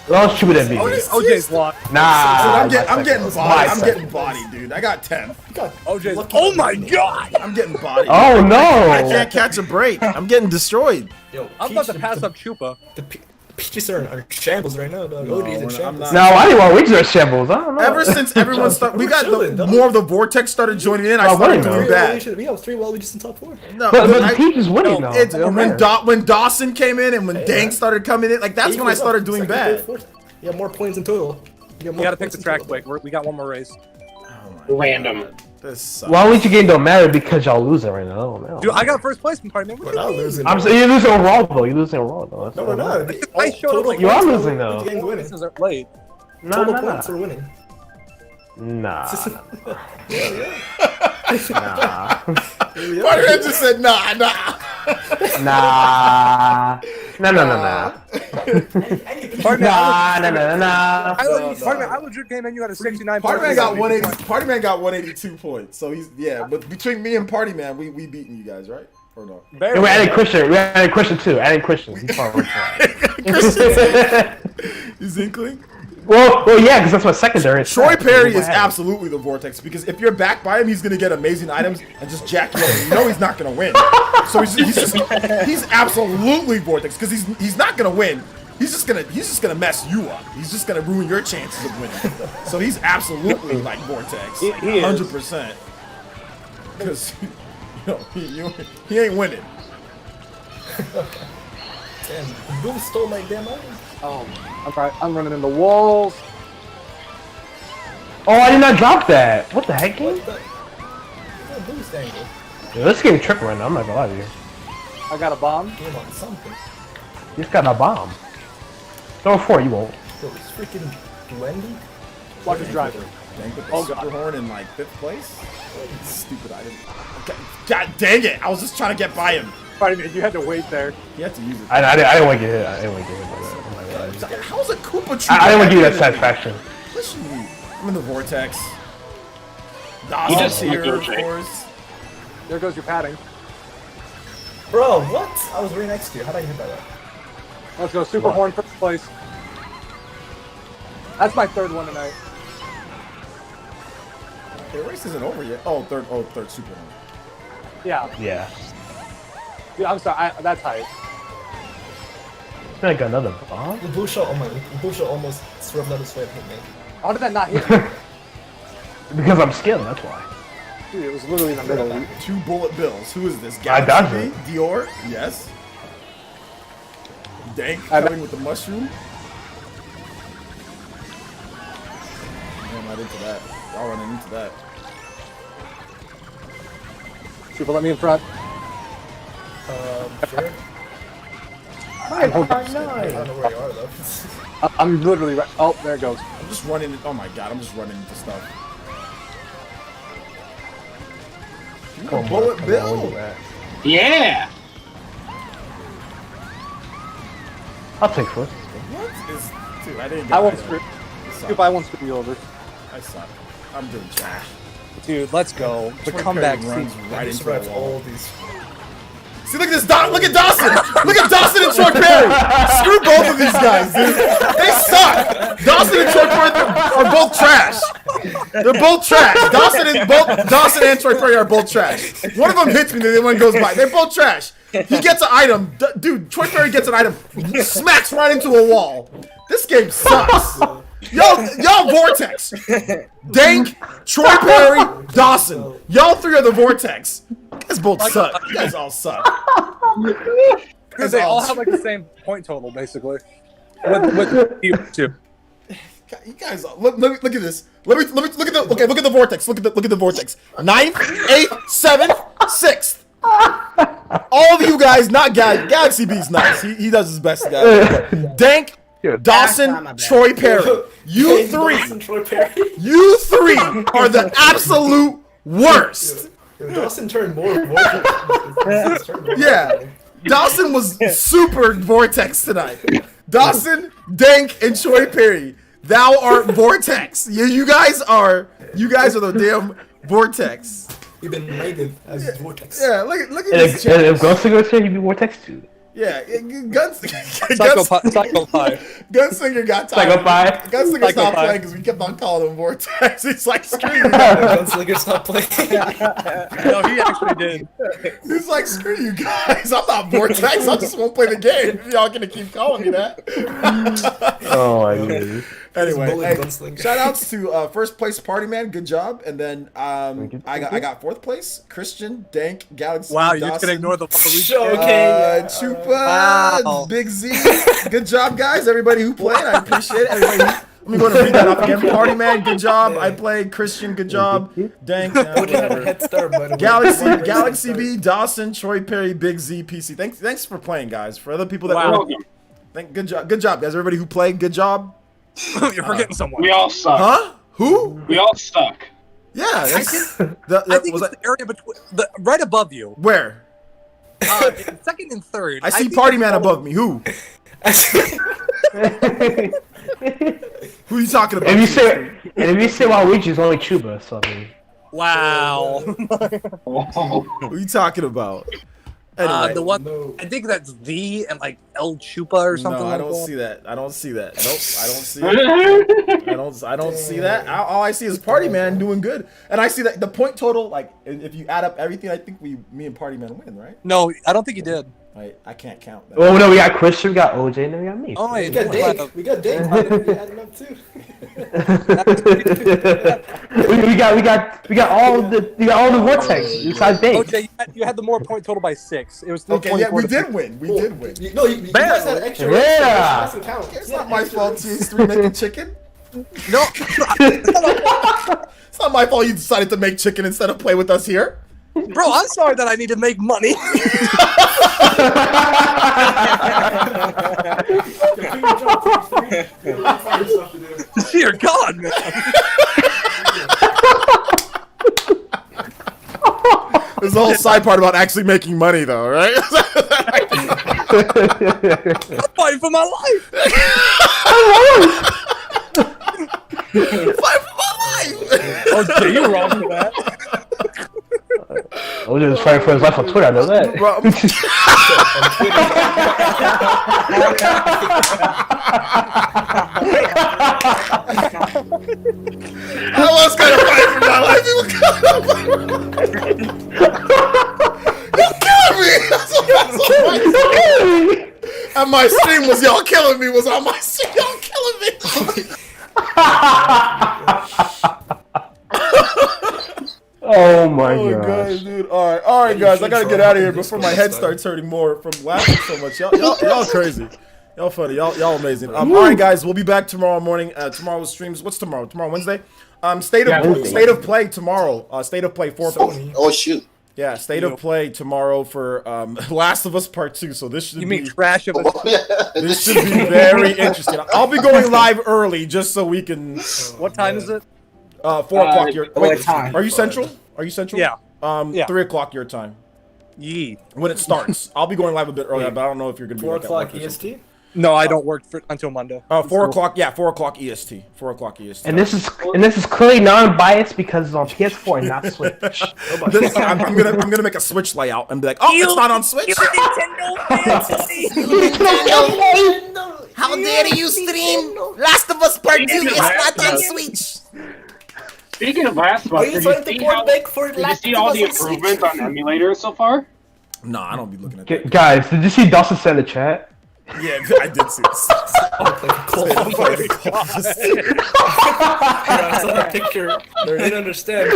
Don't shoot at me.
OJ's locked.
Nah.
Dude, I'm getting
my
bodied. I'm
second.
getting bodied, dude. I got 10.
OJ's. Oh my god!
I'm getting bodied.
Oh no!
I can't catch a break. I'm getting destroyed.
Yo,
I'm about to pass up Chupa.
The Peaches are in shambles right now, dog. OD's in shambles.
No, I didn't want to reach their shambles. I don't know.
Ever since everyone started, we got
chilling, dog.
more of the vortex started joining in. I started doing bad.
We have 3 Waluigi's in top 4.
No,
But Peach is winning though.
it's when Dawson came in and when Dank started coming in, like that's when I started doing bad.
You have more points in total.
We gotta pick the track quick. We got one more race.
Random.
This sucks.
Waluigi game don't matter because y'all losing right now. Oh, man.
Dude, I got first place from Party Man.
We're not losing.
I'm saying you're losing overall though. You're losing overall though. That's
No, we're
not.
not.
I showed up like
You are losing though.
The game's winning.
races are late.
Total points are winning.
Nah.
Party Man just said nah.
Nah. Nah.
Party Man,
Nah.
I legit came in. You had a 69.
Party Man got 180. Party Man got 182 points. So he's but between me and Party Man, we beating you guys, right? Or no?
And we're adding Christian. We're adding Christian too. Adding Christian. He's far
He's inkling.
Well, yeah, because that's what secondary is.
Troy Perry is absolutely the vortex because if you're back by him, he's gonna get amazing items and just jack you up. You know he's not gonna win. So he's absolutely vortex because he's not gonna win. He's just gonna mess you up. He's just gonna ruin your chances of winning. So he's absolutely like vortex, 100%. Because he ain't winning.
Damn, Boom stole my damn item.
I'm running into walls.
Oh, I did not drop that. What the heck, game?
Boost angle.
Yo, this game tripping right now. I'm not gonna lie to you.
I got a bomb.
Game on something.
You just got a bomb. Throw 4, you won't.
Yo, this freaking Wendy.
Watch his driver.
Dank with the super horn in like 5th place. Stupid item. God dang it! I was just trying to get by him.
Party Man, you had to wait there.
You had to use it.
I didn't want to get hit. I didn't want to get hit by that. Oh my god.
How's a Koopa Trooper?
I didn't want to give you that satisfaction.
Listen to me. I'm in the vortex.
He
Dawson's
does
here,
look
of
good,
course.
There goes your padding.
Bro, what? I was right next to you. How did I get by that?
Let's go. Super Horn first place. That's my 3rd one tonight.
The race isn't over yet. Oh, third super horn.
Yeah.
Yeah.
Dude, I'm sorry. That's hype.
I got another bomb.
The blue shot, the blue shot almost swerved out his way and hit me.
How did that not hit you?
Because I'm skilled, that's why.
Dude, it was literally in the middle.
2 bullet bills. Who is this?
I dodged
Galaxy
it.
Dior? Yes. Dank coming with the mushroom. I'm not into that. Y'all running into that.
Super, let me in front.
Sure.
I don't
I don't know where you are though.
I'm literally right. Oh, there it goes.
I'm just running. Oh my god, I'm just running into stuff. Bullet bill.
Yeah.
I'll take first.
What is? Dude, I didn't.
I won't
get
screw.
it.
Scoop, I won't screw you over.
I suck. I'm doing trash.
Dude, let's go. The comeback
runs
scene.
right into
Survived
the
all
wall.
these.
See, look at this. Look at Dawson. Look at Dawson and Troy Perry. Screw both of these guys, dude. They suck. Dawson and Troy Perry are both trash. They're both trash. Dawson and Troy Perry are both trash. One of them hits me, the other one goes by. They're both trash. He gets an item, dude. Troy Perry gets an item, smacks right into a wall. This game sucks. Y'all vortex. Dank, Troy Perry, Dawson. Y'all 3 are the vortex. You guys both suck. You guys all suck.
Because they all have like the same point total, basically. With you too.
You guys, look at this. Let me look at the. Okay, look at the vortex. Look at the vortex. 9th, 8th, 7th, 6th. All of you guys, not Galaxy B's nice. He does his best, guys. Dank, Dawson,
That's not my bad.
Troy Perry. You three,
Dawson, Troy Perry.
you three are the absolute worst.
Yo, Dawson turned more vortex.
Yeah, Dawson was super vortex tonight. Dawson, Dank, and Troy Perry. Thou art vortex. You guys are the damn vortex.
You've been rated as vortex.
Yeah, look at
And
this.
if Gunslinger was here, he'd be Vortex too.
Yeah, Gunslinger got
Psycho
tired.
Pie.
Gunslinger stopped playing because we kept on calling him vortex. He's like, screw you.
Gunslinger stopped playing.
No, he actually did.
He's like, screw you guys. I'm not vortex. I just won't play the game. Y'all gonna keep calling me that.
Oh my god.
Anyway,
bully
hey,
Gunslinger.
shout outs to first place Party Man, good job. And then I got fourth place, Christian, Dank, Galaxy.
Wow, you're just
Dawson,
gonna ignore the
Chupa,
Wow.
Big Z. Good job, guys. Everybody who played, I appreciate it. Everybody let me go and read that off again. Party Man, good job. I played. Christian, good job. Dank, whatever.
Head start, by the way.
Galaxy B, Dawson, Troy Perry, Big Z, PC. Thanks for playing, guys. For other people that
Wow.
good job, guys. Everybody who played, good job.
You're forgetting someone.
We all suck.
Huh? Who?
We all suck.
Yeah,
I
that's,
think
was
it's
that,
the area between right above you.
where?
Second and third.
I see
think
Party
it's
Man
all-
above me. Who? Who are you talking about?
If you say Waluigi, it's only Chuba, so I mean.
Wow.
Who are you talking about? Anyway,
The one I think that's the and like El Chupa or something.
no, I
like
don't
that.
see that. I don't see that. Nope, I don't see it. I don't see that. All I see is Party Man doing good, and I see that the point total. Like, if you add up everything, I think me and Party Man win, right?
No, I don't think you did.
I can't count that.
Oh no, we got Christian, we got OJ, and then we got me.
Oh,
We got Dave. We got Dave. We added up too.
we got all the vortex besides Dave.
OJ, you had the more point total by 6. It was
Okay, yeah,
324
we
to
did win. We did win.
You guys had extra.
Yeah.
That doesn't count.
It's not my fault. TH3 making chicken.
No,
It's not my fault you decided to make chicken instead of play with us here.
bro, I'm sorry that I need to make money. Dear God, man.
There's a whole side part about actually making money, though, right?
I'm fighting for my life.
Fight for my life!
Okay, you're wrong for that.
OJ was fighting for his life on Twitter, I know that.
Bro, how else can I fight for my life? Y'all killing me! That's what and my stream was y'all killing me. Was on my stream y'all killing me.
Oh my
Oh
gosh.
god, dude! All right, guys. I gotta get out of here before my head starts hurting more from laughing so much. Y'all crazy. Y'all funny. Y'all amazing. All right, guys. We'll be back tomorrow morning. Tomorrow's streams. What's tomorrow? Tomorrow Wednesday. State of play tomorrow. State of play 4 o'clock.
Oh shoot.
Yeah, state of play tomorrow for Last of Us Part 2. So this should
You
be
mean trash of a
this should be very interesting. I'll be going live early just so we can.
What time is it?
4 o'clock your.
what time?
Are you central? Are you central?
Yeah. Yeah.
3 o'clock your time.
Yee.
When it starts. I'll be going live a bit earlier, but I don't know if you're gonna be
4
like at
o'clock
work or something.
EST.
No, I don't work until Monday.
4 o'clock. Yeah, 4 o'clock EST. 4 o'clock EST.
And this is clearly non-biased because it's on PS4 and not Switch.
I'm gonna make a Switch layout and be like, oh, it's not on Switch.
How dare you stream Last of Us Part 2? It's not on Switch.
Speaking of Last of Us,
Are you trying to port back for
did you
Last
see
of
all
Us
the
on Switch?
improvements on emulators so far?
No, I don't be looking at that.
Guys, did you see Dawson send the chat?
Yeah, I did see this.
I saw that picture. They didn't understand.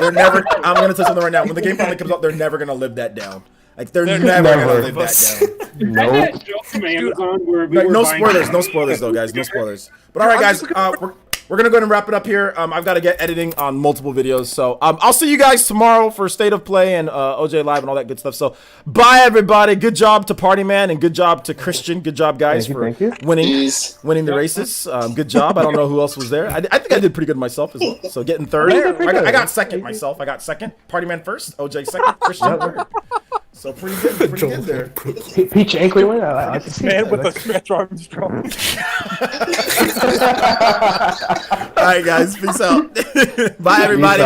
They're never. I'm gonna tell you something right now. When the game finally comes out, they're never gonna live that down. Like they're never gonna live that down.
Nope.
Joke from Amazon where we
Like,
were
no
buying-
spoilers, no spoilers though, guys. No spoilers. But all right, guys. we're gonna go ahead and wrap it up here. I've got to get editing on multiple videos, so I'll see you guys tomorrow for State of Play and OJ Live and all that good stuff. So bye everybody. Good job to Party Man and good job to Christian. Good job guys for winning the races. Good job. I don't know who else was there. I think I did pretty good myself as well. So getting third. I got second myself. I got second. Party Man first. OJ second. Christian third. So pretty good there.
Peach Ankle win. I like to see
Man with a Stretch Armstrong.
All right, guys. Peace out. Bye, everybody.